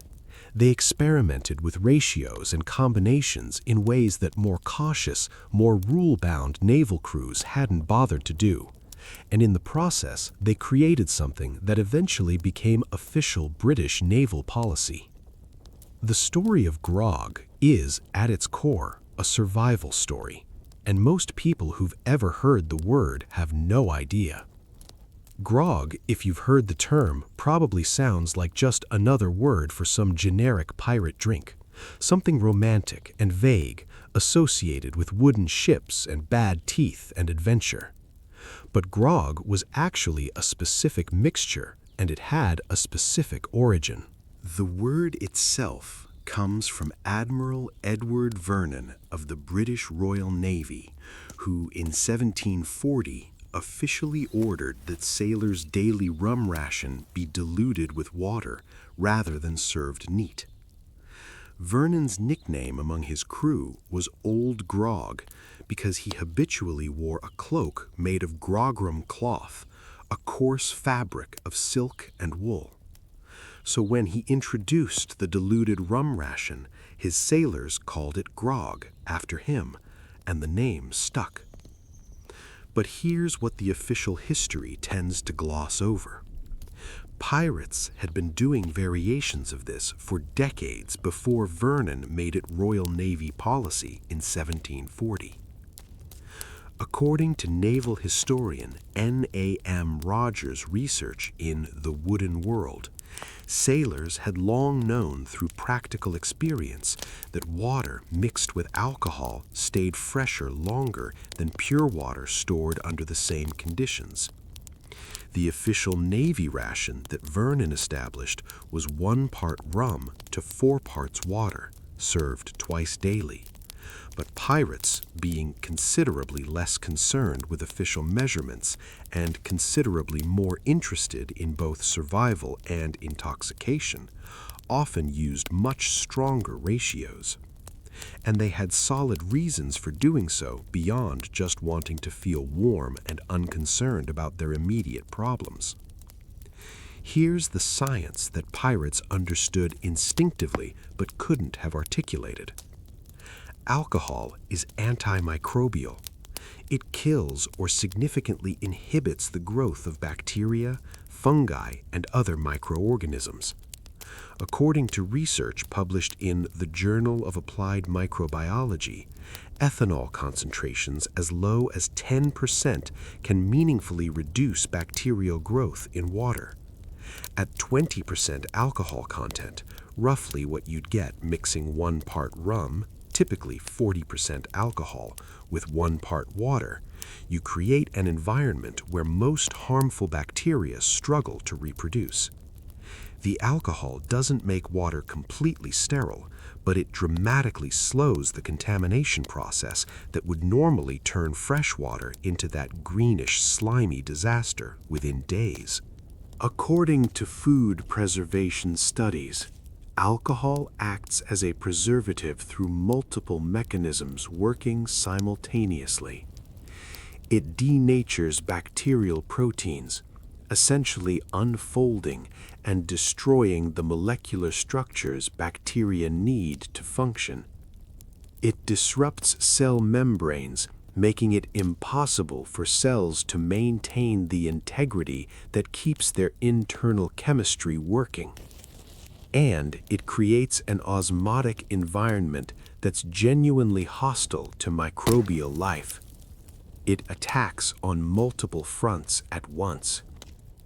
They experimented with ratios and combinations in ways that more cautious, more rule-bound naval crews hadn't bothered to do. And in the process, they created something that eventually became official British naval policy. The story of grog is, at its core, a survival story, and most people who've ever heard the word have no idea. Grog, if you've heard the term, probably sounds like just another word for some generic pirate drink, something romantic and vague, associated with wooden ships and bad teeth and adventure. But grog was actually a specific mixture, and it had a specific origin. The word itself comes from Admiral Edward Vernon of the British Royal Navy, who in 1740 officially ordered that sailors' daily rum ration be diluted with water rather than served neat. Vernon's nickname among his crew was Old Grog because he habitually wore a cloak made of grogram cloth, a coarse fabric of silk and wool. So when he introduced the diluted rum ration, his sailors called it grog after him, and the name stuck. But here's what the official history tends to gloss over. Pirates had been doing variations of this for decades before Vernon made it Royal Navy policy in 1740. According to naval historian N.A.M. Rogers' research in The Wooden World, sailors had long known through practical experience that water mixed with alcohol stayed fresher longer than pure water stored under the same conditions. The official Navy ration that Vernon established was 1 part rum to 4 parts water, served twice daily. But pirates, being considerably less concerned with official measurements and considerably more interested in both survival and intoxication, often used much stronger ratios. And they had solid reasons for doing so beyond just wanting to feel warm and unconcerned about their immediate problems. Here's the science that pirates understood instinctively but couldn't have articulated. Alcohol is antimicrobial. It kills or significantly inhibits the growth of bacteria, fungi, and other microorganisms. According to research published in the Journal of Applied Microbiology, ethanol concentrations as low as 10% can meaningfully reduce bacterial growth in water. At 20% alcohol content, roughly what you'd get mixing 1 part rum, typically 40% alcohol, with 1 part water, you create an environment where most harmful bacteria struggle to reproduce. The alcohol doesn't make water completely sterile, but it dramatically slows the contamination process that would normally turn fresh water into that greenish, slimy disaster within days. According to food preservation studies, alcohol acts as a preservative through multiple mechanisms working simultaneously. It denatures bacterial proteins, essentially unfolding and destroying the molecular structures bacteria need to function. It disrupts cell membranes, making it impossible for cells to maintain the integrity that keeps their internal chemistry working. And it creates an osmotic environment that's genuinely hostile to microbial life. It attacks on multiple fronts at once.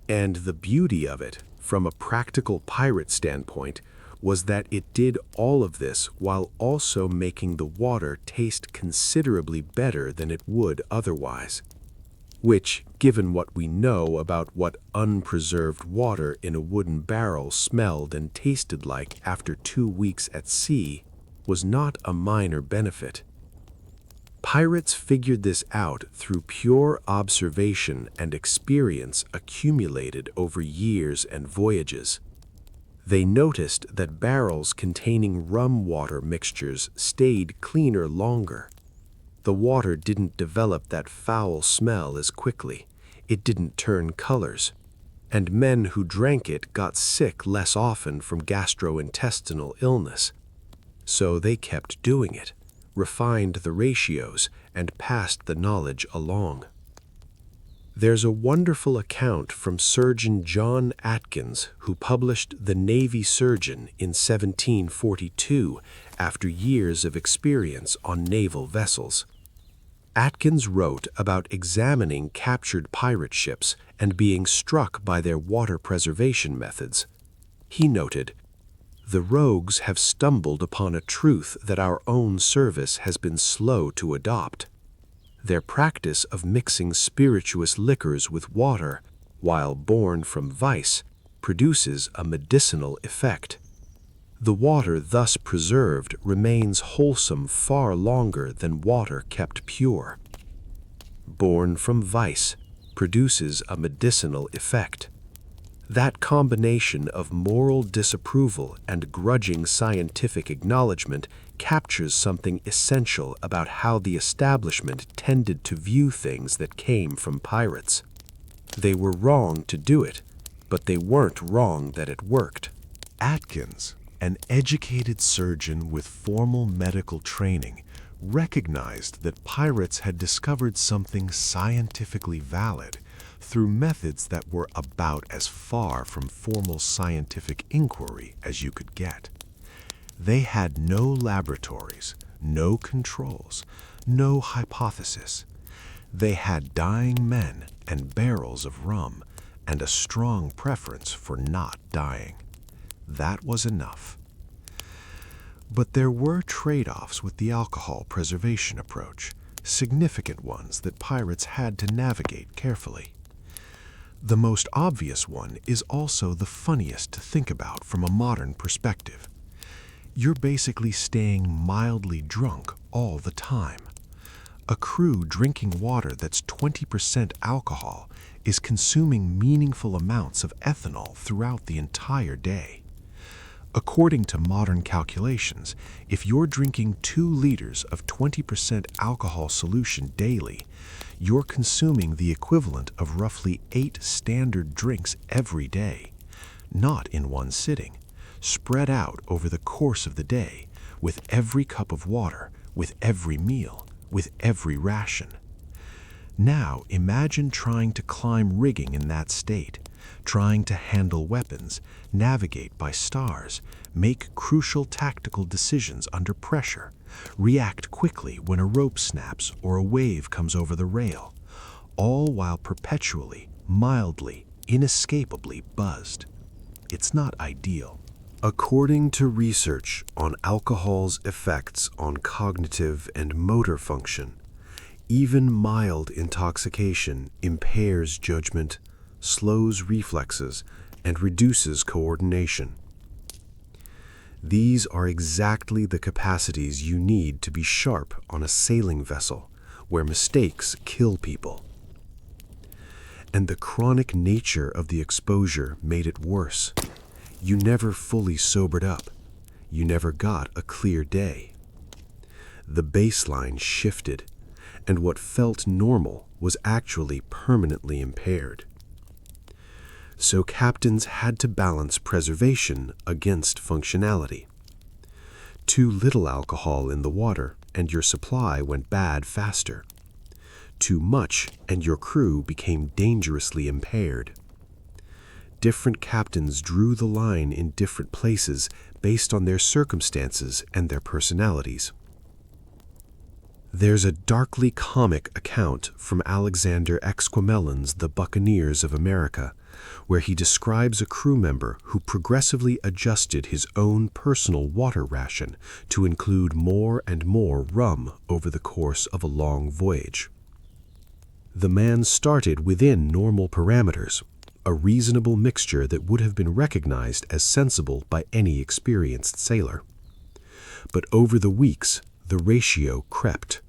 And the beauty of it, from a practical pirate standpoint, was that it did all of this while also making the water taste considerably better than it would otherwise. Which, given what we know about what unpreserved water in a wooden barrel smelled and tasted like after 2 weeks at sea, was not a minor benefit. Pirates figured this out through pure observation and experience accumulated over years and voyages. They noticed that barrels containing rum water mixtures stayed cleaner longer. The water didn't develop that foul smell as quickly. It didn't turn colors. And men who drank it got sick less often from gastrointestinal illness. So they kept doing it, refined the ratios, and passed the knowledge along. There's a wonderful account from Surgeon John Atkins, who published The Navy Surgeon in 1742 after years of experience on naval vessels. Atkins wrote about examining captured pirate ships and being struck by their water preservation methods. He noted, "The rogues have stumbled upon a truth that our own service has been slow to adopt. Their practice of mixing spirituous liquors with water, while born from vice, produces a medicinal effect. The water thus preserved remains wholesome far longer than water kept pure. Born from vice produces a medicinal effect. That combination of moral disapproval and grudging scientific acknowledgement captures something essential about how the establishment tended to view things that came from pirates. They were wrong to do it, but they weren't wrong that it worked." Atkins, an educated surgeon with formal medical training, recognized that pirates had discovered something scientifically valid through methods that were about as far from formal scientific inquiry as you could get. They had no laboratories, no controls, no hypothesis. They had dying men and barrels of rum and a strong preference for not dying. That was enough. But there were trade-offs with the alcohol preservation approach, significant ones that pirates had to navigate carefully. The most obvious one is also the funniest to think about from a modern perspective. You're basically staying mildly drunk all the time. A crew drinking water that's 20% alcohol is consuming meaningful amounts of ethanol throughout the entire day. According to modern calculations, if you're drinking 2 liters of 20% alcohol solution daily, you're consuming the equivalent of roughly 8 standard drinks every day, not in one sitting, spread out over the course of the day, with every cup of water, with every meal, with every ration. Now imagine trying to climb rigging in that state, trying to handle weapons, navigate by stars, make crucial tactical decisions under pressure, react quickly when a rope snaps or a wave comes over the rail, all while perpetually, mildly, inescapably buzzed. It's not ideal. According to research on alcohol's effects on cognitive and motor function, even mild intoxication impairs judgment, slows reflexes, and reduces coordination. These are exactly the capacities you need to be sharp on a sailing vessel, where mistakes kill people. And the chronic nature of the exposure made it worse. You never fully sobered up. You never got a clear day. The baseline shifted, and what felt normal was actually permanently impaired. So captains had to balance preservation against functionality. Too little alcohol in the water, and your supply went bad faster. Too much, and your crew became dangerously impaired. Different captains drew the line in different places based on their circumstances and their personalities. There's a darkly comic account from Alexander Exquemelin's The Buccaneers of America, where he describes a crew member who progressively adjusted his own personal water ration to include more and more rum over the course of a long voyage. The man started within normal parameters, a reasonable mixture that would have been recognized as sensible by any experienced sailor. But over the weeks, the ratio crept.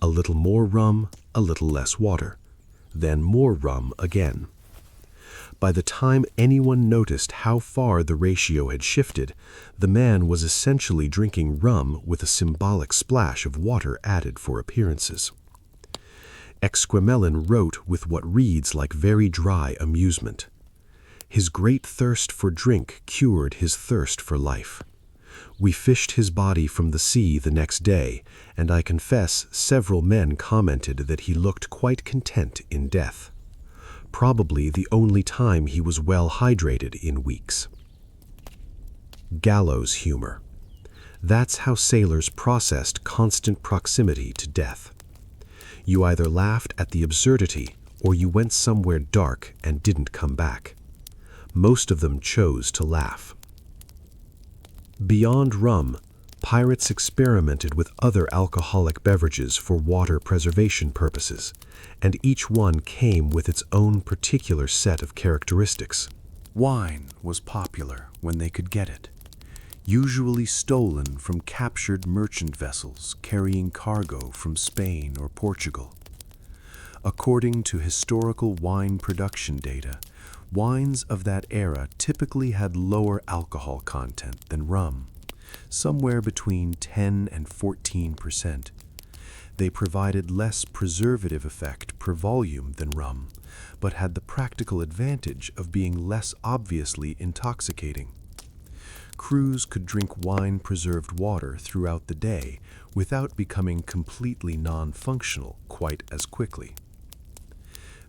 A little more rum, a little less water, then more rum again. By the time anyone noticed how far the ratio had shifted, the man was essentially drinking rum with a symbolic splash of water added for appearances. Exquemelin wrote with what reads like very dry amusement. His great thirst for drink cured his thirst for life. We fished his body from the sea the next day, and I confess several men commented that he looked quite content in death. Probably the only time he was well hydrated in weeks. Gallows humor. That's how sailors processed constant proximity to death. You either laughed at the absurdity or you went somewhere dark and didn't come back. Most of them chose to laugh. Beyond rum, pirates experimented with other alcoholic beverages for water preservation purposes, and each one came with its own particular set of characteristics. Wine was popular when they could get it, usually stolen from captured merchant vessels carrying cargo from Spain or Portugal. According to historical wine production data, wines of that era typically had lower alcohol content than rum, somewhere between 10 and 14%. They provided less preservative effect per volume than rum, but had the practical advantage of being less obviously intoxicating. crews could drink wine-preserved water throughout the day without becoming completely non-functional quite as quickly.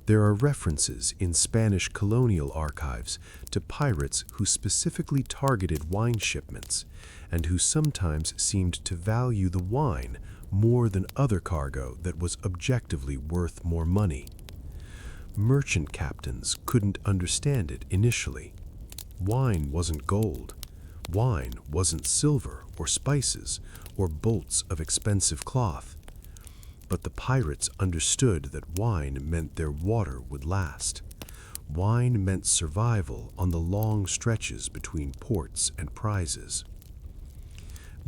There are references in Spanish colonial archives to pirates who specifically targeted wine shipments and who sometimes seemed to value the wine more than other cargo that was objectively worth more money. Merchant captains couldn't understand it initially. Wine wasn't gold. Wine wasn't silver or spices or bolts of expensive cloth. But the pirates understood that wine meant their water would last. Wine meant survival on the long stretches between ports and prizes.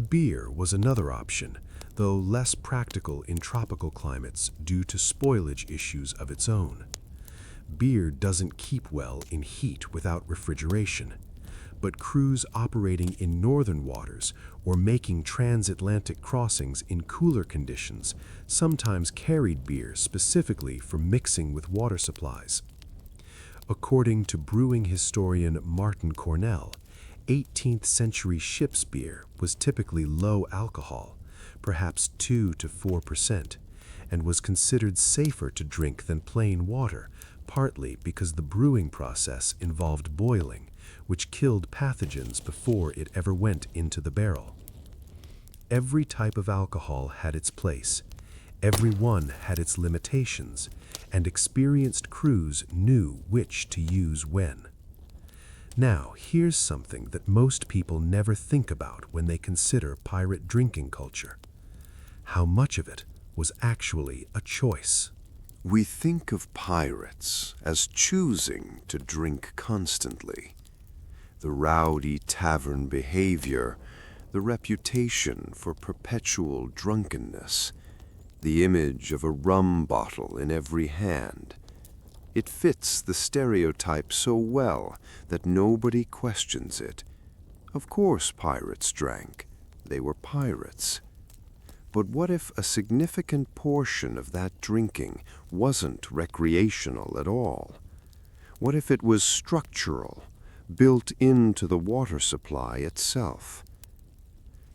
Beer was another option, though less practical in tropical climates due to spoilage issues of its own. Beer doesn't keep well in heat without refrigeration, but crews operating in northern waters or making transatlantic crossings in cooler conditions sometimes carried beer specifically for mixing with water supplies. According to brewing historian Martin Cornell, 18th century ship's beer was typically low alcohol, perhaps 2 to 4%, and was considered safer to drink than plain water, partly because the brewing process involved boiling, which killed pathogens before it ever went into the barrel. Every type of alcohol had its place, every one had its limitations, and experienced crews knew which to use when. Now, here's something that most people never think about when they consider pirate drinking culture. How much of it was actually a choice? We think of pirates as choosing to drink constantly. The rowdy tavern behavior, the reputation for perpetual drunkenness, the image of a rum bottle in every hand. It fits the stereotype so well that nobody questions it. Of course pirates drank. They were pirates. But what if a significant portion of that drinking wasn't recreational at all? What if it was structural, built into the water supply itself?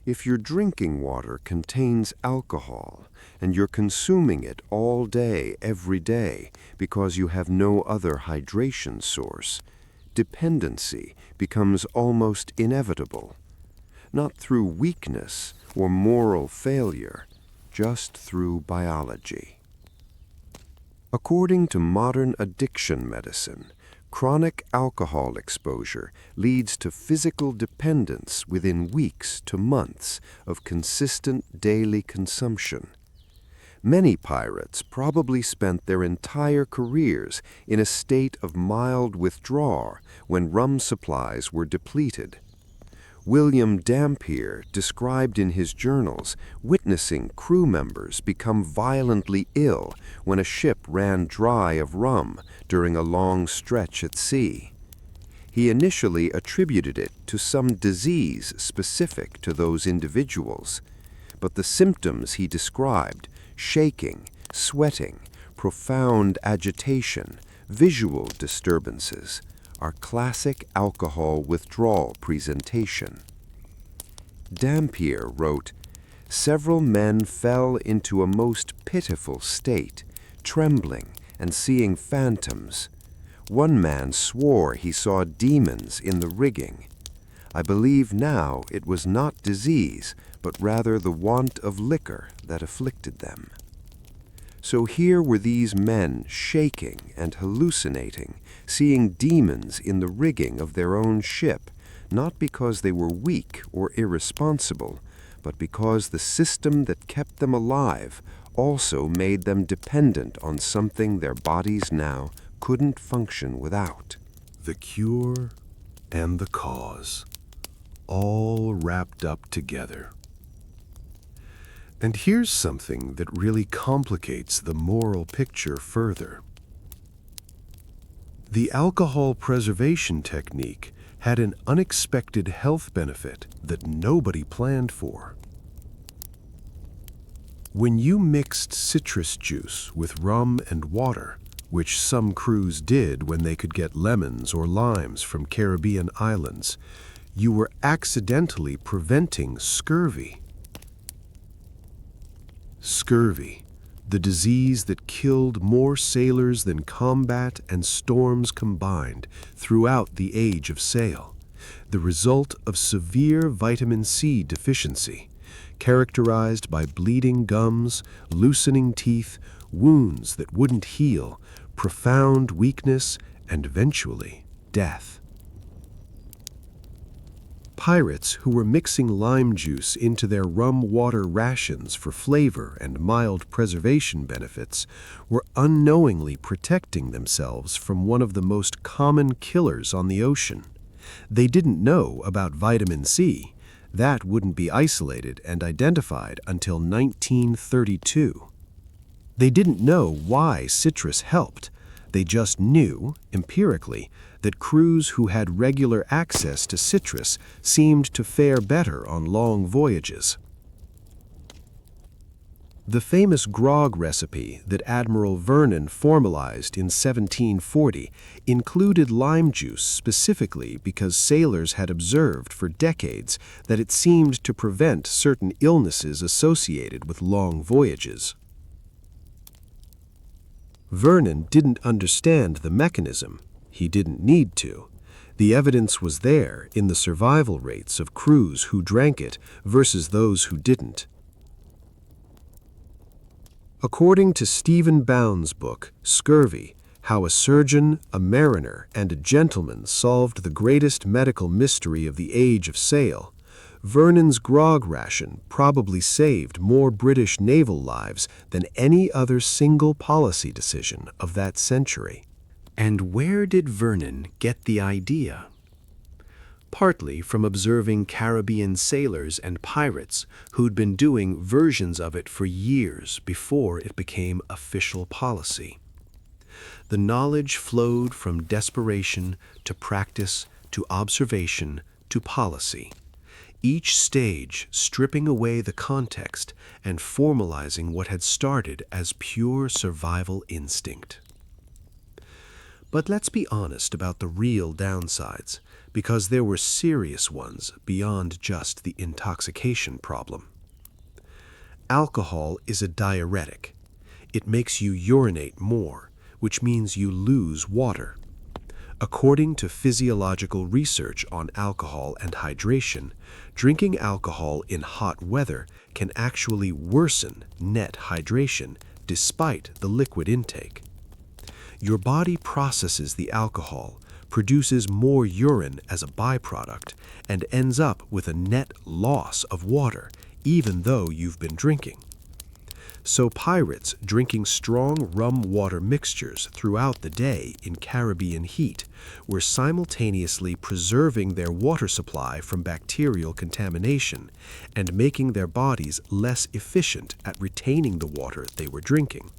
If your drinking water contains alcohol and you're consuming it all day, every day, because you have no other hydration source, dependency becomes almost inevitable. Not through weakness or moral failure, just through biology. According to modern addiction medicine, chronic alcohol exposure leads to physical dependence within weeks to months of consistent daily consumption. Many pirates probably spent their entire careers in a state of mild withdrawal when rum supplies were depleted. William Dampier described in his journals witnessing crew members become violently ill when a ship ran dry of rum during a long stretch at sea. He initially attributed it to some disease specific to those individuals, but the symptoms he described, shaking, sweating, profound agitation, visual disturbances, are classic alcohol withdrawal presentation. Dampier wrote, "Several men fell into a most pitiful state, trembling and seeing phantoms. One man swore he saw demons in the rigging. I believe now it was not disease, but rather the want of liquor that afflicted them." So here were these men shaking and hallucinating, seeing demons in the rigging of their own ship, not because they were weak or irresponsible, but because the system that kept them alive also made them dependent on something their bodies now couldn't function without. The cure and the cause, all wrapped up together. And here's something that really complicates the moral picture further. The alcohol preservation technique had an unexpected health benefit that nobody planned for. When you mixed citrus juice with rum and water, which some crews did when they could get lemons or limes from Caribbean islands, you were accidentally preventing scurvy. Scurvy, the disease that killed more sailors than combat and storms combined throughout the age of sail, the result of severe vitamin C deficiency, characterized by bleeding gums, loosening teeth, wounds that wouldn't heal, profound weakness, and eventually death. Pirates who were mixing lime juice into their rum water rations for flavor and mild preservation benefits were unknowingly protecting themselves from one of the most common killers on the ocean. They didn't know about vitamin C. That wouldn't be isolated and identified until 1932. They didn't know why citrus helped. They just knew, empirically, that crews who had regular access to citrus seemed to fare better on long voyages. The famous grog recipe that Admiral Vernon formalized in 1740 included lime juice specifically because sailors had observed for decades that it seemed to prevent certain illnesses associated with long voyages. Vernon didn't understand the mechanism. He didn't need to. The evidence was there in the survival rates of crews who drank it versus those who didn't. According to Stephen Bound's book, Scurvy, How a Surgeon, a Mariner, and a Gentleman Solved the Greatest Medical Mystery of the Age of Sail, Vernon's grog ration probably saved more British naval lives than any other single policy decision of that century. And where did Vernon get the idea? Partly from observing Caribbean sailors and pirates who'd been doing versions of it for years before it became official policy. The knowledge flowed from desperation to practice to observation to policy, each stage stripping away the context and formalizing what had started as pure survival instinct. But let's be honest about the real downsides, because there were serious ones beyond just the intoxication problem. Alcohol is a diuretic. It makes you urinate more, which means you lose water. According to physiological research on alcohol and hydration, drinking alcohol in hot weather can actually worsen net hydration despite the liquid intake. Your body processes the alcohol, produces more urine as a byproduct, and ends up with a net loss of water, even though you've been drinking. So pirates drinking strong rum-water mixtures throughout the day in Caribbean heat were simultaneously preserving their water supply from bacterial contamination and making their bodies less efficient at retaining the water they were drinking.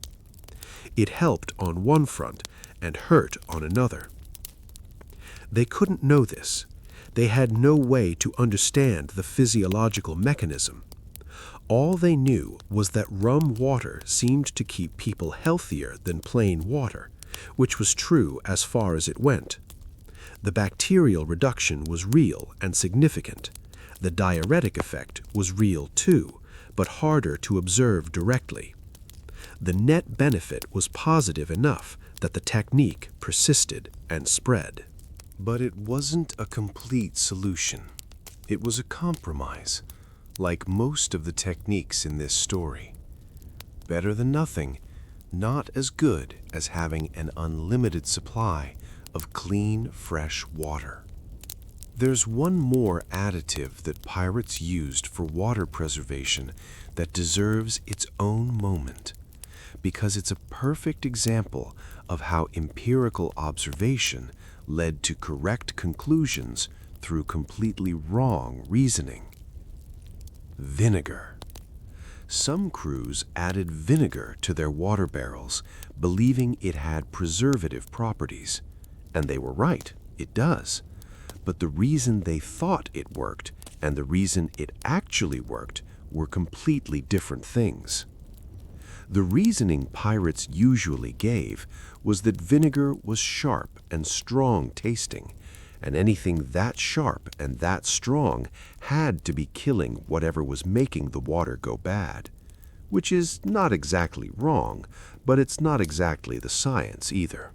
It helped on one front and hurt on another. They couldn't know this. They had no way to understand the physiological mechanism. All they knew was that rum water seemed to keep people healthier than plain water, which was true as far as it went. The bacterial reduction was real and significant. The diuretic effect was real too, but harder to observe directly. The net benefit was positive enough that the technique persisted and spread. But it wasn't a complete solution. It was a compromise, like most of the techniques in this story. Better than nothing, not as good as having an unlimited supply of clean, fresh water. There's one more additive that pirates used for water preservation that deserves its own moment, because it's a perfect example of how empirical observation led to correct conclusions through completely wrong reasoning. Vinegar. Some crews added vinegar to their water barrels, believing it had preservative properties. And they were right, it does. But the reason they thought it worked and the reason it actually worked were completely different things. The reasoning pirates usually gave was that vinegar was sharp and strong tasting, and anything that sharp and that strong had to be killing whatever was making the water go bad. Which is not exactly wrong, but it's not exactly the science either.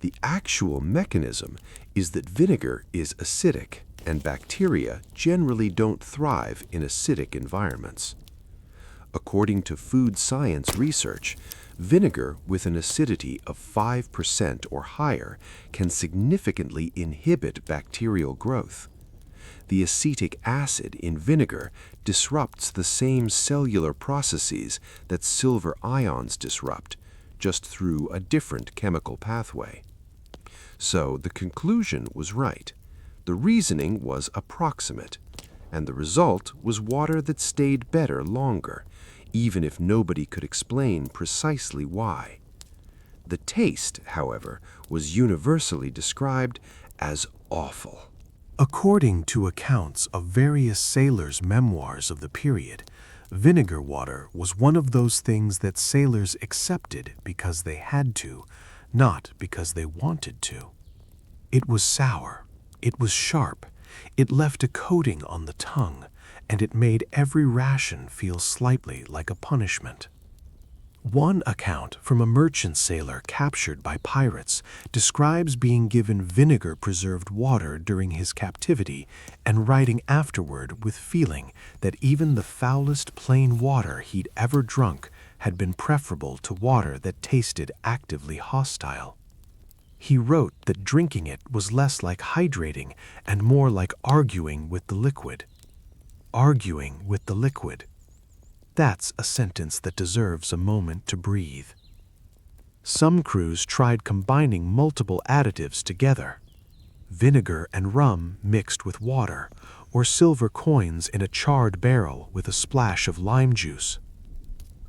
The actual mechanism is that vinegar is acidic, and bacteria generally don't thrive in acidic environments. According to food science research, vinegar with an acidity of 5% or higher can significantly inhibit bacterial growth. The acetic acid in vinegar disrupts the same cellular processes that silver ions disrupt, just through a different chemical pathway. So the conclusion was right. The reasoning was approximate, and the result was water that stayed better longer, even if nobody could explain precisely why. The taste, however, was universally described as awful. According to accounts of various sailors' memoirs of the period, vinegar water was one of those things that sailors accepted because they had to, not because they wanted to. It was sour, it was sharp, it left a coating on the tongue, and it made every ration feel slightly like a punishment. One account from a merchant sailor captured by pirates describes being given vinegar-preserved water during his captivity and writing afterward with feeling that even the foulest plain water he'd ever drunk had been preferable to water that tasted actively hostile. He wrote that drinking it was less like hydrating and more like arguing with the liquid. Arguing with the liquid. That's a sentence that deserves a moment to breathe. Some crews tried combining multiple additives together. Vinegar and rum mixed with water, or silver coins in a charred barrel with a splash of lime juice.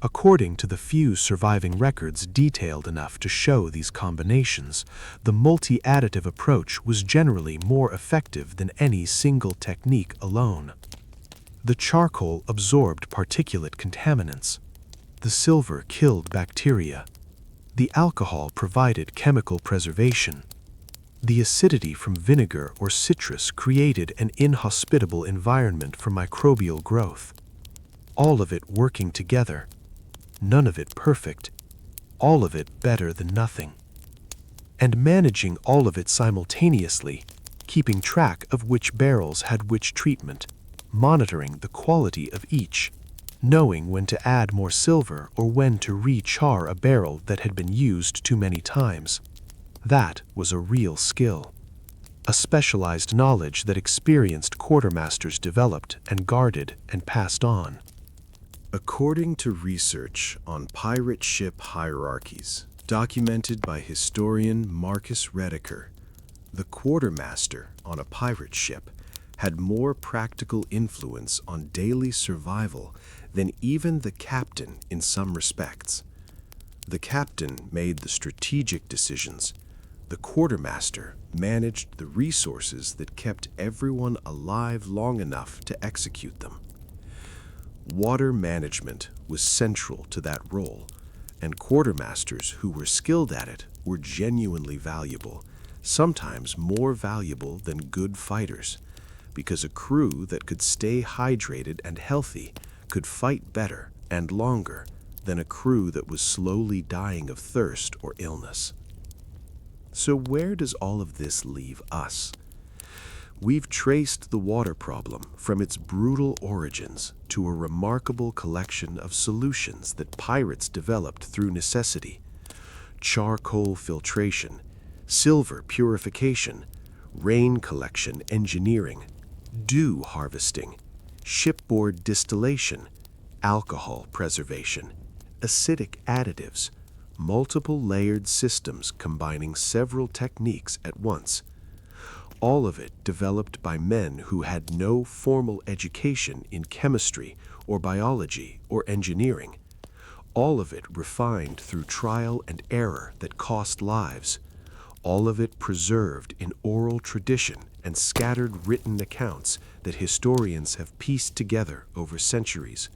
According to the few surviving records detailed enough to show these combinations, the multi-additive approach was generally more effective than any single technique alone. The charcoal absorbed particulate contaminants. The silver killed bacteria. The alcohol provided chemical preservation. The acidity from vinegar or citrus created an inhospitable environment for microbial growth. All of it working together. None of it perfect. All of it better than nothing. And managing all of it simultaneously, keeping track of which barrels had which treatment, monitoring the quality of each, knowing when to add more silver or when to re-char a barrel that had been used too many times. That was a real skill. A specialized knowledge that experienced quartermasters developed and guarded and passed on. According to research on pirate ship hierarchies, documented by historian Marcus Rediker, the quartermaster on a pirate ship had more practical influence on daily survival than even the captain in some respects. The captain made the strategic decisions. The quartermaster managed the resources that kept everyone alive long enough to execute them. Water management was central to that role, and quartermasters who were skilled at it were genuinely valuable, sometimes more valuable than good fighters, because a crew that could stay hydrated and healthy could fight better and longer than a crew that was slowly dying of thirst or illness. So where does all of this leave us? We've traced the water problem from its brutal origins to a remarkable collection of solutions that pirates developed through necessity: charcoal filtration, silver purification, rain collection engineering, dew harvesting, shipboard distillation, alcohol preservation, acidic additives, multiple layered systems combining several techniques at once. All of it developed by men who had no formal education in chemistry or biology or engineering. All of it refined through trial and error that cost lives. All of it preserved in oral tradition and scattered written accounts that historians have pieced together over centuries.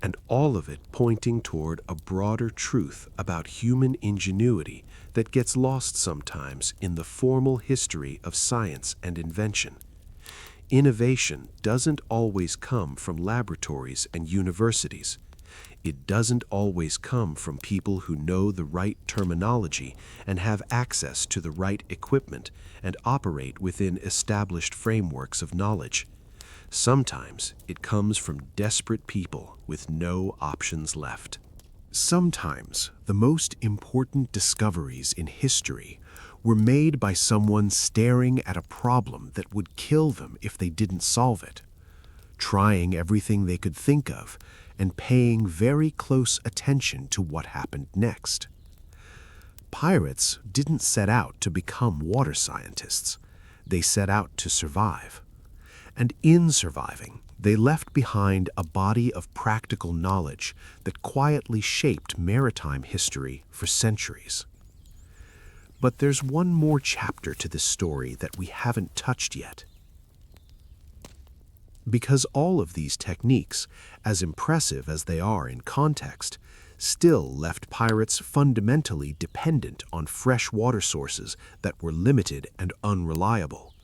and all of it pointing toward a broader truth about human ingenuity that gets lost sometimes in the formal history of science and invention. Innovation doesn't always come from laboratories and universities. It doesn't always come from people who know the right terminology and have access to the right equipment and operate within established frameworks of knowledge. Sometimes it comes from desperate people with no options left. Sometimes the most important discoveries in history were made by someone staring at a problem that would kill them if they didn't solve it, trying everything they could think of and paying very close attention to what happened next. Pirates didn't set out to become water scientists. They set out to survive. And in surviving, they left behind a body of practical knowledge that quietly shaped maritime history for centuries. But there's one more chapter to this story that we haven't touched yet. Because all of these techniques, as impressive as they are in context, still left pirates fundamentally dependent on fresh water sources that were limited and unreliable.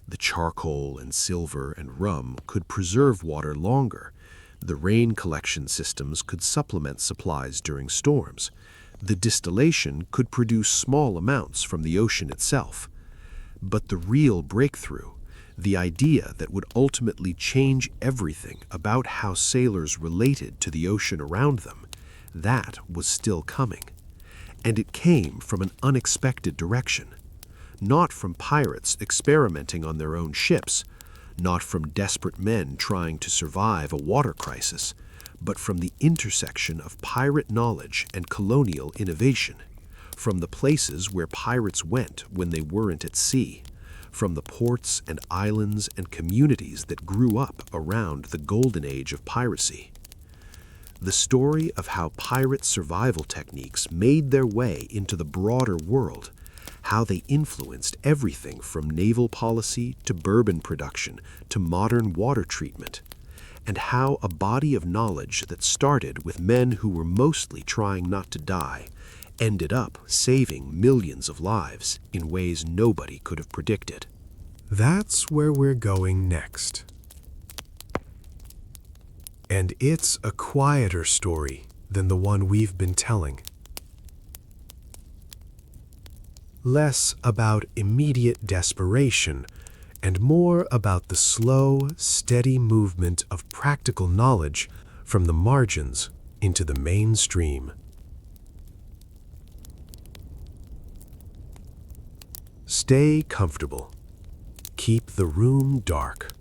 The charcoal and silver and rum could preserve water longer. The rain collection systems could supplement supplies during storms. The distillation could produce small amounts from the ocean itself. But the real breakthrough, the idea that would ultimately change everything about how sailors related to the ocean around them, that was still coming. And it came from an unexpected direction. Not from pirates experimenting on their own ships, not from desperate men trying to survive a water crisis, but from the intersection of pirate knowledge and colonial innovation, from the places where pirates went when they weren't at sea, from the ports and islands and communities that grew up around the golden age of piracy. The story of how pirate survival techniques made their way into the broader world, how they influenced everything from naval policy to bourbon production to modern water treatment, and how a body of knowledge that started with men who were mostly trying not to die ended up saving millions of lives in ways nobody could have predicted. That's where we're going next. And it's a quieter story than the one we've been telling. Less about immediate desperation and more about the slow, steady movement of practical knowledge from the margins into the mainstream. Stay comfortable. Keep the room dark.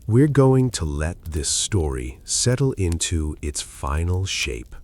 We're going to let this story settle into its final shape.